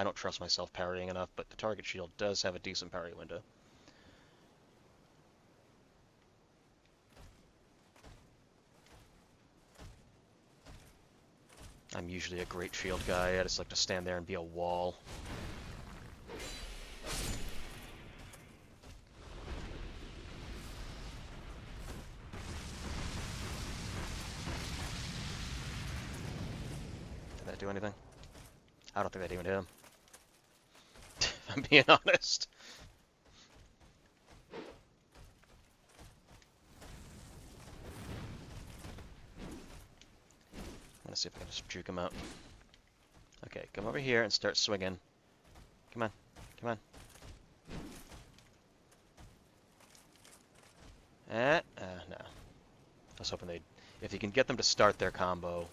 don't trust myself parrying enough, but the target shield does have a decent parry window. I'm usually a great shield guy. I just like to stand there and be a wall. Did that do anything? I don't think that even hit him. If I'm being honest. Let's see if I can just juke him out. Okay, come over here and start swinging. Come on, come on. No. I was hoping they'd... If you can get them to start their combo,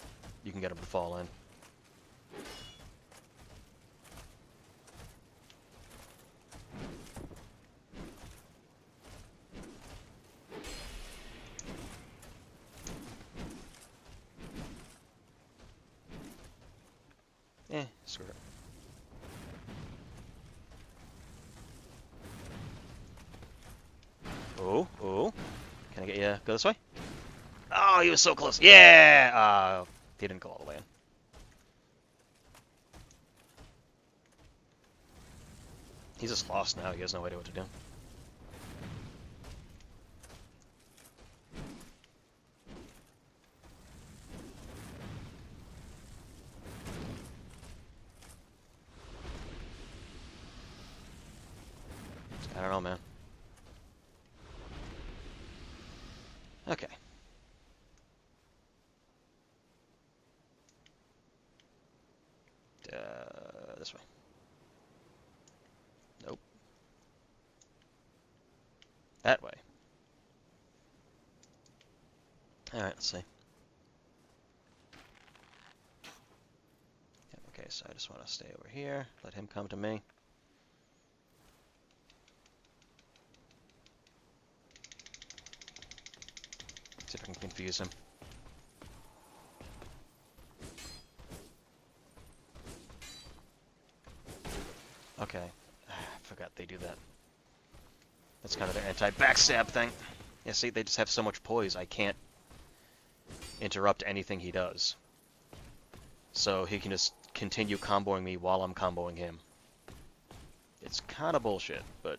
you can get them to fall in. Screw it. Oh. Can I get you? Go this way? Oh, he was so close. Yeah! He didn't go all the way in. He's just lost now. He has no idea what to do. I don't know, man. Okay. This way. Nope. That way. Alright, let's see. Okay, so I just want to stay over here. Let him come to me. See if I can confuse him. Okay. I forgot they do that. That's kind of their anti-backstab thing. Yeah, see, they just have so much poise, I can't interrupt anything he does. So he can just continue comboing me while I'm comboing him. It's kind of bullshit, but...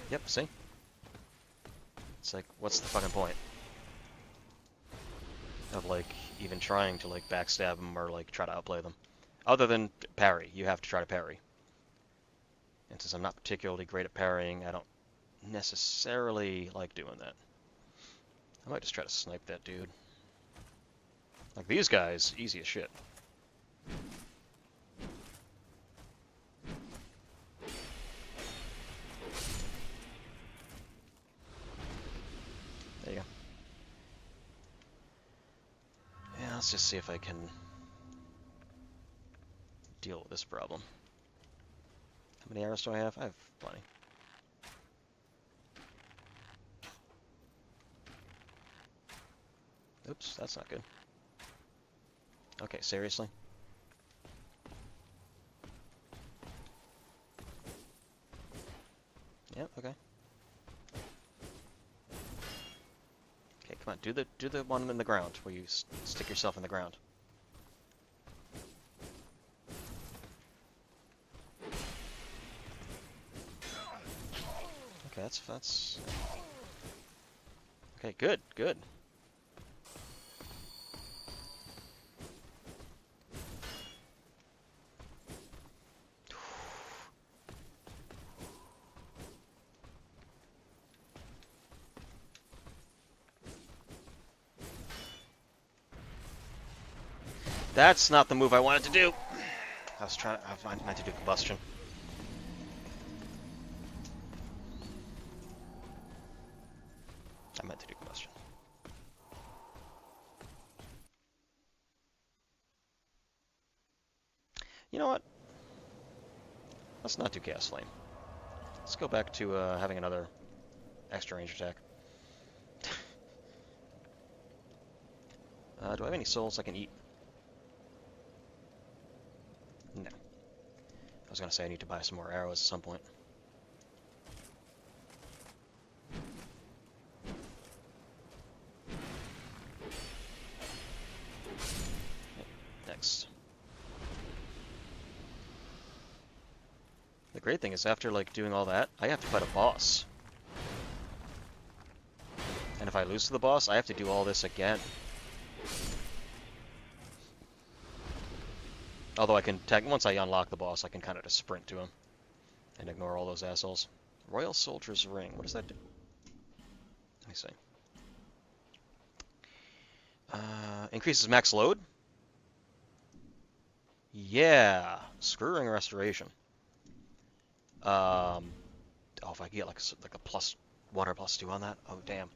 Yep, see? It's like, what's the fucking point? Of, like, even trying to, like, backstab them or, like, try to outplay them. Other than parry. You have to try to parry. And since I'm not particularly great at parrying, I don't necessarily like doing that. I might just try to snipe that dude. Like, these guys, easy as shit. There you go. Yeah, let's just see if I can deal with this problem. How many arrows do I have? I have plenty. Oops, that's not good. Okay, seriously? Yep, okay. Okay, come on, do the one in the ground where you stick yourself in the ground. Okay, that's okay, good, good. That's not the move I wanted to do. I meant to do combustion. I meant to do combustion. You know what? Let's not do Chaos Flame. Let's go back to having another extra range attack. Do I have any souls I can eat? No. I was gonna say I need to buy some more arrows at some point. Yep. Next. The great thing is after like doing all that, I have to fight a boss. And if I lose to the boss, I have to do all this again. Although I can, once I unlock the boss, I can kind of just sprint to him and ignore all those assholes. Royal Soldier's Ring. What does that do? Let me see. Increases max load? Yeah. Screw Ring Restoration. Oh, if I get like a +1 or +2 on that? Oh, damn.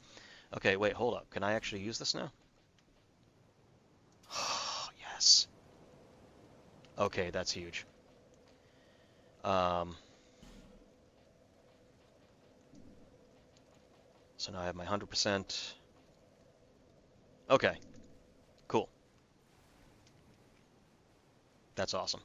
Okay, wait, hold up. Can I actually use this now? Yes. Okay, that's huge. So now I have my 100%. Okay, cool. That's awesome.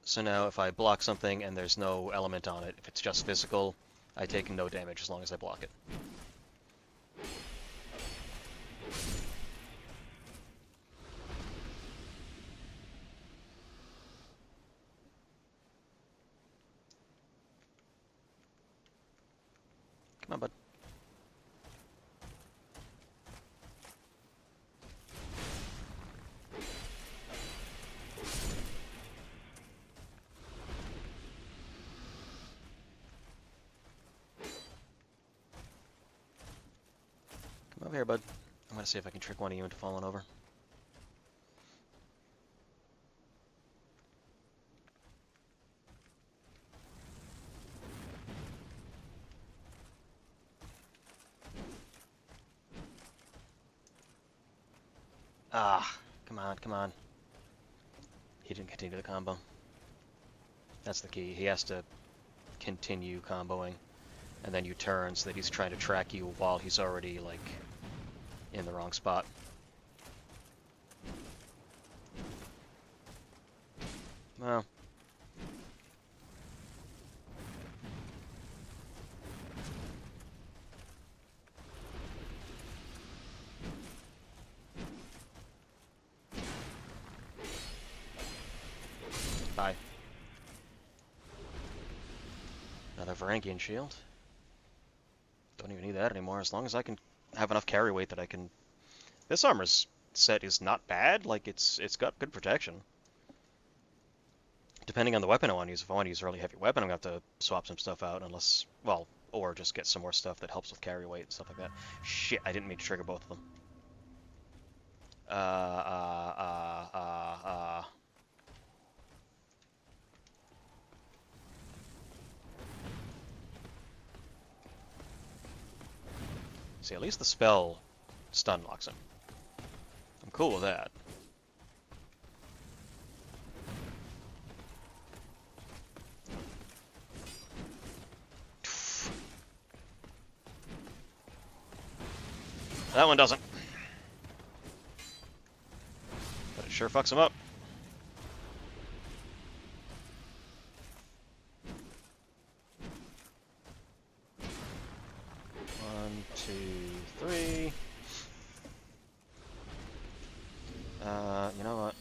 So now if I block something and there's no element on it, if it's just physical, I take no damage as long as I block it. Come on, bud. Come over here, bud. I'm gonna see if I can trick one of you into falling over. Ah, come on, come on. He didn't continue the combo. That's the key. He has to continue comboing, and then you turn so that he's trying to track you while he's already, like, in the wrong spot. Well. Bye. Another Varangian shield. Don't even need that anymore, as long as I can have enough carry weight that I can... This armor's set is not bad, like, it's got good protection. Depending on the weapon I want to use, if I want to use a really heavy weapon, I'm going to have to swap some stuff out, unless... Well, or just get some more stuff that helps with carry weight and stuff like that. Shit, I didn't mean to trigger both of them. See, at least the spell stun locks him. I'm cool with that. That one doesn't. But it sure fucks him up. One, two, three. You know what?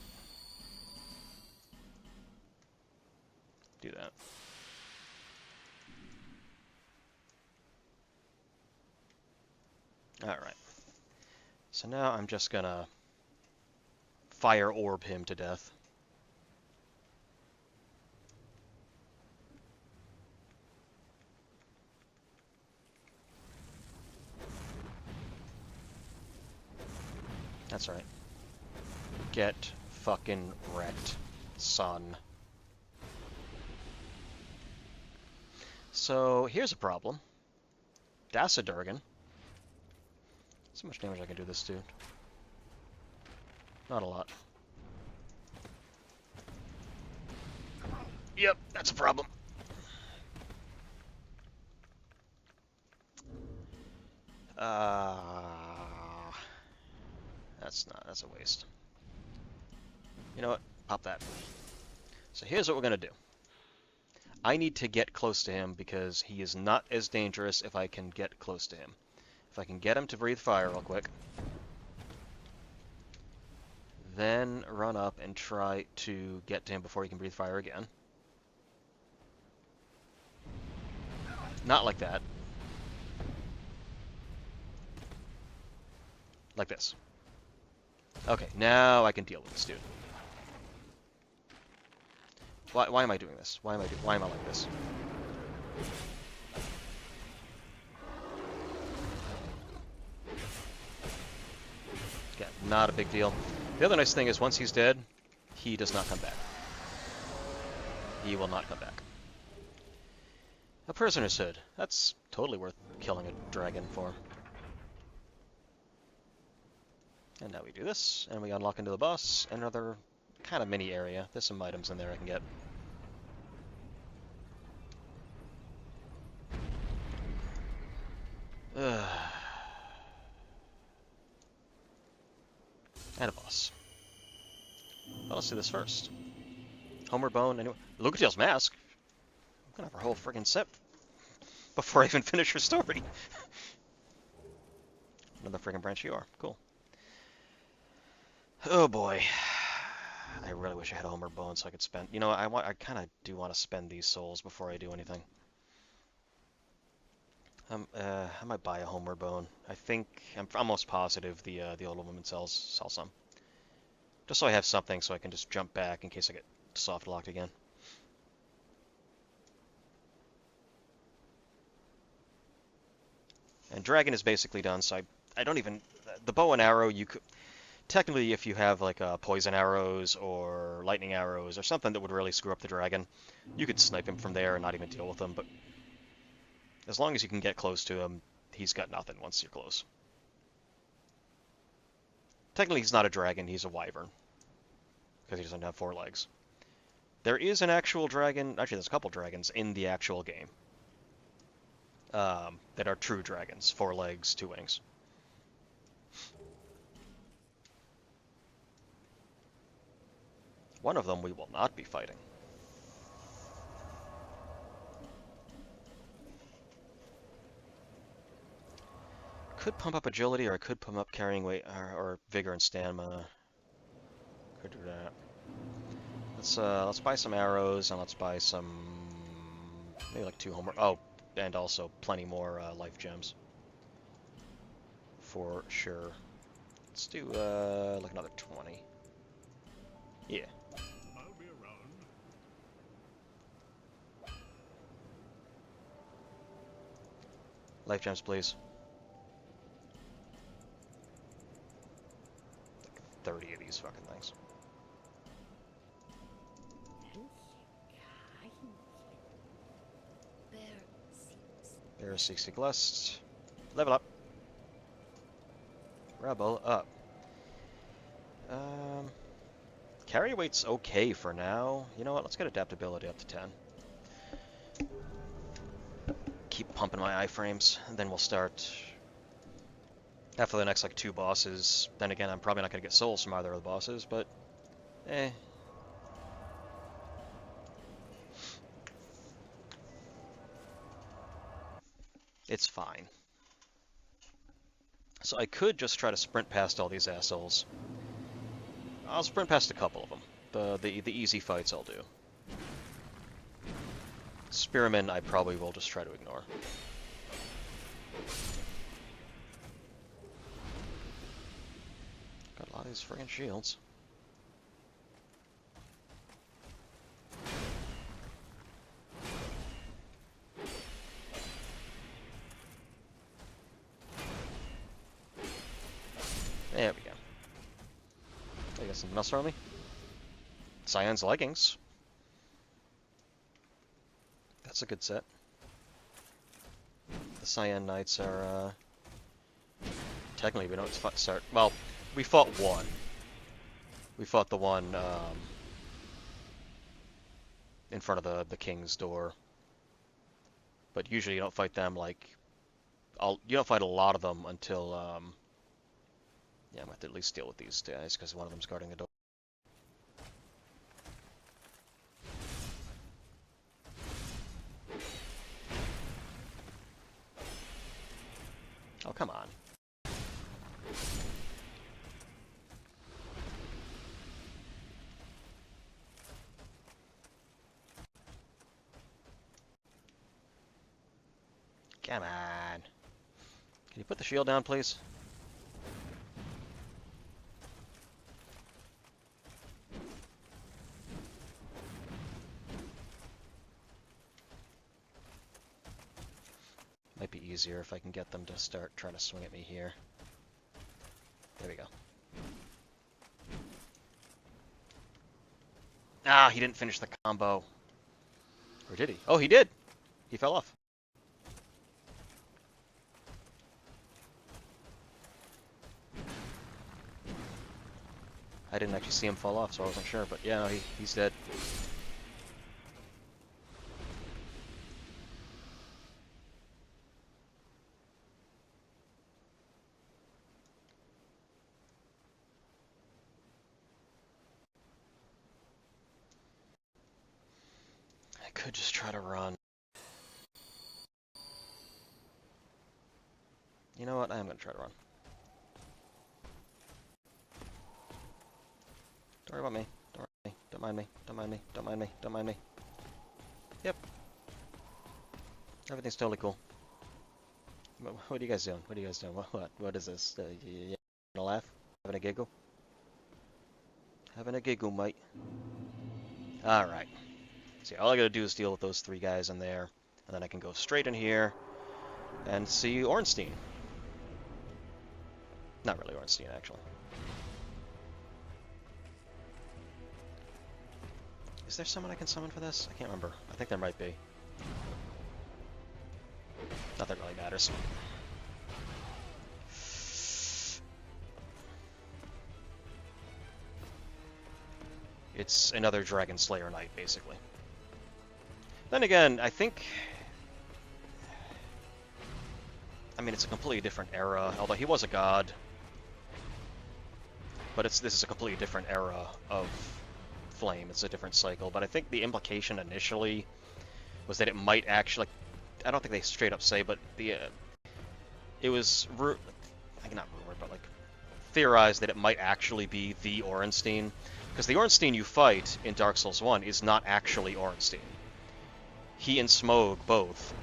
Do that. Alright. So now I'm just gonna fire orb him to death. That's right. Get fucking wrecked, son. So here's a problem. Dasadurgan. So much damage I can do this dude. Not a lot. Yep, that's a problem. That's a waste. You know what? Pop that. So here's what we're gonna do. I need to get close to him because he is not as dangerous if I can get close to him. If I can get him to breathe fire real quick, then run up and try to get to him before he can breathe fire again. Not like that. Like this. Okay, now I can deal with this dude. Why am I doing this? Why am I like this? Yeah, not a big deal. The other nice thing is once he's dead, he does not come back. He will not come back. A prisoner's hood. That's totally worth killing a dragon for. And now we do this, and we unlock into the boss, another kind of mini area. There's some items in there I can get. And a boss. Well, let's do this first. Homer Bone, anyway. Lucatiel's mask. I'm gonna have her whole friggin' set before I even finish her story. Another friggin' branch you are. Cool. Oh boy. I really wish I had a Homer Bone so I could spend... You know, I kind of do want to spend these souls before I do anything. I might buy a Homer Bone. I think... I'm almost positive the old woman sells some. Just so I have something so I can just jump back in case I get soft locked again. And Dragon is basically done, so I don't even... The bow and arrow, you could... Technically, if you have like poison arrows or lightning arrows or something that would really screw up the dragon, you could snipe him from there and not even deal with him, but as long as you can get close to him, he's got nothing once you're close. Technically, he's not a dragon, he's a wyvern, because he doesn't have 4 legs. There is an actual dragon, actually there's a couple dragons in the actual game, that are true dragons, 4 legs, 2 wings. One of them we will not be fighting. could pump up agility, or I could pump up carrying weight, or vigor and stamina. Could do that. Let's buy some arrows, and let's buy some, maybe like 2 homework. Oh, and also plenty more life gems. For sure. Let's do like another 20. Yeah. I'll be around. Life gems, please. 30 of these fucking things. There's 60 lust. Level up. Rebel up. Carry weight's okay for now. You know what? Let's get adaptability up to 10. Keep pumping my iframes, and then we'll start. After the next like 2 bosses. Then again, I'm probably not gonna get souls from either of the bosses, but it's fine. So I could just try to sprint past all these assholes. I'll sprint past a couple of them. The easy fights I'll do. Spearmen I probably will just try to ignore. Got a lot of these friggin' shields. There we go. I got something else for me? Cyan's leggings. That's a good set. The Cyan Knights are, technically we don't start. Well, we fought one. We fought the one, in front of the king's door. But usually you don't fight them like... you don't fight a lot of them until, yeah, I'm gonna have to at least deal with these guys, because one of them's guarding the door. Oh, come on. Come on. Can you put the shield down, please? Might be easier if I can get them to start trying to swing at me here. There we go. Ah, he didn't finish the combo. Or did he? Oh, he did! He fell off. I didn't actually see him fall off, so I wasn't sure, but yeah, no, he's dead. I could just try to run. You know what? I am going to try to run. Don't worry about me. Don't worry about me. Don't mind me. Don't mind me. Don't mind me. Don't mind me. Yep. Everything's totally cool. What are you guys doing? What are you guys doing? What is this? You gonna laugh? Having a giggle? Having a giggle, mate. Alright. See, all I gotta do is deal with those 3 guys in there, and then I can go straight in here and see Ornstein. Not really Ornstein, actually. Is there someone I can summon for this? I can't remember. I think there might be. Not that really matters. It's another Dragon Slayer Knight, basically. Then again, I think... I mean, it's a completely different era, although he was a god. But this is a completely different era of Flame. It's a different cycle. But I think the implication initially was that it might actually... I don't think they straight up say, but it was not rumored, but like theorized that it might actually be the Orenstein, because the Orenstein you fight in Dark Souls 1 is not actually Orenstein. He and Smough both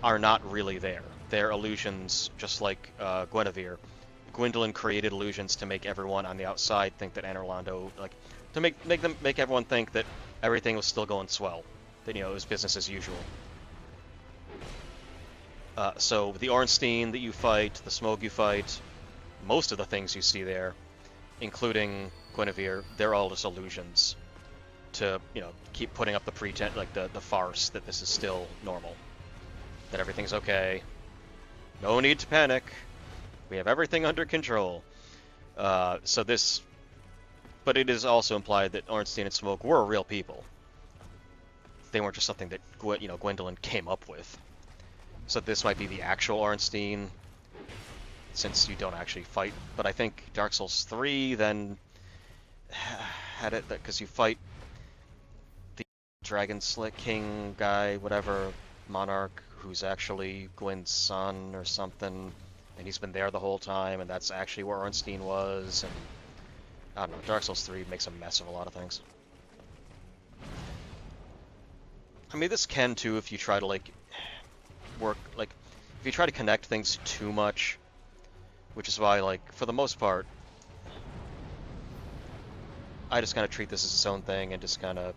are not really there. They're illusions, just like Guinevere. Gwendolyn created illusions to make everyone on the outside think that Anor Londo, like, to make everyone think that everything was still going swell, that, you know, it was business as usual. So the Ornstein that you fight, the Smough you fight, most of the things you see there, including Guinevere, they're all just illusions to, you know, keep putting up the pretense, like the farce that this is still normal, that everything's okay, no need to panic, we have everything under control. So this, but it is also implied that Ornstein and Smough were real people. They weren't just something that Gwendolyn came up with. So this might be the actual Ornstein, since you don't actually fight. But I think Dark Souls 3 then had it, because you fight the Dragon Slick King guy, whatever, Monarch, who's actually Gwyn's son or something, and he's been there the whole time, and that's actually where Ornstein was, and I don't know, Dark Souls 3 makes a mess of a lot of things. I mean, this can too if you try to, like, work, like, if you try to connect things too much, which is why, like, for the most part, I just kind of treat this as its own thing and just kind of...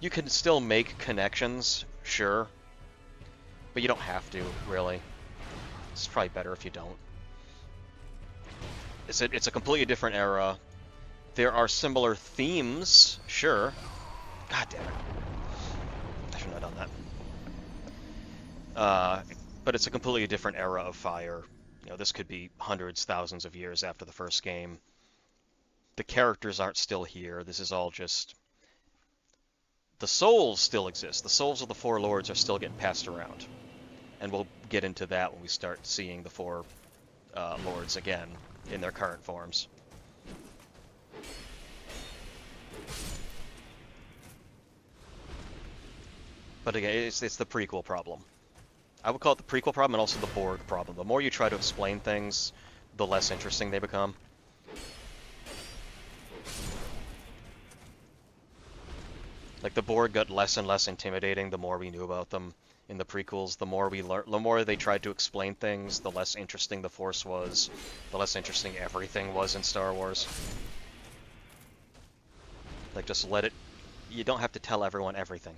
You can still make connections, sure, but you don't have to, really. It's probably better if you don't. It's a completely different era. There are similar themes, sure. God damn it. I shouldn't have done that. But it's a completely different era of Fire. You know, this could be hundreds, thousands of years after the first game. The characters aren't still here. This is all just... The souls still exist. The souls of the four lords are still getting passed around. And we'll get into that when we start seeing the four lords again in their current forms. But again, it's the prequel problem. I would call it the prequel problem and also the Borg problem. The more you try to explain things, the less interesting they become. Like, the Borg got less and less intimidating the more we knew about them in the prequels. The more the more they tried to explain things, the less interesting the Force was, the less interesting everything was in Star Wars. Like, just let it... You don't have to tell everyone everything.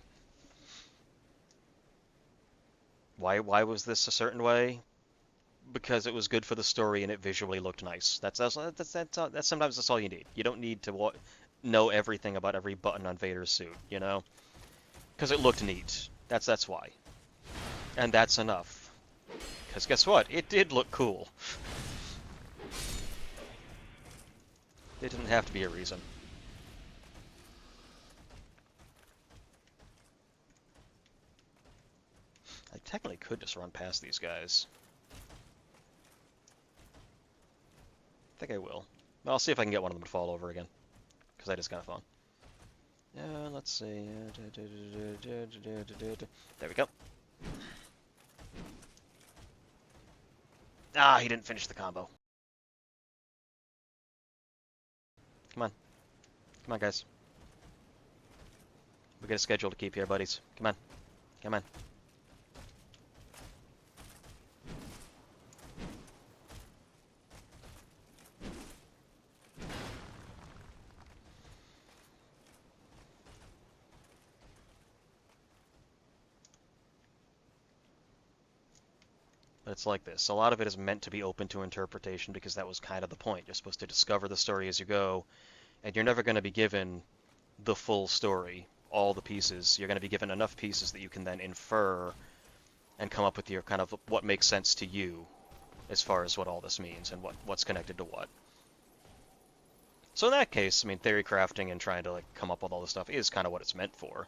Why was this a certain way? Because it was good for the story and it visually looked nice. That's sometimes that's all you need. You don't need to know everything about every button on Vader's suit, you know? Because it looked neat. That's why. And that's enough. Because guess what? It did look cool. It didn't have to be a reason. I technically could just run past these guys. I think I will. I'll see if I can get one of them to fall over again. Because that is kind of fun. Let's see. There we go. Ah, he didn't finish the combo. Come on. Come on, guys. We got a schedule to keep here, buddies. Come on. Come on. But it's like this. A lot of it is meant to be open to interpretation because that was kind of the point. You're supposed to discover the story as you go, and you're never going to be given the full story, all the pieces. You're going to be given enough pieces that you can then infer and come up with your kind of what makes sense to you as far as what all this means and what's connected to what. So in that case, I mean, theory crafting and trying to like come up with all this stuff is kind of what it's meant for.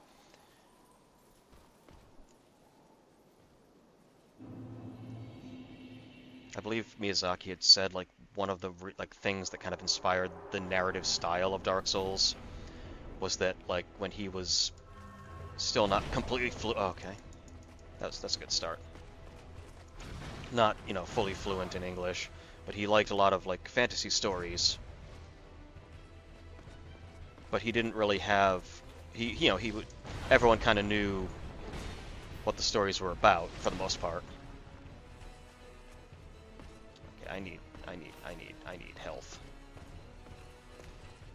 I believe Miyazaki had said like one of the like things that kind of inspired the narrative style of Dark Souls was that like when he was still not completely okay, that's a good start. not, fully fluent in English, but he liked a lot of like fantasy stories. But he didn't really have he would everyone kind of knew what the stories were about for the most part. Okay, I need health.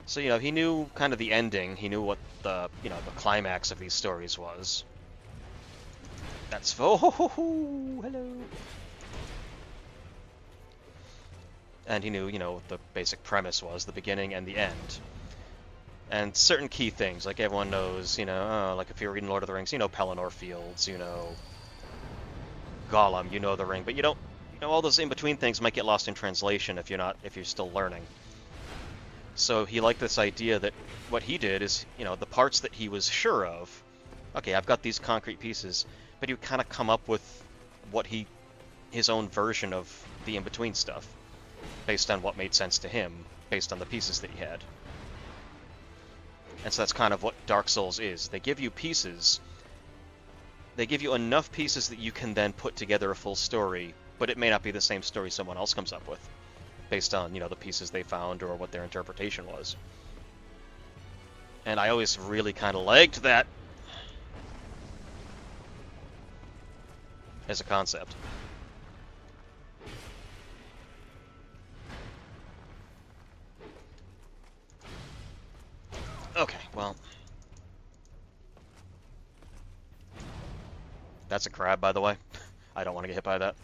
So, he knew kind of the ending. He knew what the climax of these stories was. That's hello. And he knew, what the basic premise was, the beginning and the end. And certain key things, like everyone knows, like if you're reading Lord of the Rings, Pelennor Fields, Gollum, the ring, but you don't, all those in-between things might get lost in translation if you're still learning. So he liked this idea that what he did is, the parts that he was sure of, okay, I've got these concrete pieces, but he would kind of come up with his own version of the in-between stuff, based on what made sense to him, based on the pieces that he had. And so that's kind of what Dark Souls is. They give you pieces. They give you enough pieces that you can then put together a full story, but it may not be the same story someone else comes up with, based on, the pieces they found or what their interpretation was. And I always really kind of liked that as a concept. Okay, well. That's a crab, by the way. I don't want to get hit by that.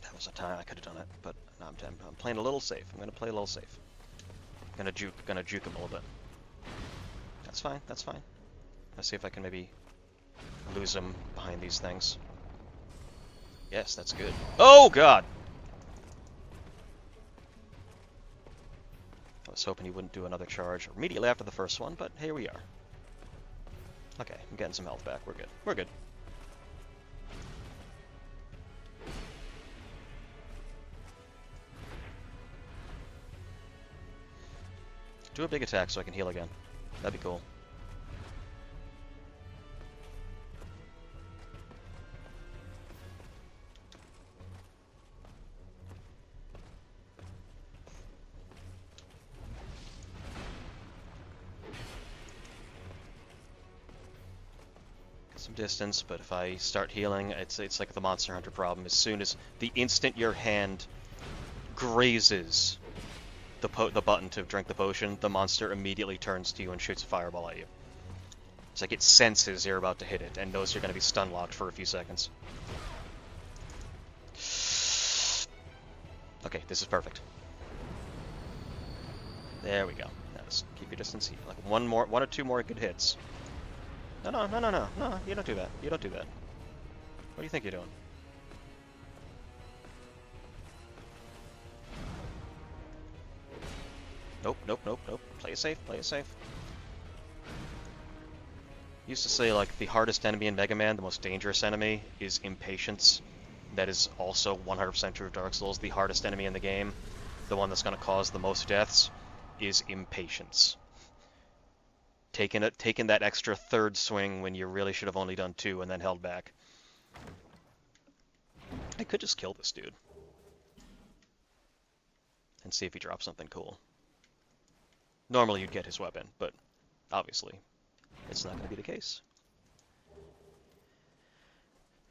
That was a time I could have done it, but no, I'm playing a little safe. I'm going to play a little safe. Gonna juke him a little bit. That's fine, that's fine. Let's see if I can maybe lose him behind these things. Yes, that's good. Oh, God! I was hoping he wouldn't do another charge immediately after the first one, but here we are. Okay, I'm getting some health back. We're good. We're good. Do a big attack so I can heal again. That'd be cool. Some distance, but if I start healing, it's like the Monster Hunter problem. As soon as the instant your hand grazes the button to drink the potion, the monster immediately turns to you and shoots a fireball at you. It's like it senses you're about to hit it and knows you're going to be stun locked for a few seconds. Okay, this is perfect. There we go. Now just keep your distance. Like one or two more good hits. No, you don't do that. You don't do that. What do you think you're doing? Nope. Play it safe, play it safe. Used to say, like, the hardest enemy in Mega Man, the most dangerous enemy, is impatience. That is also 100% true of Dark Souls. The hardest enemy in the game, the one that's going to cause the most deaths, is impatience. Taking that extra third swing when you really should have only done two and then held back. I could just kill this dude. And see if he drops something cool. Normally you'd get his weapon, but obviously it's not going to be the case.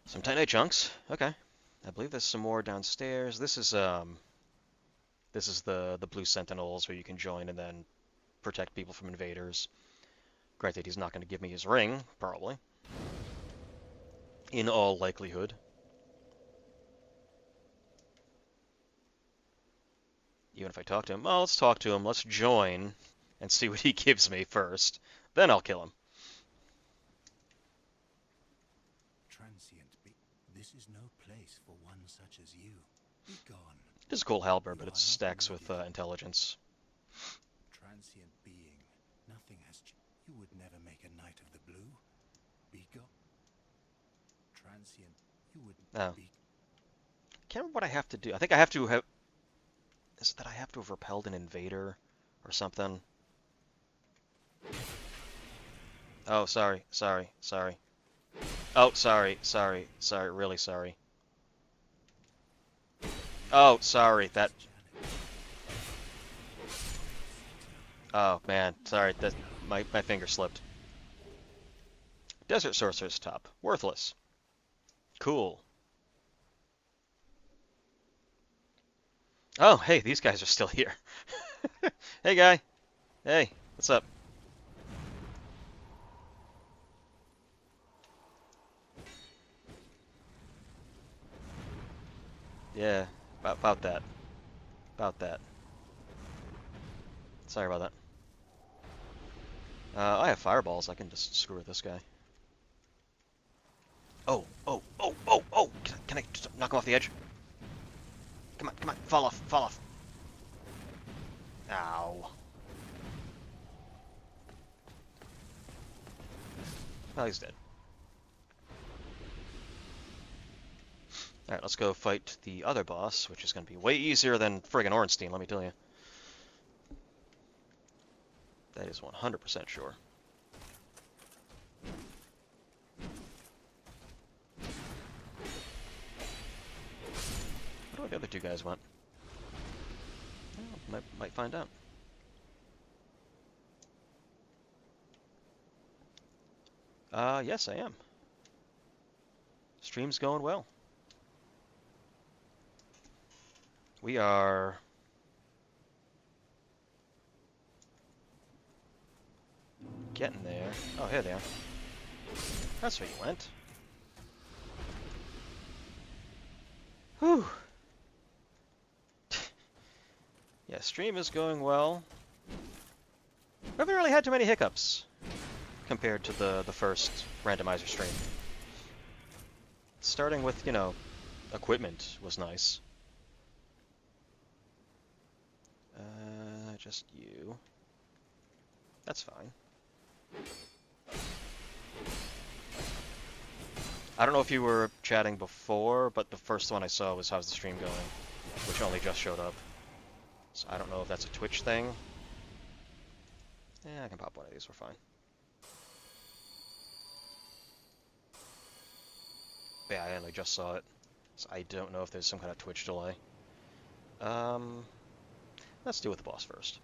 Some Titanite chunks. Okay. I believe there's some more downstairs. This is the Blue Sentinels where you can join and then protect people from invaders. Granted, he's not going to give me his ring, probably. In all likelihood. Even if I talk to him. Well, let's talk to him. Let's join and see what he gives me first. Then I'll kill him. Transient this is no place for one such as you. Be gone. It is a cool halberd, but it stacks with intelligence. Transient being. Nothing has you would never make a knight of the blue. Be gone. Transient. You would be. Can't remember what I have to do. I think I have to have. Is it that I have to have repelled an invader or something? Oh, sorry. Oh, sorry, really sorry. Oh, sorry, that... Oh, man, sorry, that my finger slipped. Desert Sorcerer's Top. Worthless. Cool. Oh, hey, these guys are still here. Hey, guy. Hey, what's up? Yeah, about that. About that. Sorry about that. I have fireballs. I can just screw with this guy. Oh, oh, oh, oh, oh! Can I just knock him off the edge? Come on, fall off, fall off. Ow. Well, he's dead. Alright, let's go fight the other boss, which is going to be way easier than friggin' Ornstein, let me tell you. That is 100% sure. Where do the other two guys went? Well, might find out. Yes, I am. Stream's going well. We are... getting there. Oh, here they are. That's where you went. Whew. Yeah, stream is going well. We haven't really had too many hiccups compared to the first randomizer stream. Starting with, you know, equipment was nice. Just you. That's fine. I don't know if you were chatting before, but the first one I saw was how's the stream going, which only just showed up. So I don't know if that's a Twitch thing. Yeah, I can pop one of these, we're fine. Yeah, I only just saw it, so I don't know if there's some kind of Twitch delay. Let's deal with the boss first.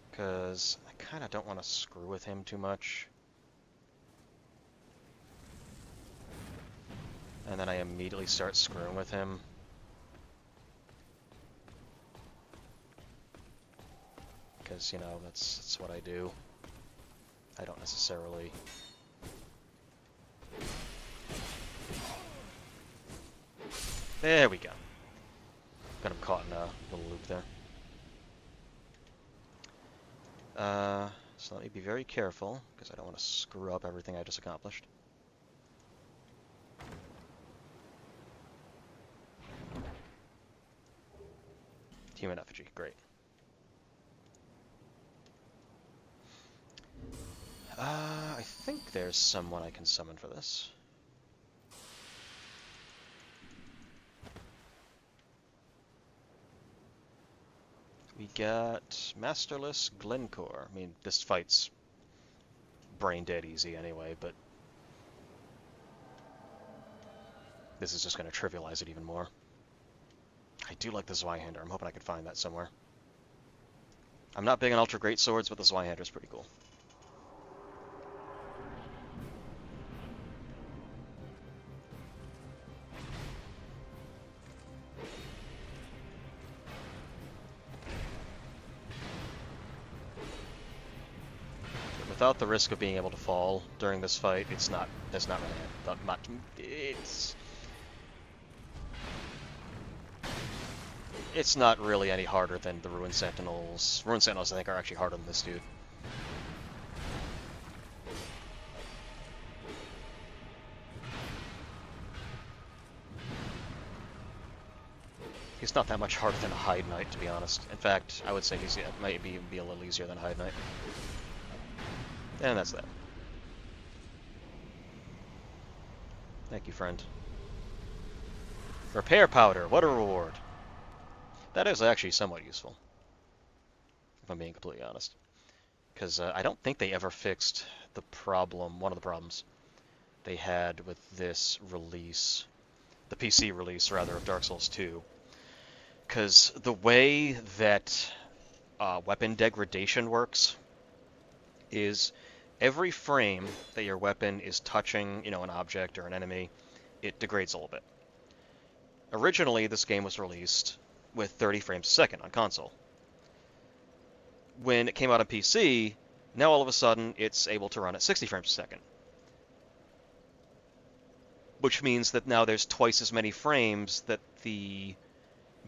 Because I kind of don't want to screw with him too much. And then I immediately start screwing with him. Because, you know, that's what I do. I don't necessarily... There we go. Got him caught in a little loop there. So let me be very careful, because I don't want to screw up everything I just accomplished. Human effigy, great. I think there's someone I can summon for this. We got Masterless Glencore. I mean, this fight's brain dead easy anyway, but this is just going to trivialize it even more. I do like the Zweihander. I'm hoping I can find that somewhere. I'm not big on Ultra Great Swords, but the Zweihander's pretty cool. Without the risk of being able to fall during this fight, there's not really that much. It's not really any harder than the Ruin Sentinels. Ruin Sentinels, I think, are actually harder than this dude. He's not that much harder than a Hide Knight, to be honest. In fact, I would say he's might be a little easier than a Hide Knight. And that's that. Thank you, friend. Repair powder, what a reward. That is actually somewhat useful, if I'm being completely honest. Because I don't think they ever fixed the problem, one of the problems they had with this release, the PC release, rather, of Dark Souls 2. Because the way that weapon degradation works is every frame that your weapon is touching, an object or an enemy, it degrades a little bit. Originally, this game was released with 30 frames a second on console. When it came out on PC, now all of a sudden it's able to run at 60 frames a second. Which means that now there's twice as many frames that the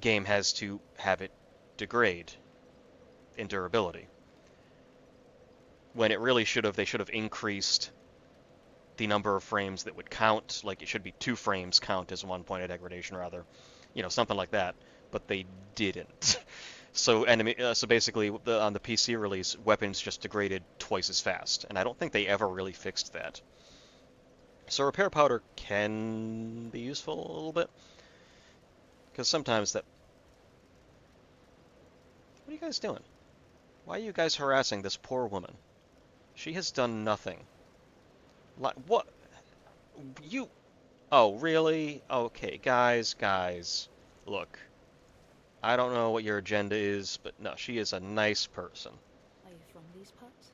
game has to have it degrade in durability. When it really they should have increased the number of frames that would count, like it should be 2 frames count as 1 point of degradation rather, something like that, but they didn't. So basically on the PC release, weapons just degraded twice as fast, and I don't think they ever really fixed that. So repair powder can be useful a little bit, because sometimes that... What are you guys doing? Why are you guys harassing this poor woman? She has done nothing. What? You... Oh, really? Okay, guys. Look, I don't know what your agenda is, but no, she is a nice person. Are you from these parts?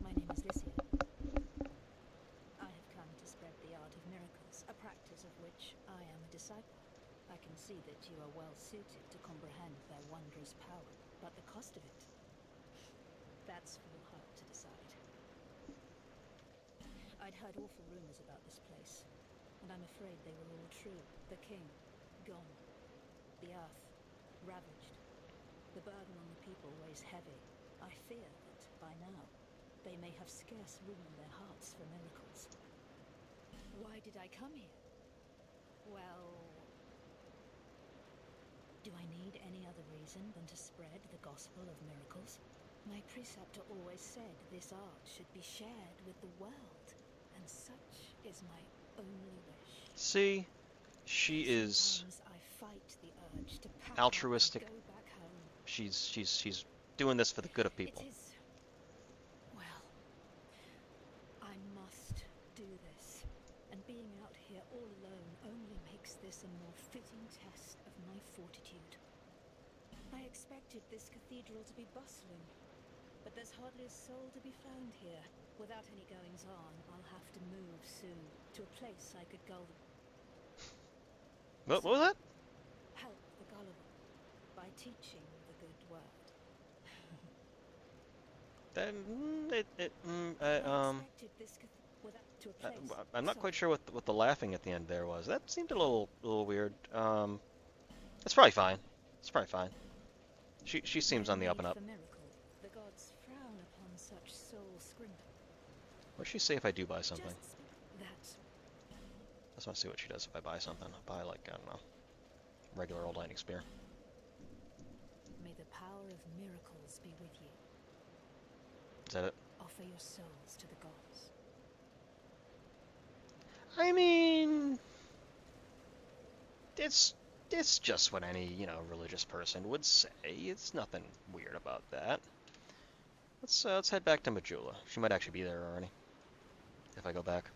My name is Licia. I have come to spread the art of miracles, a practice of which I am a disciple. I can see that you are well suited to comprehend their wondrous power, but the cost of it, that's for your heart to decide. I'd heard awful rumors about this place, and I'm afraid they were all true. The king, gone. The earth, ravaged. The burden on the people weighs heavy. I fear that, by now, they may have scarce room in their hearts for miracles. Why did I come here? Well... Do I need any other reason than to spread the gospel of miracles? My preceptor always said this art should be shared with the world, and such is my only wish. See? She is altruistic. She's doing this for the good of people. Well, I must do this. And being out here all alone only makes this a more fitting test of my fortitude. I expected this cathedral to be bustling, but there's hardly a soul to be found here. Without any goings-on, I'll have to move soon to a place I could gull. What was that? Help the gullible by teaching the good word. I'm not quite sure what the laughing at the end there was. That seemed a little weird. It's probably fine. It's probably fine. She seems on the up and up. The gods frown upon such soul scrimping. What does she say if I do buy something? That. I just want to see what she does if I buy something. I'll buy, like, I don't know, regular old lightning spear. May the power of miracles be with you. Is that it? Offer your souls to the gods. I mean, it's just what any, religious person would say. It's nothing weird about that. Let's head back to Majula. She might actually be there already, if I go back.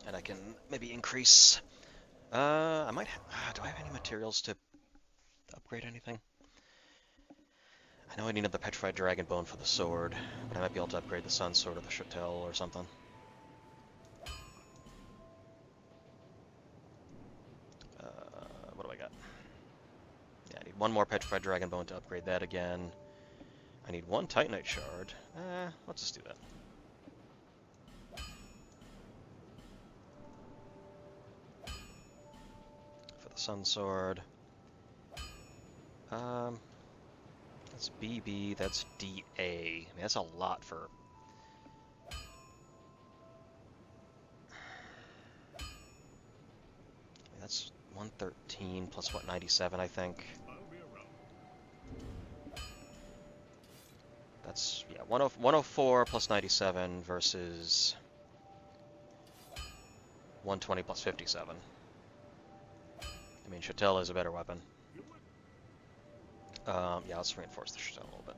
And I can maybe increase... I might do I have any materials to upgrade anything? I know I need another petrified dragon bone for the sword, but I might be able to upgrade the sun sword or the shuttle or something. What do I got? Yeah, I need one more petrified dragon bone to upgrade that again. I need one titanite shard. Let's just do that. Sun sword. That's BB, that's DA. I mean, that's a lot for... That's 113 plus, what, 97, I think. That's, yeah, 104 plus 97 versus 120 plus 57. I mean, Chattel is a better weapon. Yeah, let's reinforce the Chattel a little bit.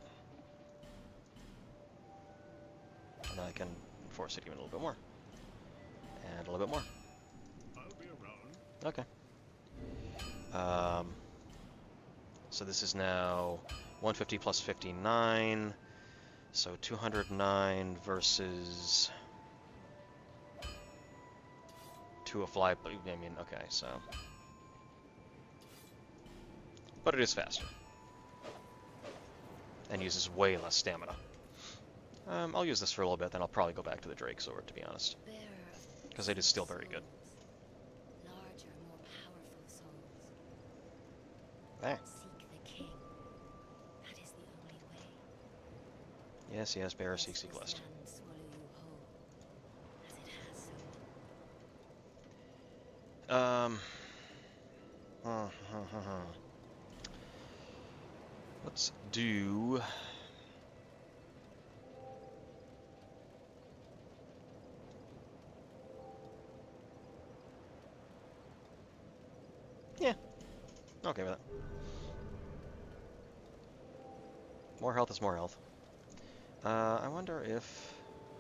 And then I can enforce it even a little bit more. And a little bit more. I'll be around. Okay. So this is now 150 plus 59. So 209 versus 2 a fly. I mean, okay, so. But it is faster. And uses way less stamina. I'll use this for a little bit, then I'll probably go back to the Drake Sword, to be honest. Because it is still very good. Larger, more powerful souls. There. Seek the king. That is the only way. Yes, bearer seeks Lest seek this list. land swallow you whole, as it has so Let's do... Yeah, okay with that. More health is more health. I wonder if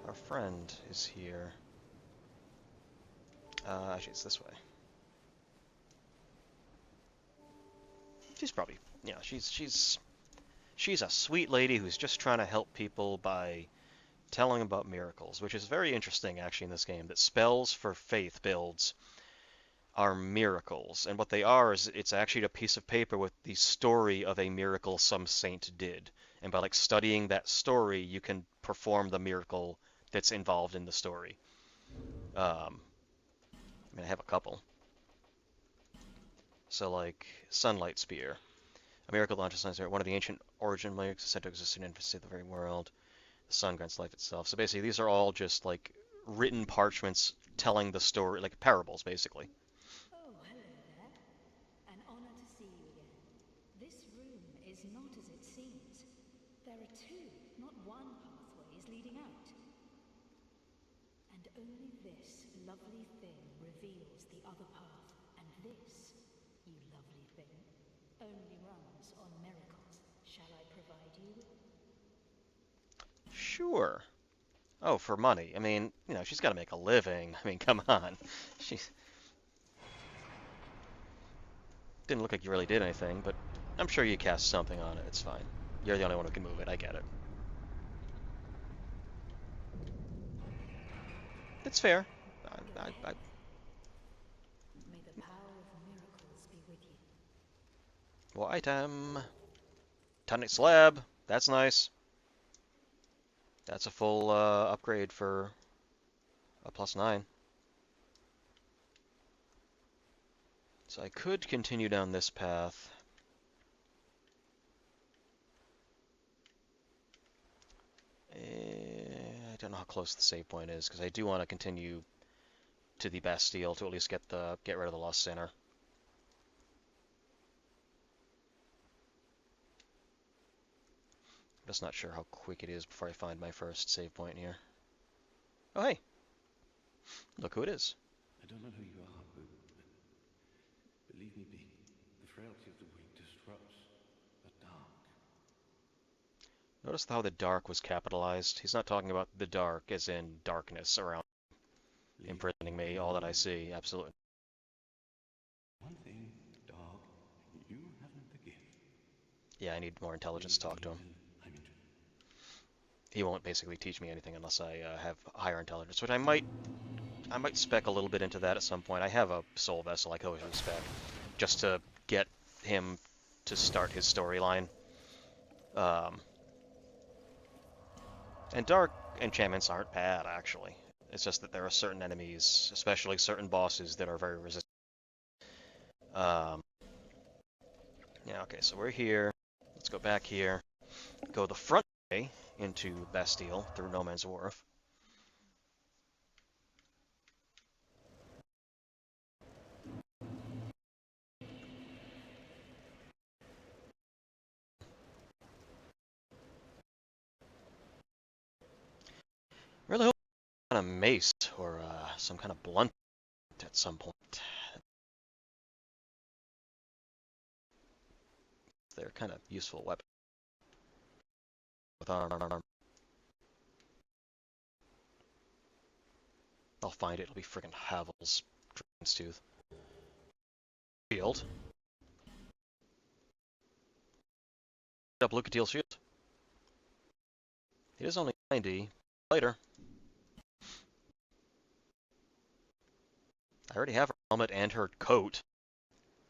our friend is here. Actually, it's this way. She's probably, yeah, she's a sweet lady who's just trying to help people by telling about miracles, which is very interesting actually in this game, that spells for faith builds are miracles, and what they are is it's actually a piece of paper with the story of a miracle some saint did, and by like studying that story you can perform the miracle that's involved in the story. I mean, I have a couple. So like Sunlight Spear, a miracle launches Sunlight Spear, one of the ancient origin miracles said to exist in infancy of the very world. The sun grants life itself. So basically these are all just like written parchments telling the story, like parables basically. Oh, hello there. An honor to see you again. This room is not as it seems. There are two, not one pathways leading out. And only this lovely thing reveals the other path. And this, you lovely thing, only runs on miracles. Shall I provide you with? Sure. Oh, for money. I mean, you know, she's got to make a living. I mean, come on. She didn't look like you really did anything, but I'm sure you cast something on it. It's fine. You're the only one who can move it. I get it. It's fair. Go I, I, ahead. May the power of miracles be with you. well, item. Tonic slab. That's nice. That's a full upgrade for a +9. So I could continue down this path. I don't know how close the save point is, because I do want to continue to the Bastille to at least get rid of the Lost Sinner. I'm just not sure how quick it is before I find my first save point here. Oh, hey. Look who it is. I don't know who you are, but believe me, the frailty of the weak disrupts the dark. Notice how the dark was capitalized. He's not talking about the dark as in darkness around imprisoning me, all that I see. Absolutely. One thing, dog, you haven't the gift. Yeah, I need more intelligence to talk to him. I'm interested. He won't basically teach me anything unless I have higher intelligence, which I might spec a little bit into that at some point. I have a soul vessel I could always respec, just to get him to start his storyline. And dark enchantments aren't bad, actually. It's just that there are certain enemies, especially certain bosses, that are very resistant. Yeah, okay, so we're here. Let's go back here. Go the front way into Bastille through No Man's Wharf. Really hope kind of mace or some kind of blunt at some point. They're kind of useful weapons with arm. I'll find it. It'll be freaking Havel's Dragon's Tooth. Shield. Up Lucatiel's shield. It is only 90. Later. I already have her helmet and her coat.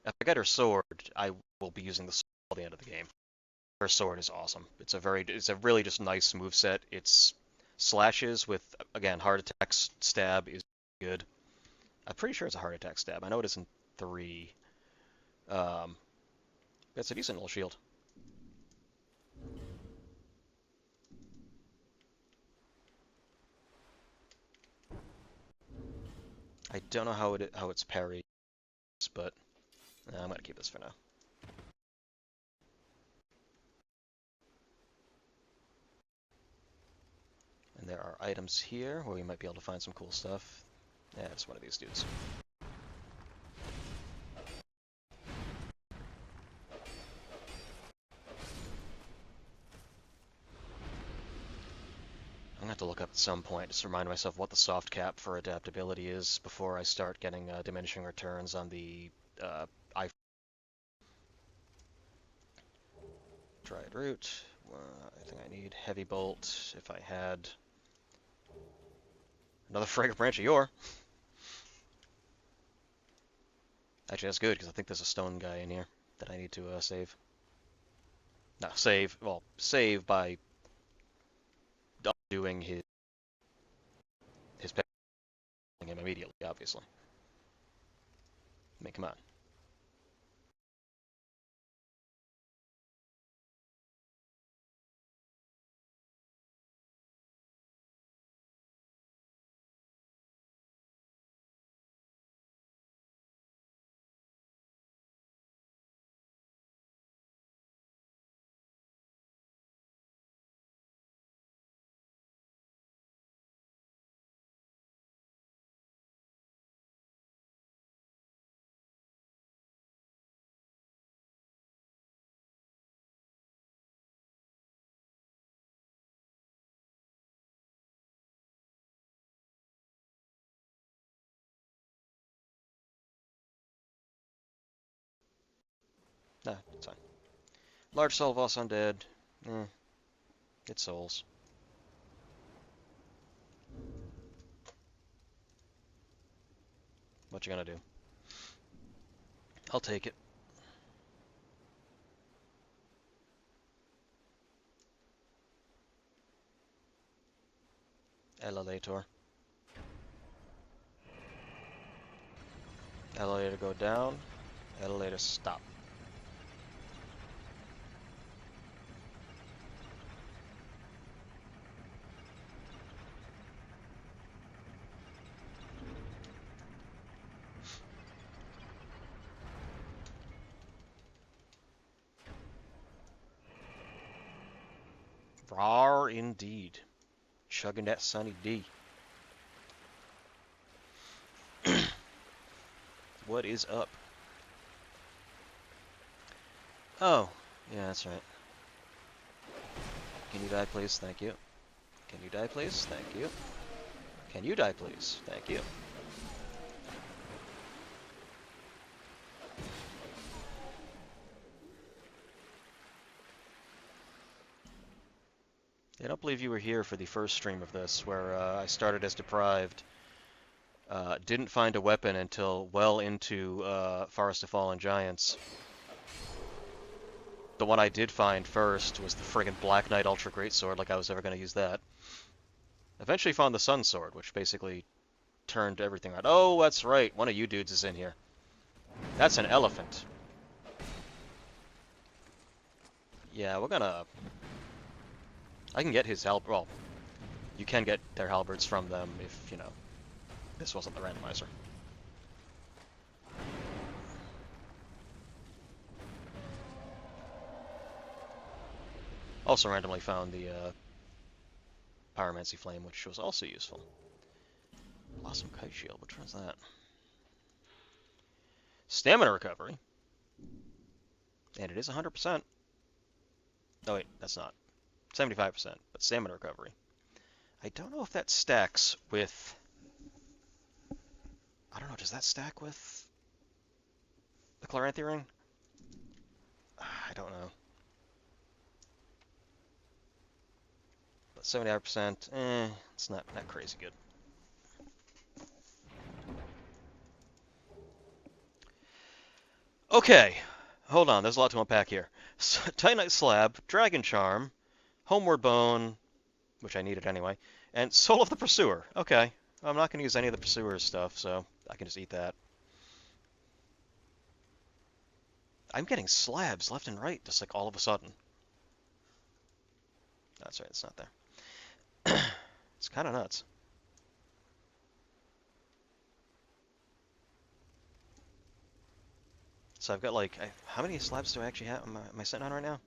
If I get her sword, I will be using the sword at the end of the game. Her sword is awesome. It's a really just nice moveset. It's slashes with, again, heart attack stab is good. I'm pretty sure it's a heart attack stab. I know it isn't 3. It's a decent little shield. I don't know how it's parry, but I'm gonna keep this for now. And there are items here where we might be able to find some cool stuff. Yeah, it's one of these dudes. I'm gonna have to look up at some point just to remind myself what the soft cap for adaptability is before I start getting diminishing returns on the iPhone. Dried root. I think I need heavy bolt. If I had another fragrant branch of yore. Actually, that's good because I think there's a stone guy in here that I need to save. No, save. Well, save by doing his pet him immediately, obviously. I mean, come on. Nah, it's fine. Large soul boss undead. It's souls. What you gonna do? I'll take it. Elevator. Elevator go down. Elevator stop. Rar indeed. Chugging that Sunny D. What is up? Oh, yeah, that's right. Can you die, please? Thank you. Can you die, please? Thank you. Can you die, please? Thank you. I don't believe you were here for the first stream of this, where I started as deprived. Didn't find a weapon until well into Forest of Fallen Giants. The one I did find first was the friggin' Black Knight Ultra Greatsword, like I was ever going to use that. Eventually found the Sun Sword, which basically turned everything around. Oh, that's right, one of you dudes is in here. That's an elephant. Yeah, we're gonna... I can get his halberd. Well, you can get their halberds from them if, you know, this wasn't the randomizer. Also randomly found the Pyromancy Flame, which was also useful. Blossom Kite Shield, which one's that? Stamina Recovery. And it is 100%. Oh wait, that's not. 75%, but Stamina Recovery. I don't know if that stacks with... I don't know, does that stack with the Chloranthy Ring? I don't know. But 75%, it's not crazy good. Okay, hold on, there's a lot to unpack here. So, Titanite Slab, Dragon Charm, Homeward Bone, which I needed anyway, and Soul of the Pursuer. Okay, I'm not going to use any of the Pursuer's stuff, so I can just eat that. I'm getting slabs left and right, just like all of a sudden. That's right, it's not there. It's kind of nuts. So I've got like, how many slabs do I actually have? Am I sitting on right now?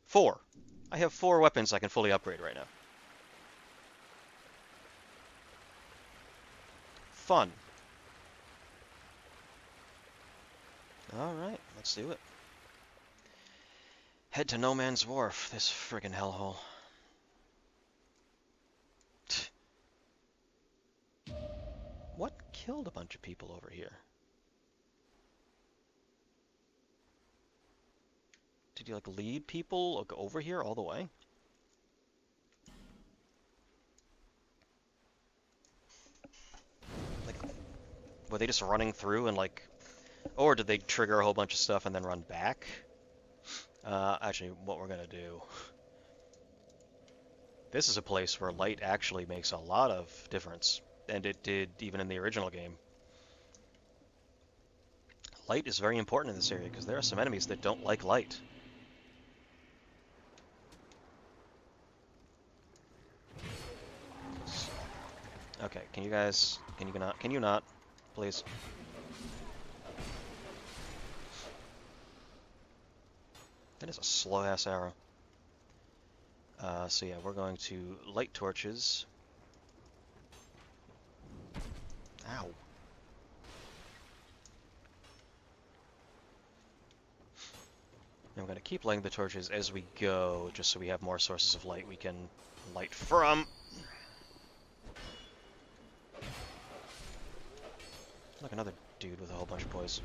4. I have 4 weapons I can fully upgrade right now. Fun. Alright, let's do it. Head to No Man's Wharf, this friggin' hellhole. What killed a bunch of people over here? Did you like lead people like, over here all the way? Like, were they just running through and like, or did they trigger a whole bunch of stuff and then run back? Actually, what we're gonna do. This is a place where light actually makes a lot of difference, and it did even in the original game. Light is very important in this area because there are some enemies that don't like light. Okay, can you not, please? That is a slow-ass arrow. So yeah, we're going to light torches. Ow. And we're going to keep lighting the torches as we go, just so we have more sources of light we can light from. Look, another dude with a whole bunch of poise.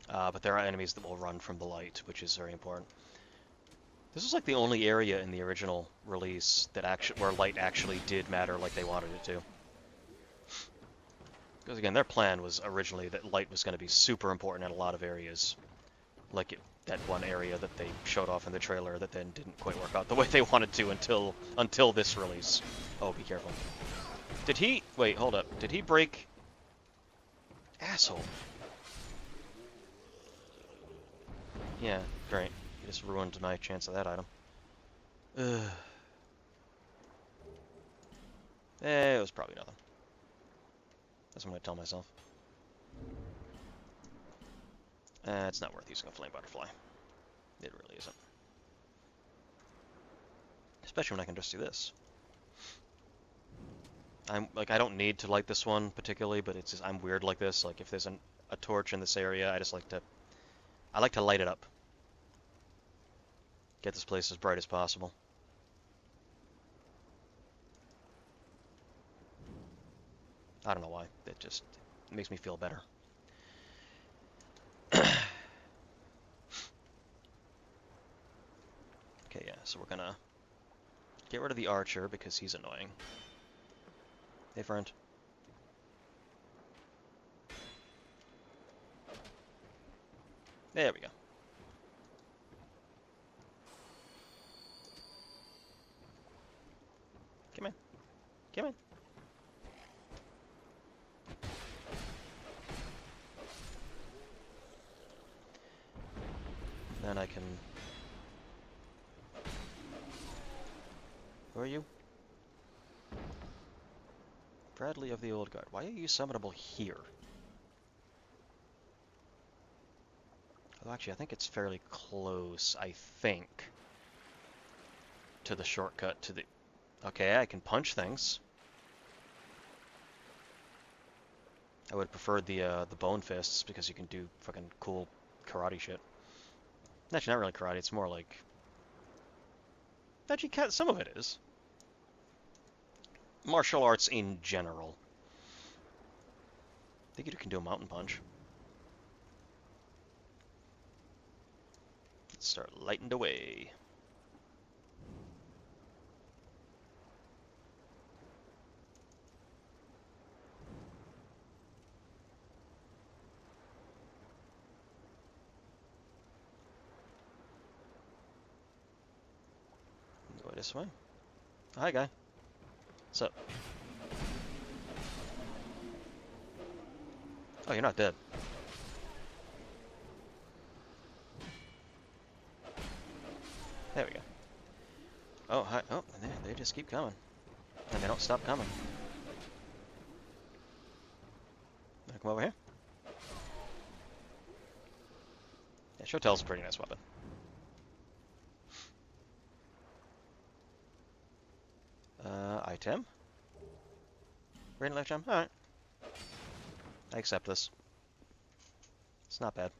But there are enemies that will run from the light, which is very important. This is like the only area in the original release that where light actually did matter like they wanted it to. Because again, their plan was originally that light was going to be super important in a lot of areas. Like that one area that they showed off in the trailer that then didn't quite work out the way they wanted to until this release. Oh, be careful. Did he... Wait, hold up. Did he break... Asshole. Yeah, great. He just ruined my chance of that item. Ugh. It was probably nothing. That's what I'm going to tell myself. It's not worth using a flame butterfly. It really isn't. Especially when I can just do this. I don't need to light this one particularly, but it's just, I'm weird like this. Like if there's a torch in this area, I like to light it up. Get this place as bright as possible. I don't know why. It just makes me feel better. Okay, yeah, so we're gonna get rid of the archer because he's annoying. Hey, friend. There we go. Come in. Come in. Then I can... Who are you? Bradley of the Old Guard. Why are you summonable here? Well, actually, I think it's fairly close, I think, to the shortcut to the... Okay, I can punch things. I would prefer the bone fists because you can do fucking cool karate shit. Actually, not really karate. It's more like... Actually, some of it is. Martial arts in general. I think you can do a mountain punch. Let's start lightened away. Go this way. Hi, guy. What's up? Oh, you're not dead. There we go. Oh, hi. Oh, they just keep coming. And they don't stop coming. Wanna come over here? Yeah, Shotel's a pretty nice weapon. Item? Radiant life gem? Alright. I accept this. It's not bad.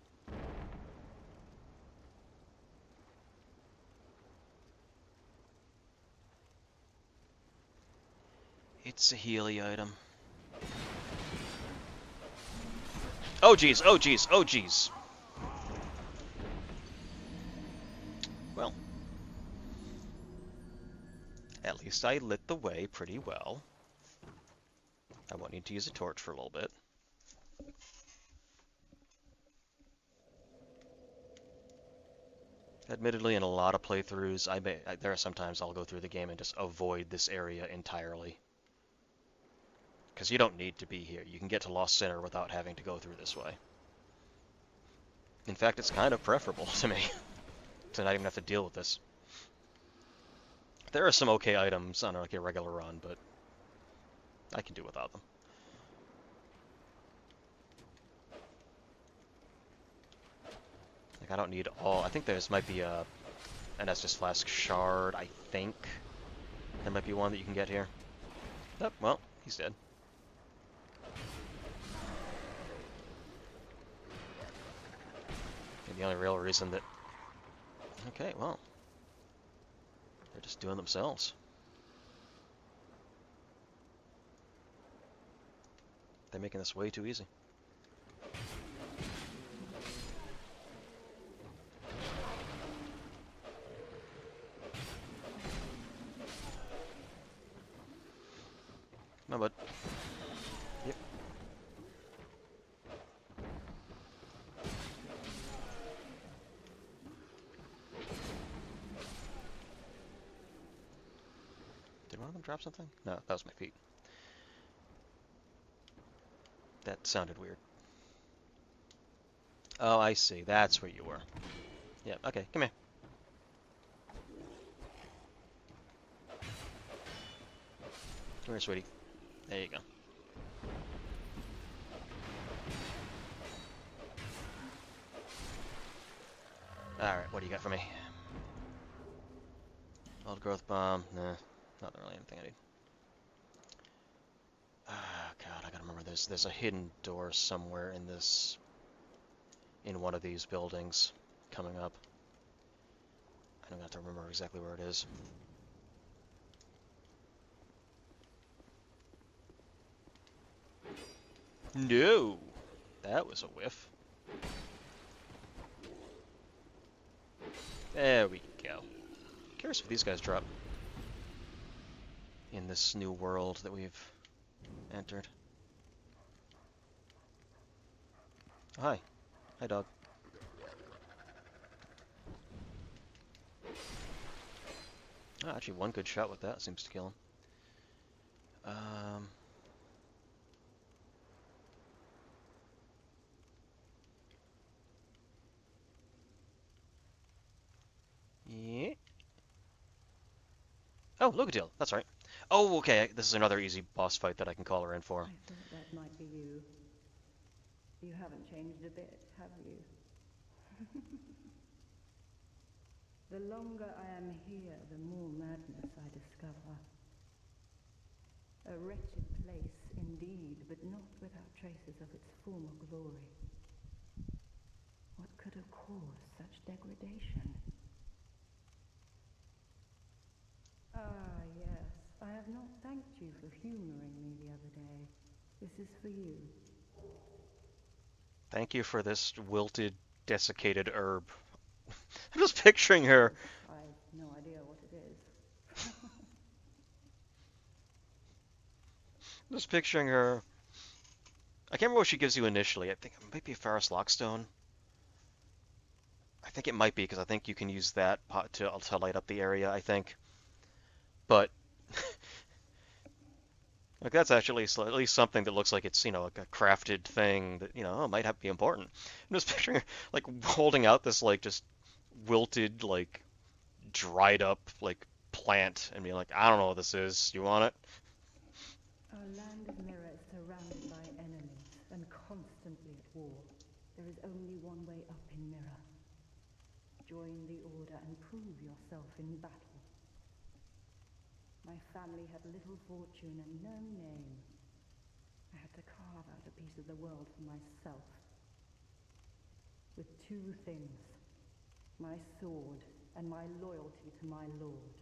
It's a Healy item. Oh geez, oh geez, oh geez. Well. At least I lit the way pretty well. I won't need to use a torch for a little bit. Admittedly, in a lot of playthroughs, there are sometimes I'll go through the game and just avoid this area entirely. Because you don't need to be here. You can get to Lost Sinner without having to go through this way. In fact, it's kind of preferable to me to not even have to deal with this. There are some okay items on like a regular run, but I can do without them. Like, I don't need all... I think there's might be an Estus Flask Shard, I think. There might be one that you can get here. Oh, well, he's dead. And the only real reason that... Okay, well... They're just doing themselves. They're making this way too easy. No, but... Yep. Did one of them drop something? No, that was my feet. That sounded weird. Oh, I see. That's where you were. Yeah, okay, come here. Come here, sweetie. There you go. Alright, what do you got for me? Old growth bomb. Nah, not really anything I need. Ah, God, I gotta remember this. There's a hidden door somewhere in this... in one of these buildings coming up. I don't have to remember exactly where it is. No! That was a whiff. There we go. Curious if these guys drop in this new world that we've entered. Oh, hi. Hi, dog. Oh, actually, one good shot with that seems to kill him. Yeah. Oh, Lugadil. That's right. Oh, okay. This is another easy boss fight that I can call her in for. I thought that might be you. You haven't changed a bit, have you? The longer I am here, the more madness I discover. A wretched place indeed, but not without traces of its former glory. What could have caused such degradation? Ah, yes. I have not thanked you for humoring me the other day. This is for you. Thank you for this wilted, desiccated herb. I'm just picturing her. I've no idea what it is. Just picturing her. I can't remember what she gives you initially. I think it might be a Ferrous Lockstone. I think it might be because I think you can use that pot to light up the area, I think. But like that's actually at least something that looks like it's, like a crafted thing that, might have be important. I'm just picturing her, like holding out this like just wilted, like dried up like plant and being like, I don't know what this is. You want it? Our land of Mirror is surrounded by enemies and constantly at war. There is only one way up in Mirror. Join the Order and prove yourself in battle. My family had little fortune and no name. I had to carve out a piece of the world for myself. With two things, my sword and my loyalty to my lord.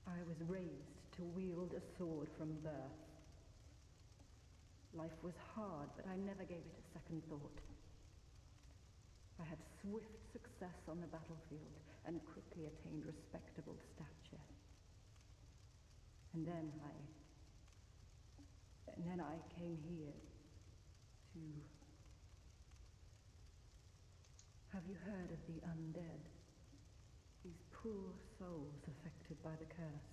I was raised to wield a sword from birth. Life was hard, but I never gave it a second thought. I had swift success on the battlefield and quickly attained respectable stature. And then I came here to... Have you heard of the undead? These poor souls affected by the curse.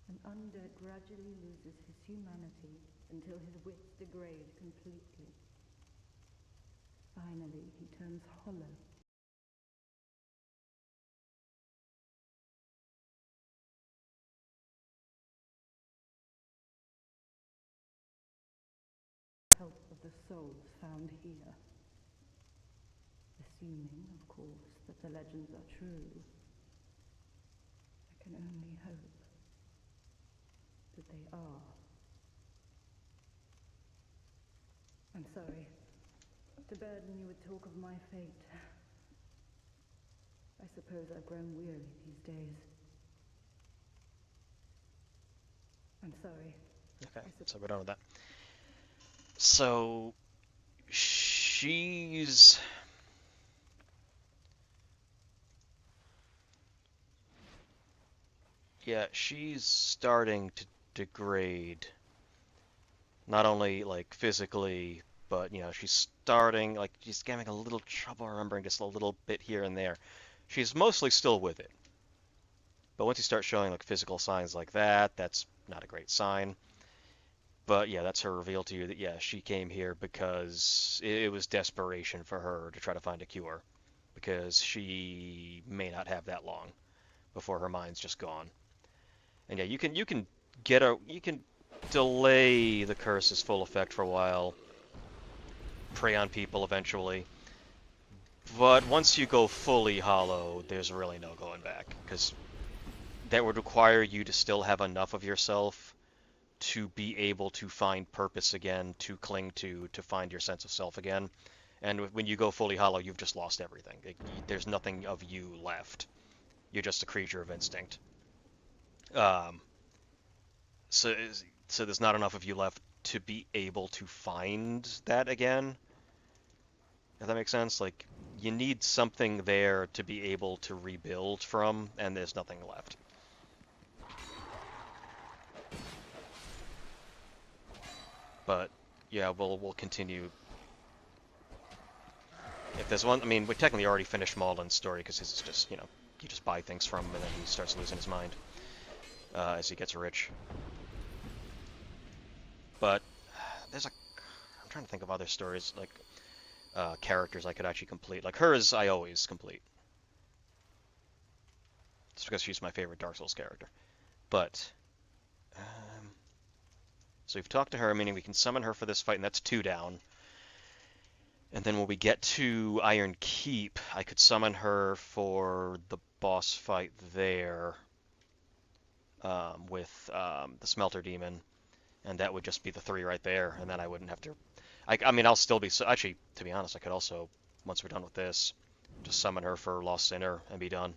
An undead gradually loses his humanity until his wits degrade completely. Finally, he turns hollow. Help of the souls found here. Assuming, of course, that the legends are true, I can only hope that they are. I'm sorry to burden you with talk of my fate. I suppose I've grown weary these days. I'm sorry. Okay, so we're done with that. So she's she's starting to degrade, not only like physically, but she's starting like she's having a little trouble remembering just a little bit here and there. She's mostly still with it, but once you start showing like physical signs like that, that's not a great sign. But yeah, that's her reveal to you that yeah, she came here because it was desperation for her to try to find a cure, because she may not have that long before her mind's just gone. And yeah, you can you can delay the curse's full effect for a while, prey on people eventually. But once you go fully hollow, there's really no going back, because that would require you to still have enough of yourself to be able to find purpose again, to cling to find your sense of self again. And when you go fully hollow, you've just lost everything. There's nothing of you left. You're just a creature of instinct. Um, so, so there's not enough of you left to be able to find that again. If that makes sense, like you need something there to be able to rebuild from, and there's nothing left. But yeah, we'll continue. If there's one, I mean, we technically already finished Malden's story because it's just, you just buy things from him and then he starts losing his mind as he gets rich. But I'm trying to think of other stories, like characters I could actually complete. Like hers, I always complete. It's because she's my favorite Dark Souls character. But, so we've talked to her, meaning we can summon her for this fight, and that's 2 down. And then when we get to Iron Keep, I could summon her for the boss fight there with the Smelter Demon, and that would just be the three right there, and then I wouldn't have to. I mean, I'll still be. Actually, to be honest, I could also, once we're done with this, just summon her for Lost Sinner and be done.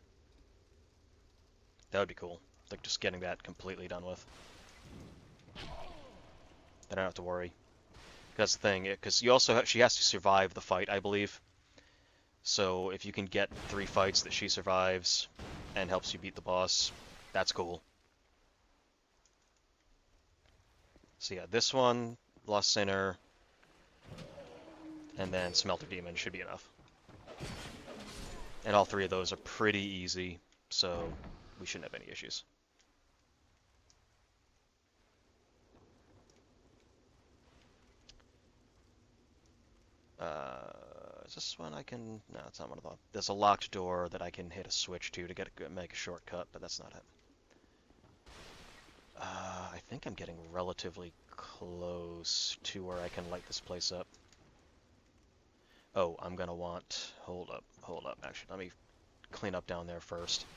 That would be cool. Like, just getting that completely done with. Then I don't have to worry. That's the thing, because you also she has to survive the fight, I believe. So if you can get 3 fights that she survives and helps you beat the boss, that's cool. So yeah, this one, Lost Sinner, and then Smelter Demon should be enough. And all 3 of those are pretty easy, so we shouldn't have any issues. Is this one I can... No, it's not one of them. There's a locked door that I can hit a switch to make a shortcut, but that's not it. I think I'm getting relatively close to where I can light this place up. Oh, I'm gonna want... Hold up. Actually, let me clean up down there first.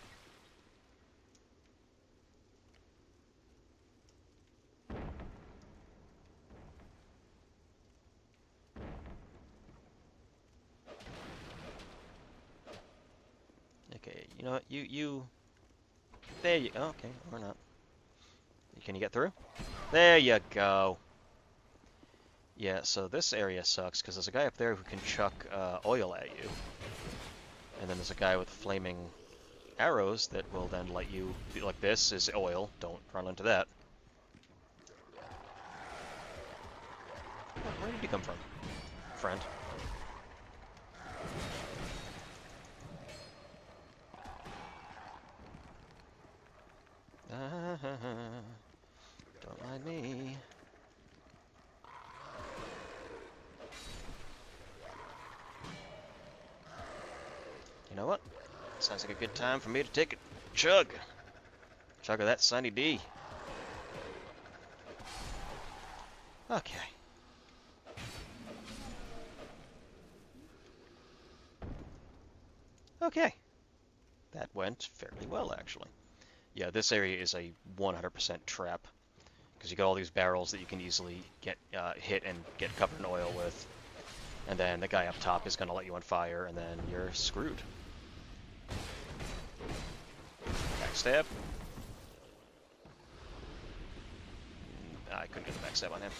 Okay, you know what? You... There you... Oh, okay, or not. Can you get through? There you go. Yeah, so this area sucks, because there's a guy up there who can chuck oil at you. And then there's a guy with flaming arrows that will then light you. Like, this is oil. Don't run into that. Where did you come from, friend? Don't mind me. You know what? Sounds like a good time for me to take a chug. Chug of that Sunny D. Okay. Okay. That went fairly well, actually. Yeah, this area is a 100% trap, because you got all these barrels that you can easily get hit and get covered in oil with, and then the guy up top is going to light you on fire, and then you're screwed. Backstab. I couldn't get the backstab on him.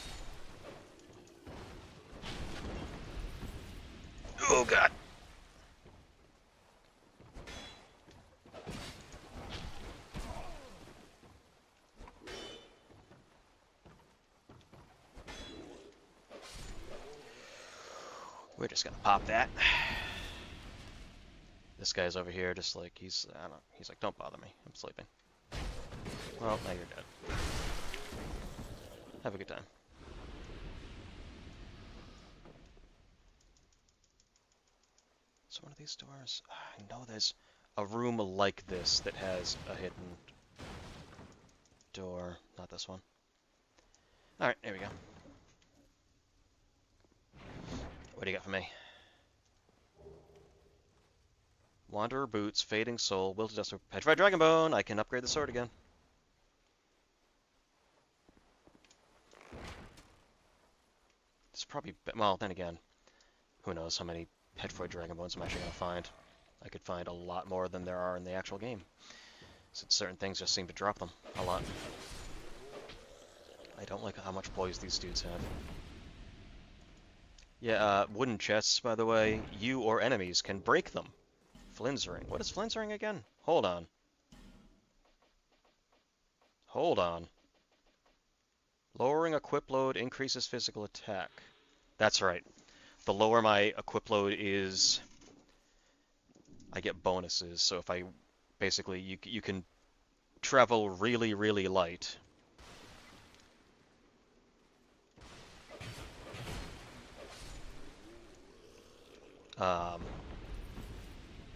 Oh god! We're just gonna pop that. This guy's over here just like, I don't know, he's like, don't bother me, I'm sleeping. Well, now you're dead. Have a good time. So one of these doors, I know there's a room like this that has a hidden door. Not this one. Alright, here we go. What do you got for me? Wanderer boots, fading soul, wilted dust, petrified dragon bone. I can upgrade the sword again. It's probably, well, then again, who knows how many petrified dragon bones I'm actually gonna find. I could find a lot more than there are in the actual game, since certain things just seem to drop them a lot. I don't like how much poise these dudes have. Yeah, wooden chests, by the way, you or enemies can break them. Flynn's ring. What is Flynn's ring again? Hold on. Hold on. Lowering equip load increases physical attack. That's right. The lower my equip load is, I get bonuses. So if I, basically, you can travel really, really light.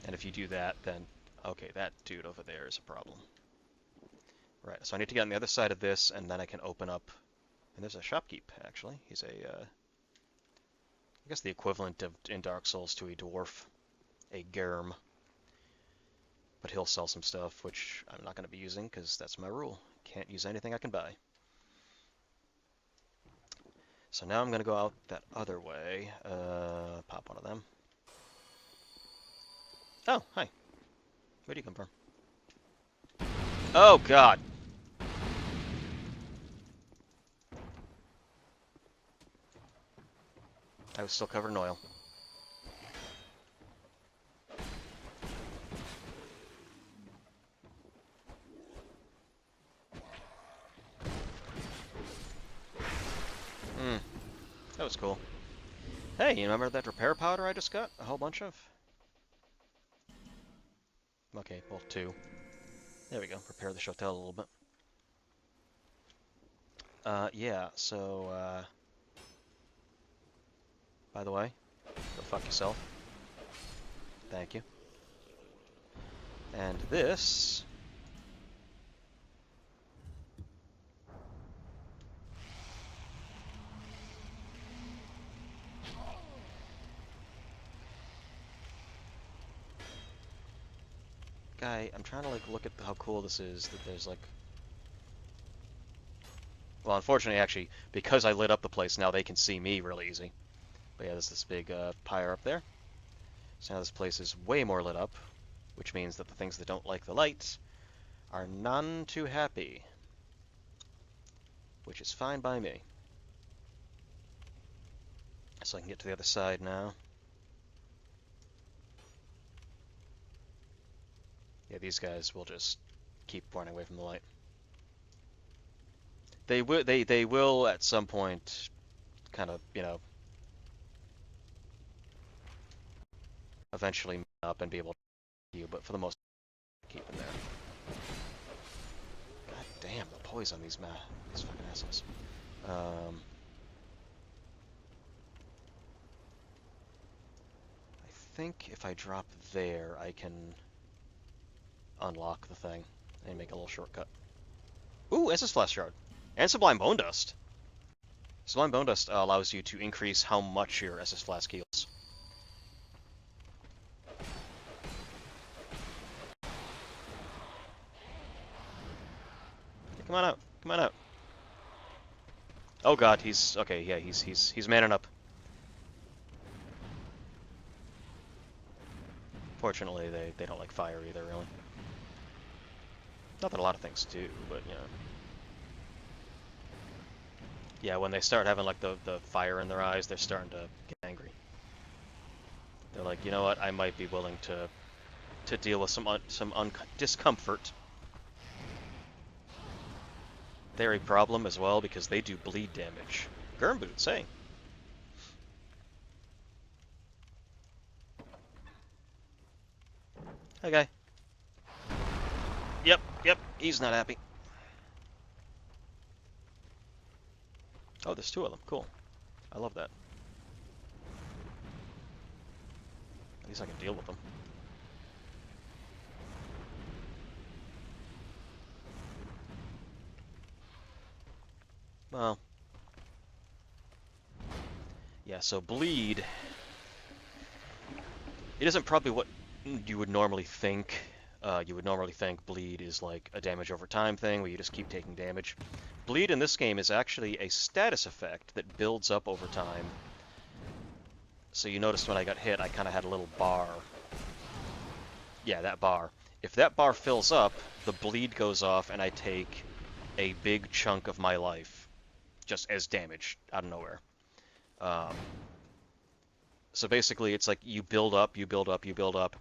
And if you do that, then, okay, that dude over there is a problem. Right, so I need to get on the other side of this, and then I can open up, and there's a shopkeep, actually. He's a, I guess the equivalent of in Dark Souls to a dwarf, a germ. But he'll sell some stuff, which I'm not going to be using because that's my rule. Can't use anything I can buy. So now I'm going to go out that other way. Pop one of them. Oh, hi. Where do you come from? Oh, God. I was still covered in oil. That was cool. Hey, you remember that repair powder I just got? A whole bunch of? Okay, well, 2. There we go. Repair the Chotel a little bit. Yeah, so, by the way, go fuck yourself. Thank you. And this... Guy, I'm trying to, like, look at how cool this is, that there's, like... Well, unfortunately, actually, because I lit up the place, now they can see me really easy. But yeah, there's this big, pyre up there. So now this place is way more lit up, which means that the things that don't like the light are none too happy. Which is fine by me. So I can get to the other side now. Yeah, these guys will just keep running away from the light. They will at some point kind of, you know, eventually meet up and be able to you, but for the most part, keep them there. God damn, the poise on these fucking assholes. I think if I drop there, I can unlock the thing and make a little shortcut. Ooh, Estus Flash Shard. And Sublime Bone Dust. Sublime Bone Dust allows you to increase how much your Estus Flask heals. Hey, come on out. Come on out. Oh god, he's... Okay, yeah, he's manning up. Fortunately, they don't like fire either, really. Not that a lot of things do, but, you know. Yeah, when they start having, like, the fire in their eyes, they're starting to get angry. They're like, you know what, I might be willing to deal with some discomfort. They're a problem as well, because they do bleed damage. Germ boots, hey. Hi, guy. Yep, he's not happy. Oh, there's 2 of them. Cool. I love that. At least I can deal with them. Well. Yeah, so bleed... It isn't probably what you would normally think. You would normally think bleed is like a damage over time thing, where you just keep taking damage. Bleed in this game is actually a status effect that builds up over time. So you noticed when I got hit, I kind of had a little bar. Yeah, that bar. If that bar fills up, the bleed goes off, and I take a big chunk of my life, just as damage, out of nowhere. So basically, it's like you build up, you build up, you build up,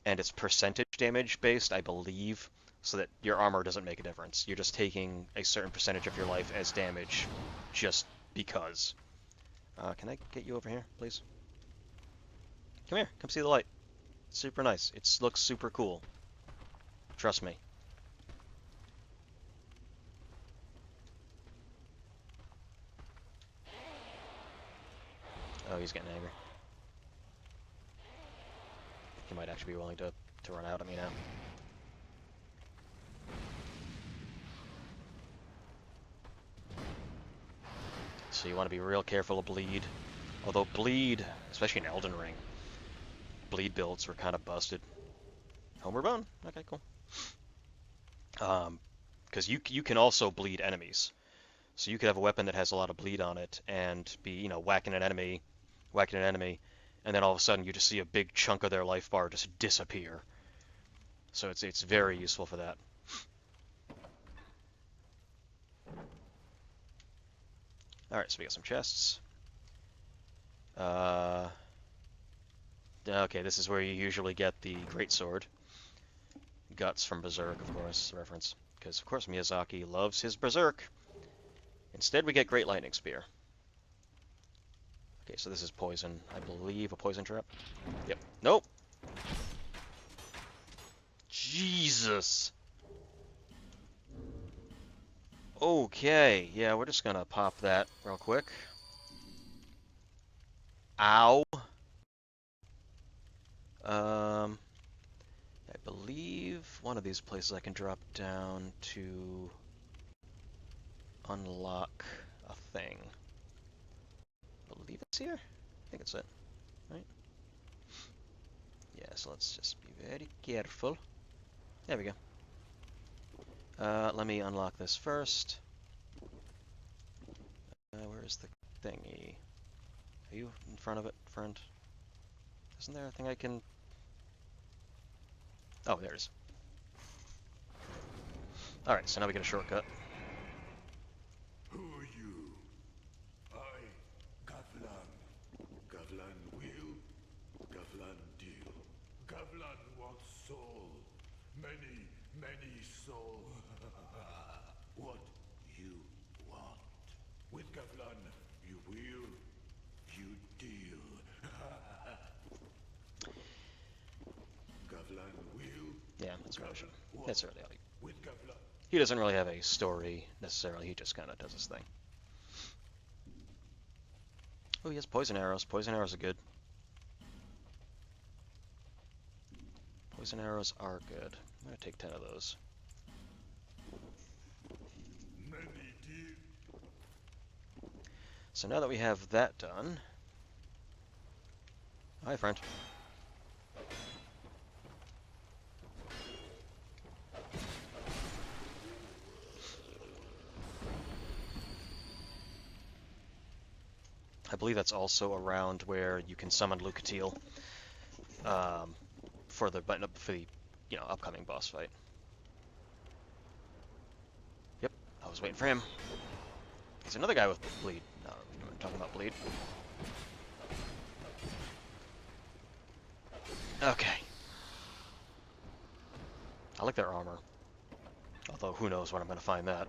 and it's percentage damage based, I believe, so that your armor doesn't make a difference. You're just taking a certain percentage of your life as damage, just because. Can I get you over here, please? Come here, come see the light. It's super nice. It looks super cool. Trust me. Oh, he's getting angry. He might actually be willing to run out at me now. So you want to be real careful of bleed. Although bleed, especially in Elden Ring, bleed builds were kind of busted. Homer Bone? Okay, cool. Because you can also bleed enemies. So you could have a weapon that has a lot of bleed on it and be, whacking an enemy, and then all of a sudden you just see a big chunk of their life bar just disappear. So it's very useful for that. Alright, so we got some chests. Okay, this is where you usually get the greatsword. Guts from Berserk, of course, reference. Because, of course, Miyazaki loves his Berserk. Instead, we get Great Lightning Spear. Okay, so this is poison. I believe a poison trap. Yep. Nope. Jesus. Okay, yeah, we're just gonna pop that real quick. Ow. I believe one of these places I can drop down to unlock a thing. I believe it's here? I think it's it, right? Yeah, so let's just be very careful. There we go. Let me unlock this first. Where is the thingy? Are you in front of it, friend? Isn't there a thing I can... Oh, there it is. Alright, so now we get a shortcut. Who are you? I, Gavlan. Gavlan will, Gavlan deal. Gavlan wants soul. Many, many soul. What you want. With Gavlan, you will, you deal. Gavlan will. Yeah, that's really true. That's really all With Gavlan. he doesn't really have a story, necessarily. He just kind of does his thing. Oh, he has poison arrows. Poison arrows are good. Poison arrows are good. I'm going to take 10 of those. Many deal. So now that we have that done... Hi, friend. I believe that's also around where you can summon Lucatiel for the upcoming boss fight. Yep, I was waiting for him. There's another guy with bleed. No, I'm talking about bleed. Okay. I like their armor. Although, who knows when I'm going to find that.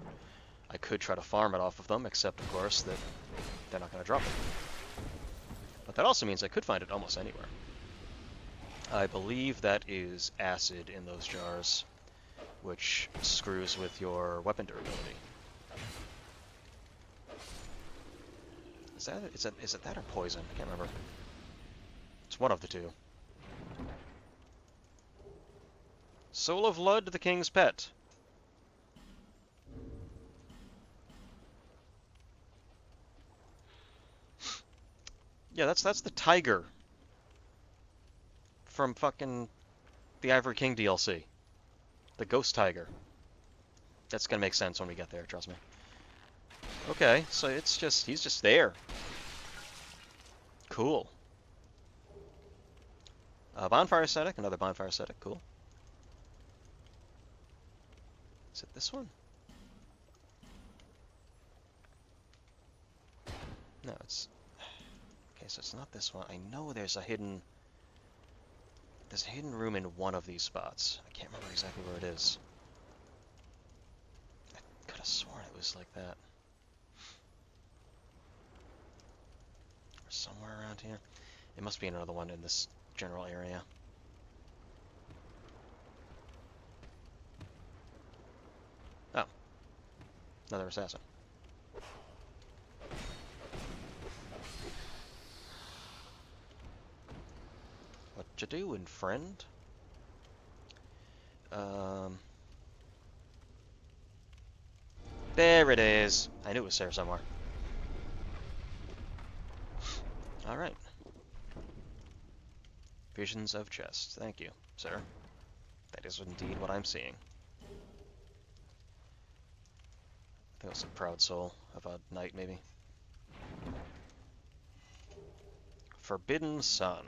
I could try to farm it off of them, except, of course, that they're not going to drop it. But that also means I could find it almost anywhere. I believe that is acid in those jars, which screws with your weapon durability. Is it that or poison? I can't remember. It's one of the two. Soul of Lud, the king's pet. Yeah, that's the tiger from fucking the Ivory King DLC. The ghost tiger. That's gonna make sense when we get there, trust me. Okay, so he's just there. Cool. Bonfire aesthetic, another bonfire aesthetic, cool. Is it this one? No, it's... Okay, so it's not this one. I know there's a hidden room in one of these spots. I can't remember exactly where it is. I could have sworn it was like that. Or somewhere around here. It must be another one in this general area. Oh. Another assassin. What you doing, friend? There it is. I knew it was there somewhere. Alright. Visions of chests. Thank you, sir. That is indeed what I'm seeing. I think it's a proud soul of a knight, maybe. Forbidden Sun.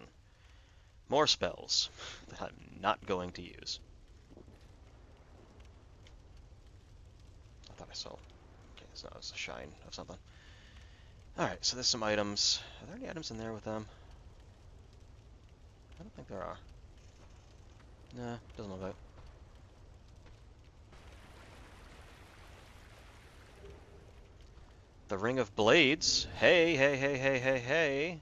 More spells that I'm not going to use. I thought I saw... Okay, it's not, it's a shine of something. Alright, so there's some items. Are there any items in there with them? I don't think there are. Nah, doesn't look like it. The Ring of Blades. Hey, hey, hey, hey, hey, hey.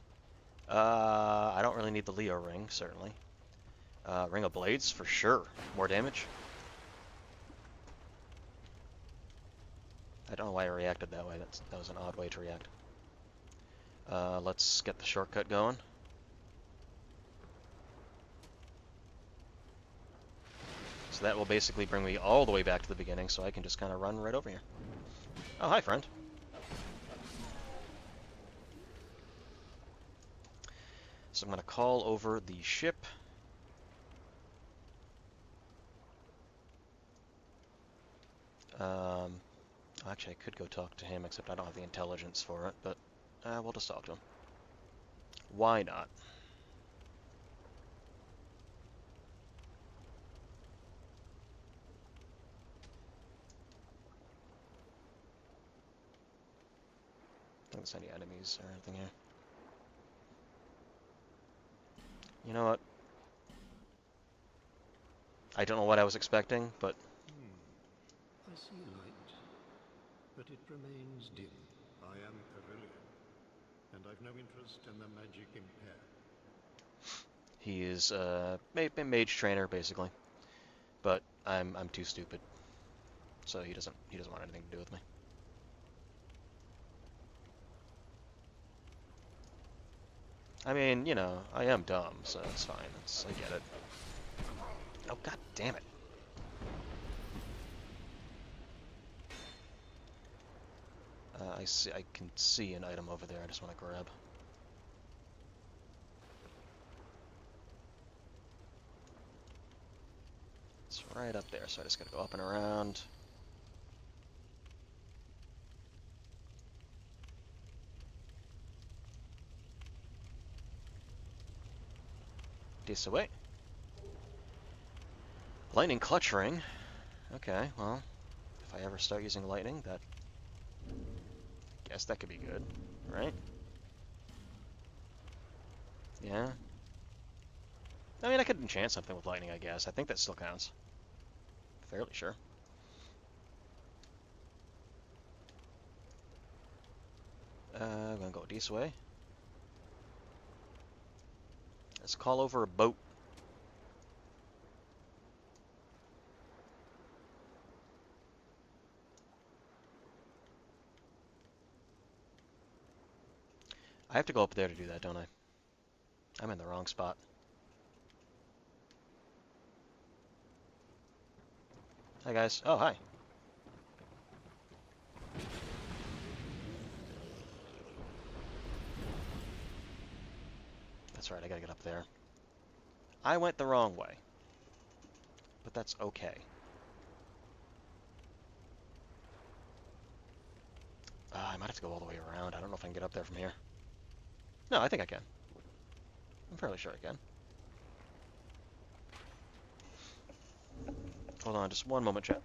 I don't really need the Leo ring, certainly. Ring of Blades, for sure. More damage. I don't know why I reacted that way. That was an odd way to react. Let's get the shortcut going. So that will basically bring me all the way back to the beginning, so I can just kind of run right over here. Oh, hi, friend. So I'm going to call over the ship. Actually, I could go talk to him, except I don't have the intelligence for it, but we'll just talk to him. Why not? I don't think there's any enemies or anything here. You know what? I don't know what I was expecting, but... I see light, but it remains dim. I am Carillion, and I've no interest in the magic impaired. He is a mage trainer, basically. But I'm too stupid. So he doesn't want anything to do with me. I mean, you know, I am dumb, so it's fine. I get it. Oh, god damn it. I can see an item over there I just want to grab. It's right up there, so I just gotta go up and around. This away. Lightning clutch ring. Okay, well, if I ever start using lightning, that... guess that could be good, right? Yeah. I mean, I could enchant something with lightning, I guess. I think that still counts. Fairly sure. I'm gonna go this way. Let's call over a boat. I have to go up there to do that, don't I? I'm in the wrong spot. Hi, guys. Oh, hi. That's right, I gotta get up there. I went the wrong way. But that's okay. I might have to go all the way around. I don't know if I can get up there from here. No, I think I can. I'm fairly sure I can. Hold on just one moment, chat.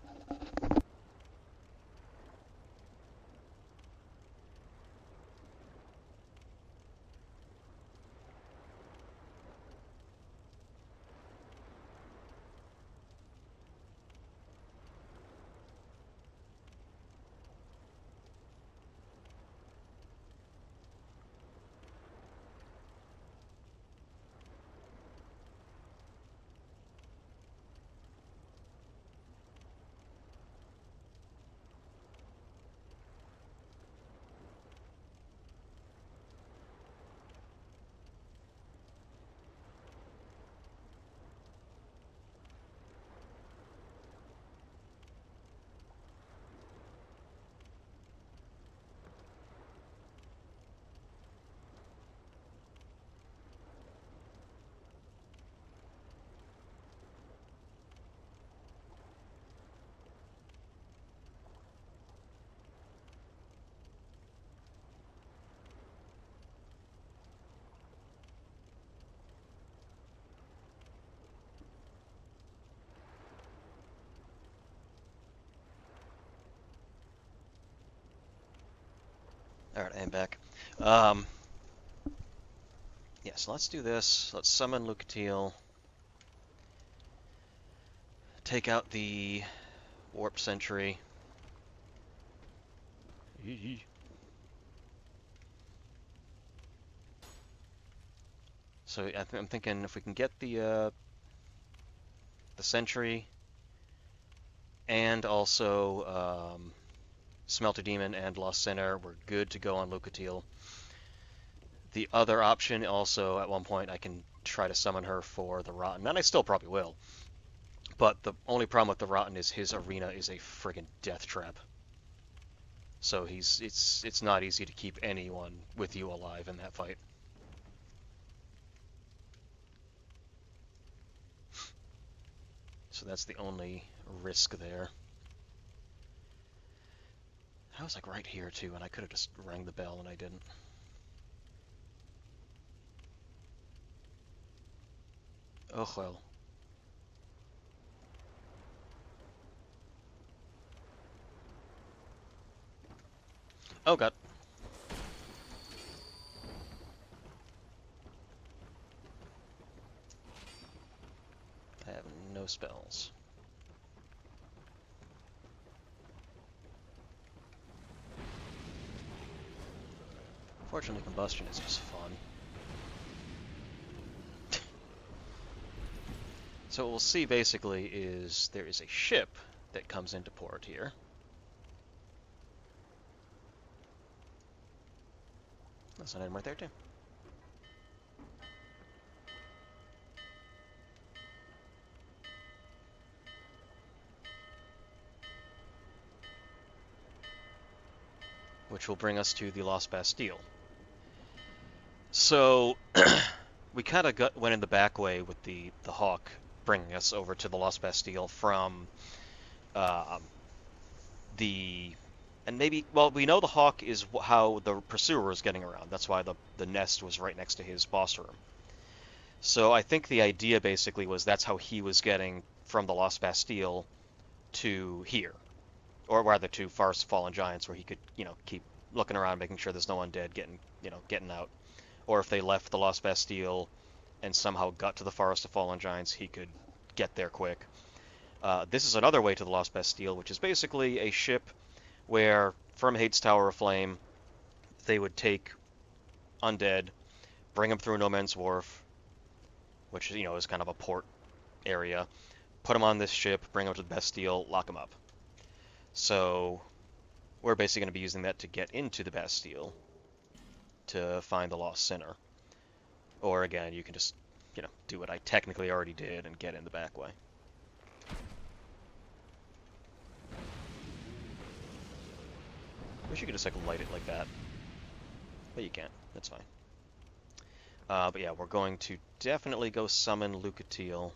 Alright, I am back. Um, yeah, so let's do this. Let's summon Lucatiel. Take out the Warp Sentry. So I'm thinking if we can get the Sentry and also Smelter Demon and Lost Sinner, we're good to go on Lucatiel. The other option also, at one point, I can try to summon her for the Rotten, and I still probably will. But the only problem with the Rotten is his arena is a friggin' death trap. So it's not easy to keep anyone with you alive in that fight. So that's the only risk there. I was like right here too, and I could have just rang the bell and I didn't. Oh well. Oh god. I have no spells. Fortunately, combustion is just fun. So what we'll see basically is there is a ship that comes into port here. That's an item right there too. Which will bring us to the Lost Bastille. So we kind of went in the back way with the Hawk bringing us over to the Lost Bastille from um, the and maybe well we know the Hawk is how the Pursuer was getting around. That's why the nest was right next to his boss room. So I think the idea basically was that's how he was getting from the Lost Bastille to here, or rather to Forest of Fallen Giants, where he could keep looking around, making sure there's no undead getting out. Or if they left the Lost Bastille and somehow got to the Forest of Fallen Giants, he could get there quick. This is another way to the Lost Bastille, which is basically a ship where, from Hade's Tower of Flame, they would take undead, bring them through No Man's Wharf, which is kind of a port area, put them on this ship, bring them to the Bastille, lock them up. So we're basically going to be using that to get into the Bastille to find the Lost Sinner. Or again, you can just, do what I technically already did and get in the back way. Wish you could just light it like that. But you can't. That's fine. But yeah, we're going to definitely go summon Lucatiel.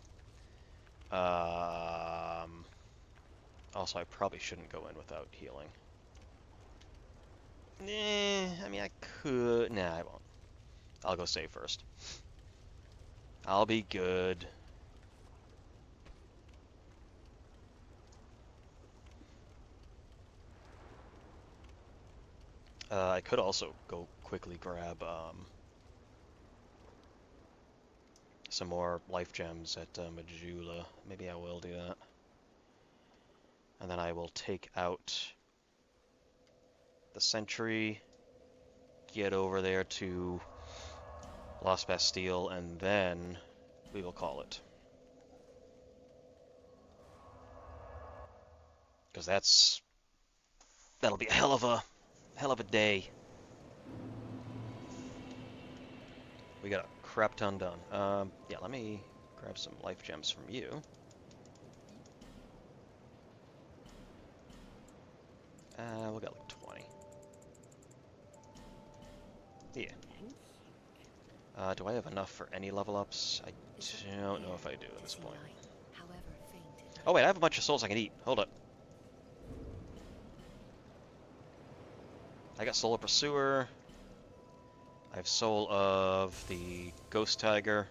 Also, I probably shouldn't go in without healing. I mean, I could. Nah, I won't. I'll go save first. I'll be good. I could also go quickly grab some more life gems at Majula. Maybe I will do that. And then I will take out the sentry, get over there to Lost Bastille, and then we will call it. Because that'll be a hell of a day. We got a crap ton done. Yeah, let me grab some life gems from you. We'll get like 20. Yeah. Do I have enough for any level ups? I don't know if I do at this point. Oh wait, I have a bunch of souls I can eat. Hold up. I got Soul of Pursuer. I have Soul of the Ghost Tiger.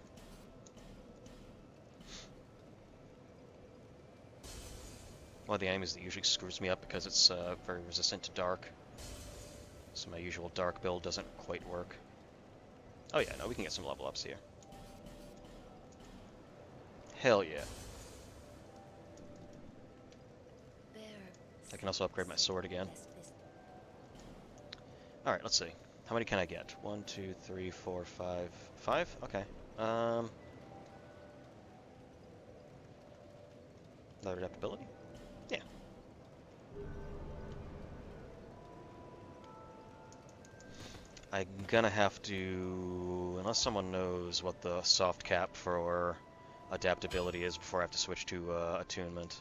One of the enemies that usually screws me up because it's very resistant to dark. So my usual dark build doesn't quite work. Oh yeah, no, we can get some level ups here. Hell yeah. I can also upgrade my sword again. Alright, let's see. How many can I get? 1, 2, 3, 4, 5. 5? Okay. Another adaptability? Yeah. I'm gonna have to, unless someone knows what the soft cap for adaptability is before I have to switch to attunement.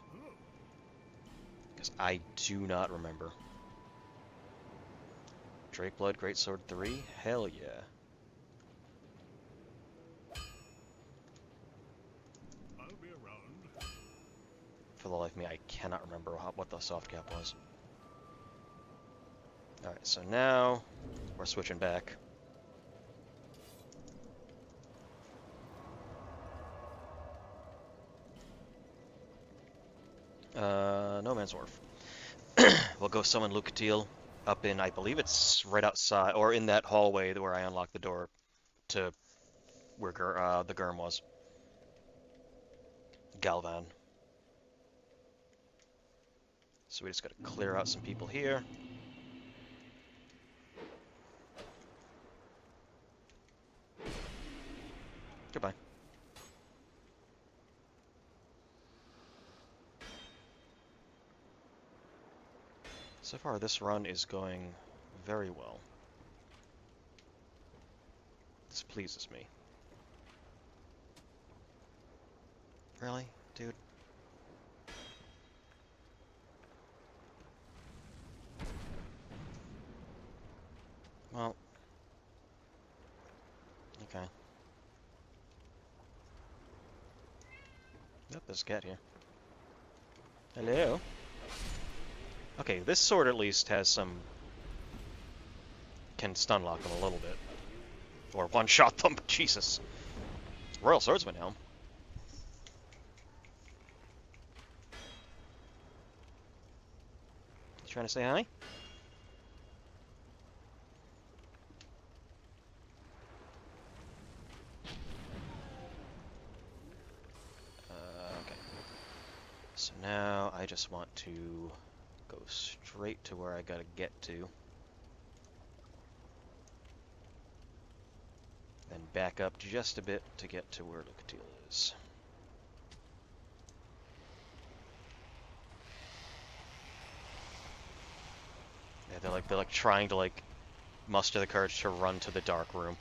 Because I do not remember. Drakeblood, Greatsword 3? Hell yeah. I'll be around. For the life of me, I cannot remember what the soft cap was. Alright, so now we're switching back. No Man's Wharf. We'll go summon Lucatiel up in, I believe it's right outside, or in that hallway where I unlocked the door to where the Gurm was. Galvan. So we just gotta clear out some people here. Goodbye. So far, this run is going very well. This pleases me. Really, dude? Well, okay. Yep, there's a cat here. Hello? Okay, this sword at least has some... can stun lock them a little bit. Or one-shot them, Jesus. Royal Swordsman Helm. You trying to say hi? Okay. So now I just want to go straight to where I gotta get to. Then back up just a bit to get to where Lucatiel is. Yeah, they're like trying to like muster the courage to run to the dark room.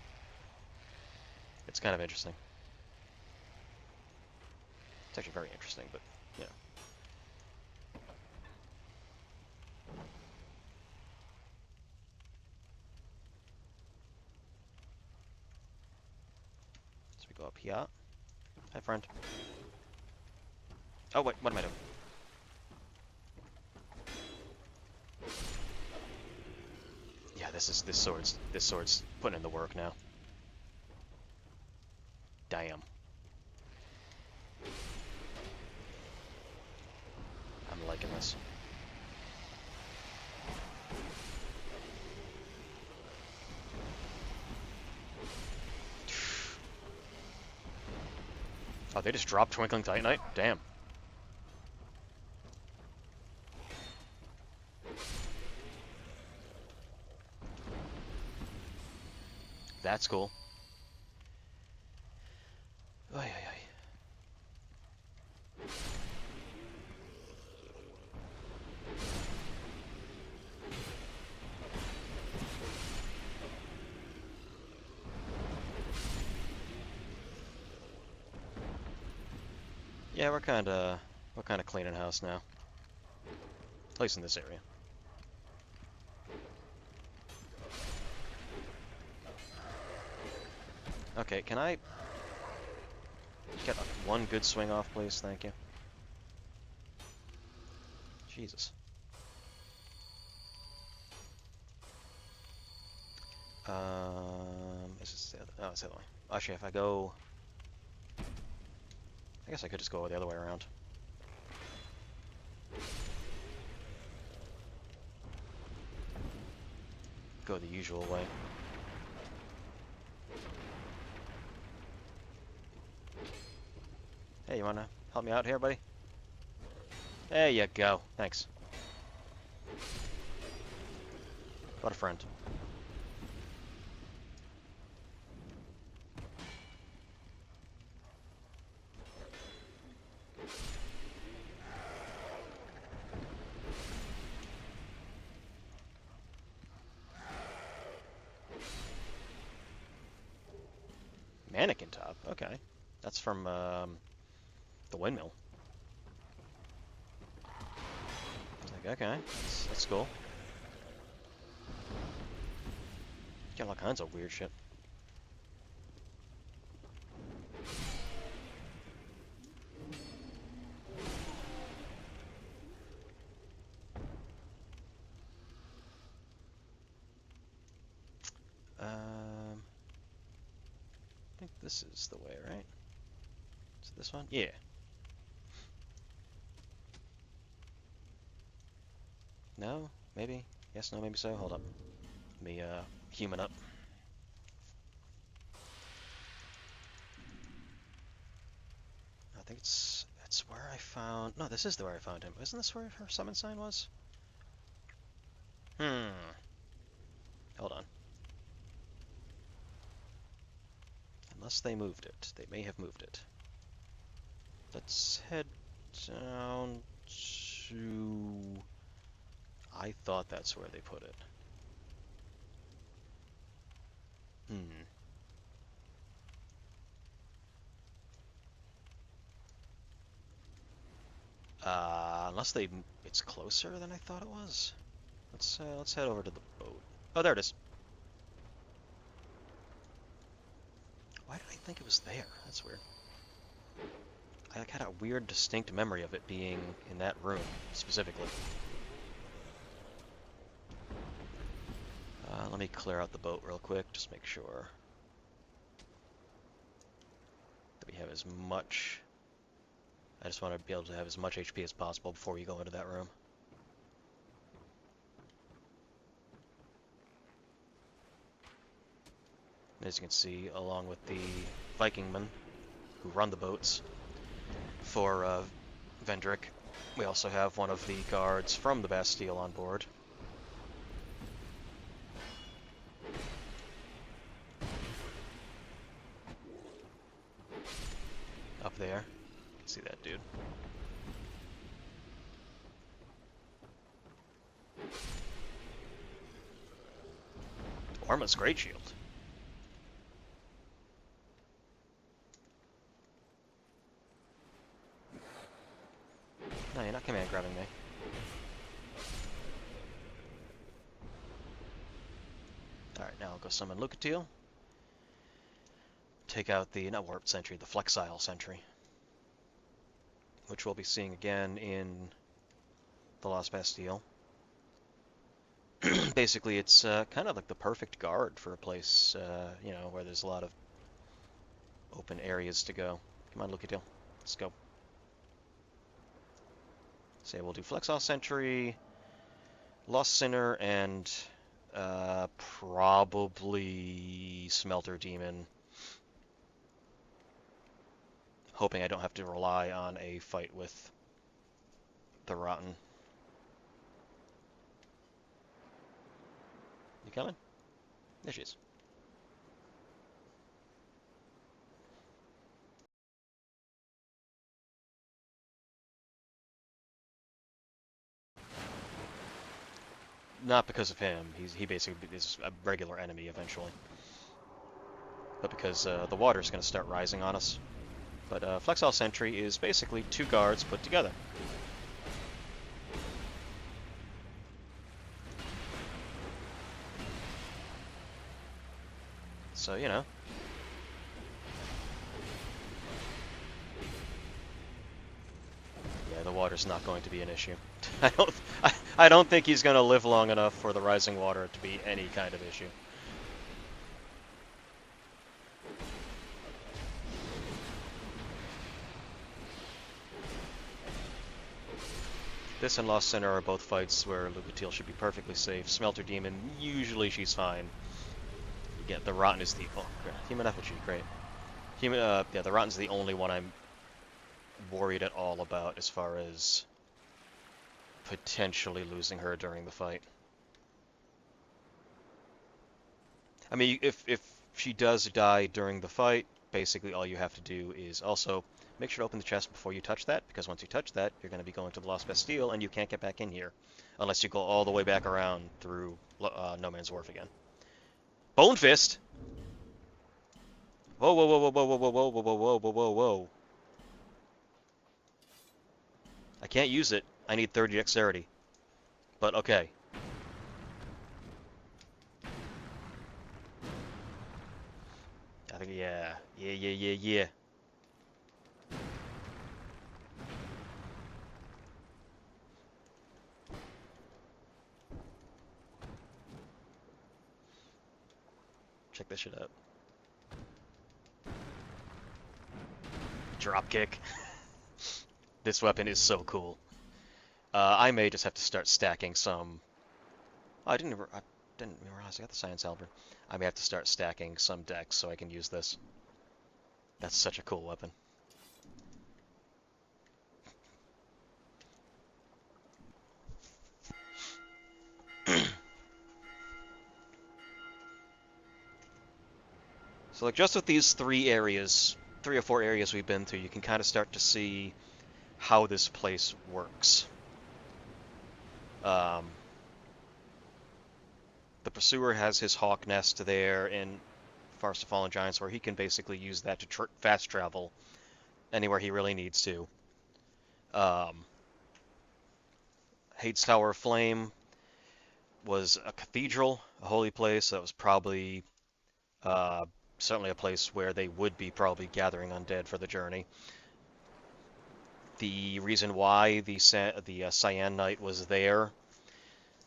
It's kind of interesting. It's actually very interesting, but yeah. So we go up here. Hi, friend. Oh wait, what am I doing? Yeah, this sword's putting in the work now. Damn. I'm liking this. Oh, they just dropped Twinkling Titanite? Damn. That's cool. Ay, ay, ay. Yeah, we're kinda cleaning house now. At least in this area. Okay, can I get one good swing off, please? Thank you. Jesus. Is this the other? Oh, it's the other way. Actually, if I go... I guess I could just go the other way around. go the usual way. Hey, you wanna help me out here, buddy? There you go. Thanks. What a friend. Mannequin top. Okay. That's from the windmill. Like, okay, that's cool. Got all kinds of weird shit. I think this is the way, right? Is it this one? Yeah. No? Maybe? Yes, no, maybe so. Hold up. Let me, human up. I think it's where I found... No, this is where I found him. Isn't this where her summon sign was? Hold on. Unless they moved it. They may have moved it. Let's head down to... I thought that's where they put it. Unless it's closer than I thought it was. Let's head over to the boat. Oh, there it is. Why did I think it was there? That's weird. I had a weird, distinct memory of it being in that room, specifically. Let me clear out the boat real quick, just make sure that we have as much... I just want to be able to have as much HP as possible before we go into that room. As you can see, along with the Vikingmen who run the boats for Vendrick, we also have one of the guards from the Bastille on board. Up there. You can see that dude. Orma's Great Shield. No, you're not command grabbing me. Alright, now I'll go summon Lucatiel. Take out the, not Warped Sentry, the Flexile Sentry. Which we'll be seeing again in the Lost Bastille. Basically, it's kind of like the perfect guard for a place, you know, where there's a lot of open areas to go. Come on, Lucatiel. Let's go. Say we'll do Flexile Sentry, Lost Sinner, and probably Smelter Demon. Hoping I don't have to rely on a fight with the Rotten. You coming? There she is. Not because of him. He basically is a regular enemy eventually. But because the water is going to start rising on us. But Flexile Sentry is basically two guards put together. So, you know. Yeah, the water's not going to be an issue. I don't think he's going to live long enough for the rising water to be any kind of issue. This and Lost Sinner are both fights where Lucatil should be perfectly safe. Smelter Demon, usually she's fine. You get the Rotten is the... Oh, Human Effigy, great. Yeah, the Rotten's the only one I'm worried at all about as far as potentially losing her during the fight. I mean, if she does die during the fight, basically all you have to do is also make sure to open the chest before you touch that, because once you touch that, you're going to be going to the Lost Bastille, and you can't get back in here unless you go all the way back around through No Man's Wharf again. Bone Fist! Whoa, whoa, whoa, whoa, whoa, whoa, whoa, whoa, whoa, whoa, whoa, whoa, whoa. I can't use it. I need 30 dexterity. But okay. I think, yeah. Yeah. Check this shit out. Dropkick. This weapon is so cool. I may just have to start stacking some... Oh, I didn't realize I got the Science Halberd. I may have to start stacking some decks so I can use this. That's such a cool weapon. So like just with these 3 or 4 areas we've been through, you can kind of start to see how this place works. The Pursuer has his Hawk Nest there in Forest of Fallen Giants, where he can basically use that to fast travel anywhere he really needs to. Hades Tower of Flame was a cathedral, a holy place. That was probably certainly a place where they would be probably gathering undead for the journey. The reason why the Cyan Knight was there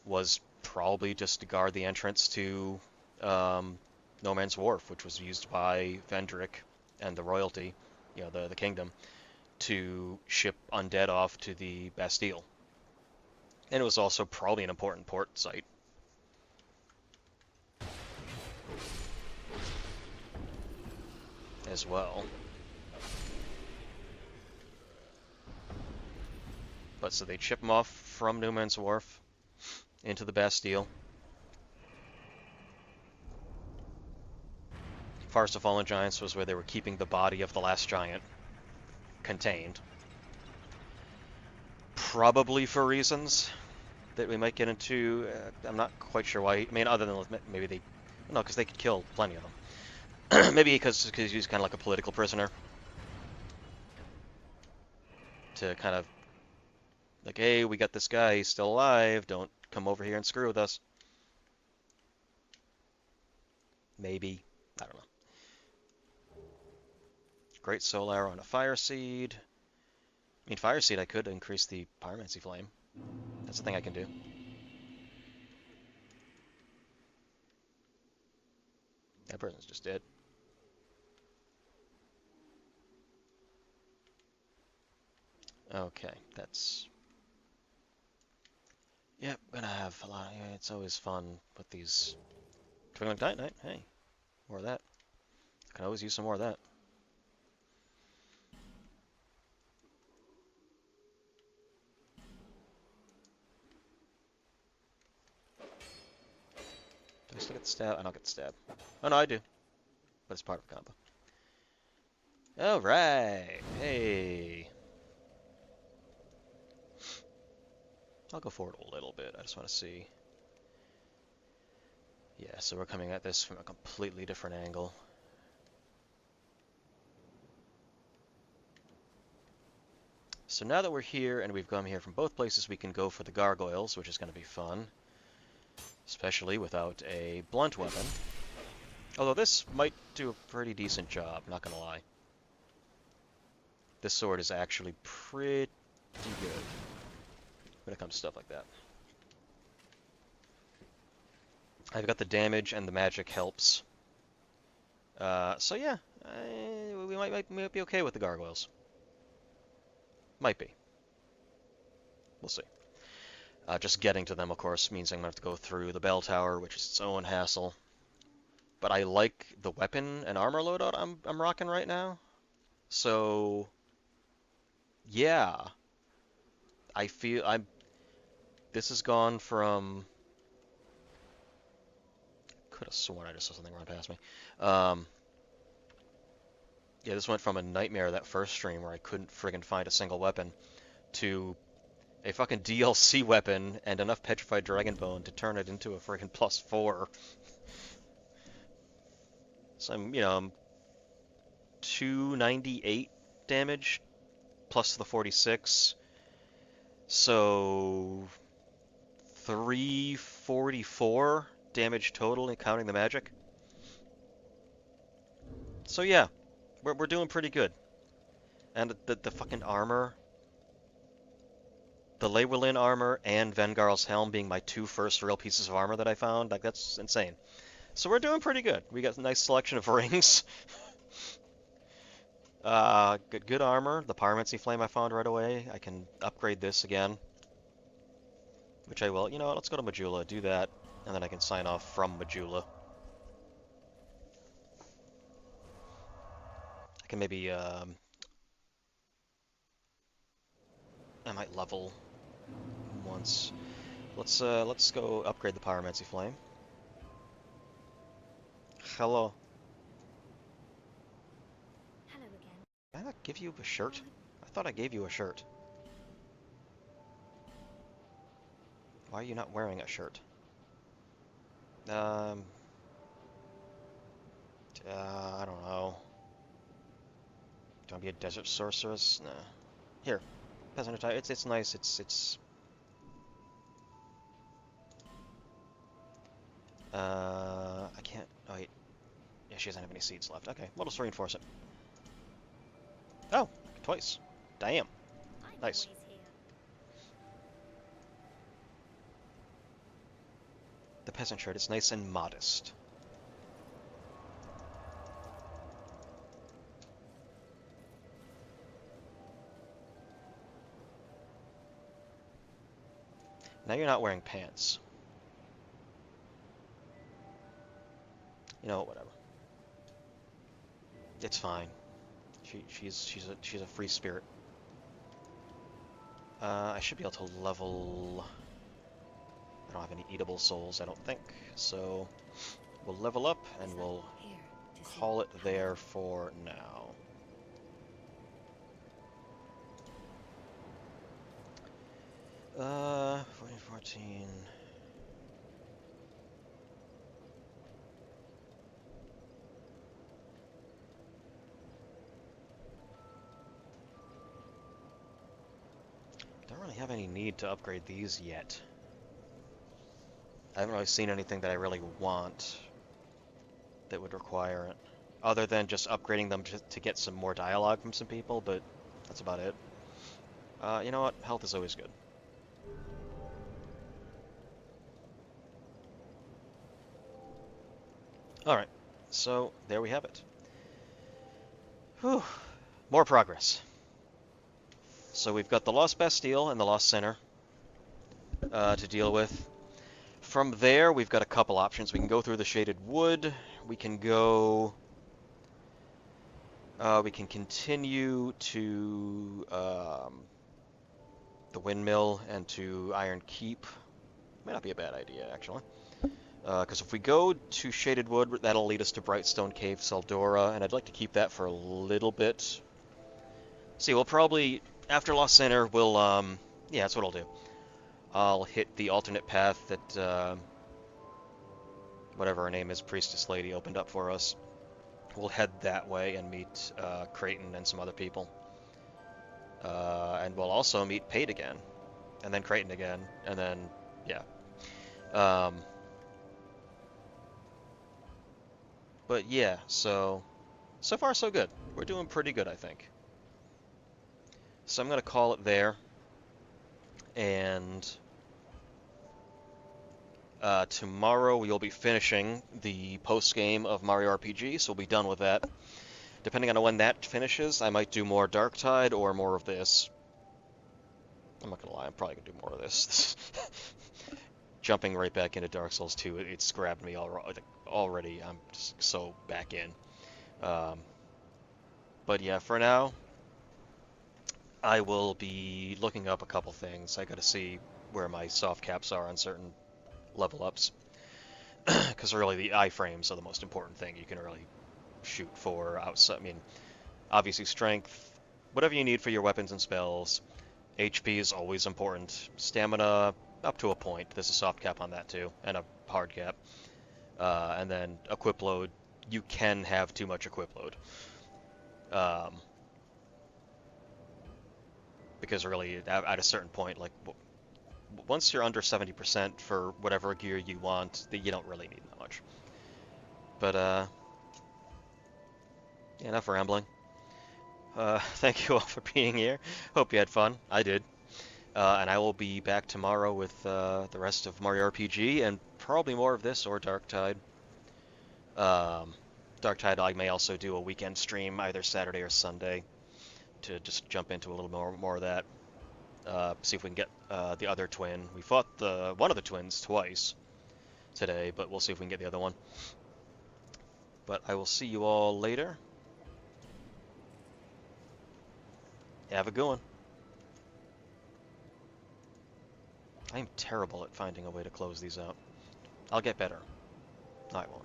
was probably just to guard the entrance to No Man's Wharf, which was used by Vendrick and the royalty, the kingdom, to ship undead off to the Bastille. And it was also probably an important port site. As well. But so they ship them off from No Man's Wharf into the Bastille. Forest of Fallen Giants was where they were keeping the body of the last giant contained. Probably for reasons that we might get into. I'm not quite sure why. I mean, other than maybe they... No, because they could kill plenty of them. Maybe because he's kind of like a political prisoner. To kind of... Like, hey, we got this guy, he's still alive, don't come over here and screw with us. Maybe. I don't know. Great Soul Arrow on a Fire Seed. I mean, Fire Seed, I could increase the Pyromancy Flame. That's the thing I can do. That person's just dead. Okay, that's... Yep, gonna have a lot. Yeah, it's always fun with these... Twinkling Titanite, hey. More of that. Can always use some more of that. Do I still get the stab? I don't get the stab. Oh no, I do. But it's part of the combo. Alright! Hey! I'll go forward a little bit. I just want to see. Yeah, so we're coming at this from a completely different angle. So now that we're here and we've come here from both places, we can go for the gargoyles, which is going to be fun. Especially without a blunt weapon. Although this might do a pretty decent job, not going to lie. This sword is actually pretty good when it comes to stuff like that. I've got the damage and the magic helps. So yeah, we might be okay with the gargoyles. Might be. We'll see. Just getting to them, of course, means I'm gonna have to go through the bell tower, which is its own hassle. But I like the weapon and armor loadout I'm rocking right now. So yeah, I feel I'm. This has gone from. Could have sworn I just saw something run past me. Um, yeah, this went from a nightmare that first stream where I couldn't friggin' find a single weapon to a fucking DLC weapon and enough petrified dragon bone to turn it into a friggin' +4. So I'm 298 damage plus the 46. So 344 damage total, counting the magic. So yeah, we're doing pretty good. And the fucking armor, the Llewellyn armor and Vengarl's helm being my two first real pieces of armor that I found, like that's insane. So we're doing pretty good. We got a nice selection of rings. Good armor. The Pyromancy Flame I found right away. I can upgrade this again, which I will. You know what? Let's go to Majula, do that, and then I can sign off from Majula. I can maybe I might level once. Let's go upgrade the Pyromancy Flame. Hello. Hello again. Did I not give you a shirt? I thought I gave you a shirt. Why are you not wearing a shirt? Um, I don't know. Do you want to be a desert sorceress? Nah. Here, peasant attire. It's nice. It's. I can't. Oh wait. Yeah, she doesn't have any seeds left. Okay, we'll just reinforce it. Oh, twice. Damn. I'm Nice. always here. The peasant shirt. It's nice and modest. Now you're not wearing pants. You know, whatever. It's fine. She's a free spirit. I should be able to level. I don't have any eatable souls, I don't think. So we'll level up and we'll Here to see call it how there for now. Uh, 14. Don't really have any need to upgrade these yet. I haven't really seen anything that I really want that would require it, other than just upgrading them to get some more dialogue from some people, but that's about it. You know what? Health is always good. Alright, so there we have it. Whew. More progress. So we've got the Lost Bastille and the Lost Sinner to deal with. From there, we've got a couple options. We can go through the Shaded Wood. We can go... we can continue to the Windmill and to Iron Keep. May not be a bad idea, actually. Because if we go to Shaded Wood, that'll lead us to Brightstone Cave, Seldora, and I'd like to keep that for a little bit. See, we'll probably, after Lost Sinner, we'll, yeah, that's what I'll do. I'll hit the alternate path that, whatever her name is, Priestess Lady, opened up for us. We'll head that way and meet Creighton and some other people. And we'll also meet Pate again, and then Creighton again, and then, yeah. But yeah, so far so good. We're doing pretty good, I think. So I'm going to call it there. And tomorrow we'll be finishing the post-game of Mario RPG, so we'll be done with that. Depending on when that finishes, I might do more Darktide or more of this. I'm not gonna lie, I'm probably gonna do more of this. Jumping right back into Dark Souls 2, it's grabbed me already. I'm just so back in. Um, but yeah, for now, I will be looking up a couple things. I gotta see where my soft caps are on certain level ups. Because really, the iframes are the most important thing you can really shoot for outside. I mean, obviously, strength, whatever you need for your weapons and spells. HP is always important. Stamina, up to a point. There's a soft cap on that too, and a hard cap. And then equip load, you can have too much equip load. Um, because really, at a certain point, like once you're under 70% for whatever gear you want, you don't really need that much. But yeah, enough rambling. Thank you all for being here. Hope you had fun. I did. And I will be back tomorrow with the rest of Mario RPG and probably more of this or Dark Tide. Um, Dark Tide, I may also do a weekend stream either Saturday or Sunday to just jump into a little more of that. See if we can get the other twin. We fought one of the twins twice today, but we'll see if we can get the other one. But I will see you all later. Have a good one. I'm terrible at finding a way to close these out. I'll get better. No, I won't.